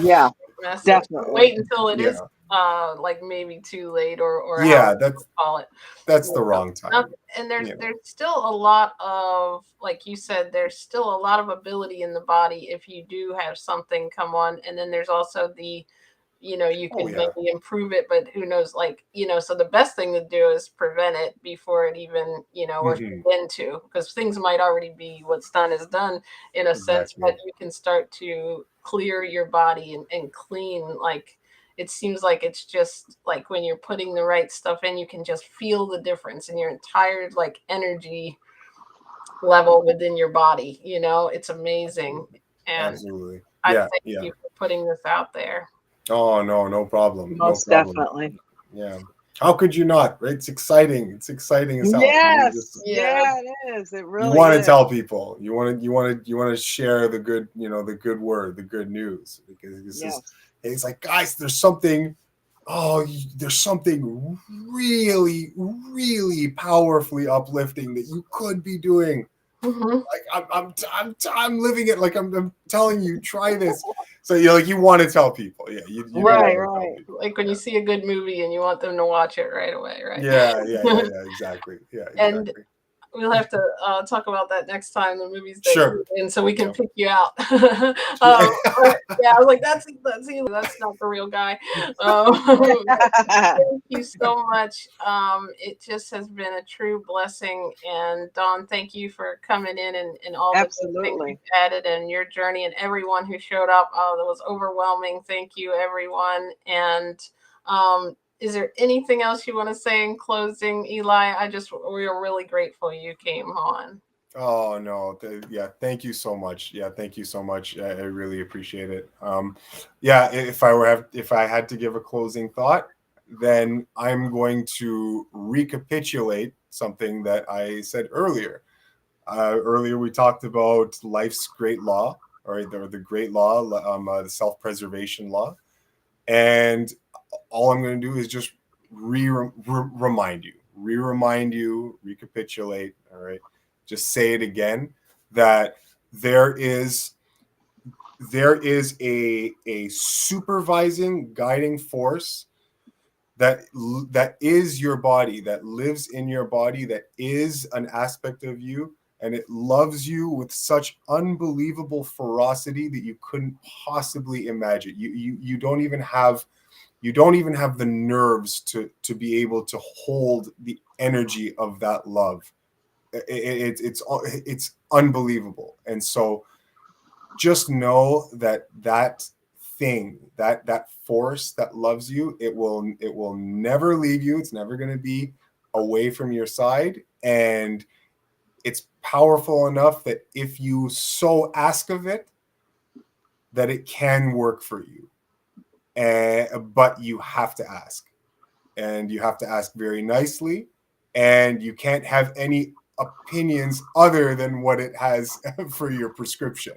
Yeah. Massive. Definitely. Wait until it is like maybe too late, or call it. That's the wrong time. And there's still a lot of, like you said, there's still a lot of ability in the body if you do have something come on. And then there's also the, you can maybe improve it, but who knows, like, so the best thing to do is prevent it before it even, or begin to, because things might already be, what's done is done in a sense, but you can start to clear your body and clean. Like, it seems like it's just like when you're putting the right stuff in, you can just feel the difference in your entire, like, energy level within your body. It's amazing. And absolutely. I thank you for putting this out there. Oh, no problem. Most definitely. Yeah. How could you not? Right? It's exciting. It's exciting as hell. Yes. Yeah, it is. It really. You want to tell people. You want to share the good. The good word, the good news, because it's like, guys, there's something. There's something really, really powerfully uplifting that you could be doing. Like, I'm living it. Like, I'm telling you, try this. So you want to tell people, you right. Like when you see a good movie and you want them to watch it right away, right? Yeah, exactly. Yeah, exactly. And we'll have to talk about that next time, the movies that sure. And so we can pick you out. I was like, that's not the real guy. Thank you so much. It just has been a true blessing. And Dawn, thank you for coming in and all the things you've added and your journey, and everyone who showed up. That was overwhelming. Thank you, everyone. And is there anything else you want to say in closing, Eli? We're really grateful you came on. Oh, no. Thank you so much. Thank you so much. I really appreciate it. If I had to give a closing thought, then I'm going to recapitulate something that I said earlier. Earlier we talked about life's great law, or the great law, the self-preservation law. And all I'm going to do is just remind you, recapitulate. All right. Just say it again, that there is a supervising, guiding force that is your body, that lives in your body, that is an aspect of you, and it loves you with such unbelievable ferocity that you couldn't possibly imagine. You don't even have the nerves to be able to hold the energy of that love. It's unbelievable. And so just know that thing, that force that loves you, it will never leave you. It's never going to be away from your side. And it's powerful enough that if you so ask of it, that it can work for you. But you have to ask, and you have to ask very nicely, and you can't have any opinions other than what it has for your prescription,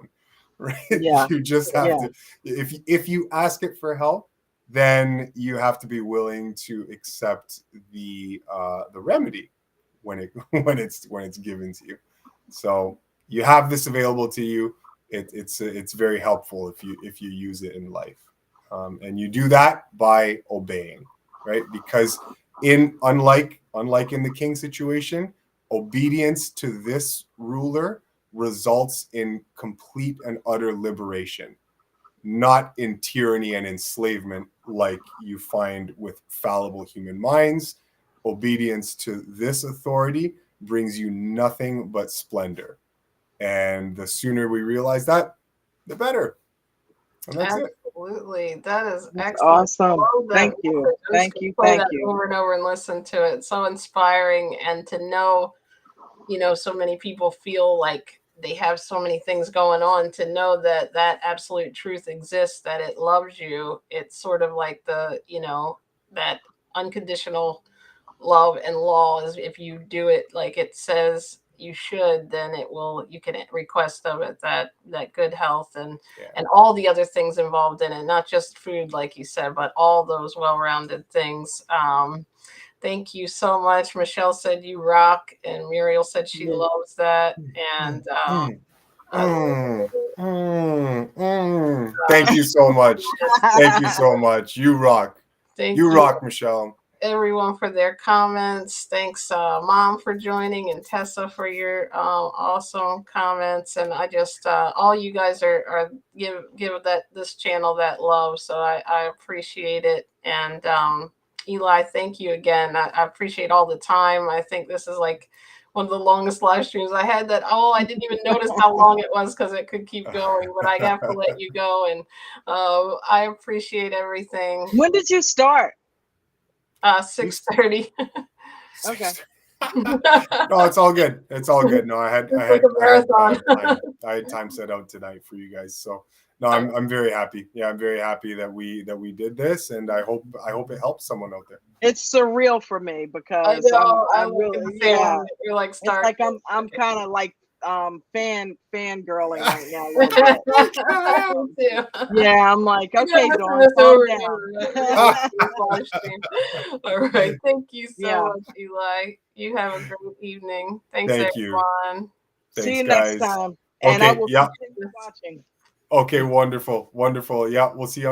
right? Yeah. You just have Yeah. to, if you ask it for help, then you have to be willing to accept the remedy when it's given to you. So you have this available to you. It's very helpful if you use it in life, and you do that by obeying, right? Because unlike in the king situation, obedience to this ruler results in complete and utter liberation, not in tyranny and enslavement like you find with fallible human minds. Obedience to this authority brings you nothing but splendor. And the sooner we realize that, the better. And that's it. Absolutely. That is That's excellent. awesome. I love that Thank you. message. I'm just Thank gonna you. play Thank that you. over and over and listen to it. It's so inspiring, and to know, so many people feel like they have so many things going on, to know that that absolute truth exists, that it loves you. It's sort of like that unconditional love and law is, if you do it like it says you should, then you can request of it that good health and all the other things involved in it, not just food like you said, but all those well-rounded things. Thank you so much. Michelle said you rock, and Muriel said she loves that. And Thank you so much. Thank you so much. You rock. Thank You rock, Michelle. Everyone for their comments. Thanks, Mom, for joining, and Tessa for your awesome comments. And I just all you guys are give this channel that love, so I appreciate it. And Eli, thank you again. I appreciate all the time. I think this is like one of the longest live streams I had. I didn't even notice how long it was because it could keep going, but I have to let you go. And I appreciate everything. When did you start? 6:30. Okay. No, it's all good. It's all good. No, I had time set out tonight for you guys. So no, I'm very happy. Yeah, I'm very happy that we did this, and I hope it helps someone out there. It's surreal for me because I'm really you're like it's like I'm kind of like fangirling right now a little bit. Yeah, I'm like, okay, Dawn, calm down. All right, thank you so much, Eli. You have a great evening. Thanks, Thank everyone. you. See you Thanks, next guys. time. And I will continue watching. Okay, wonderful. Yeah, we'll see you.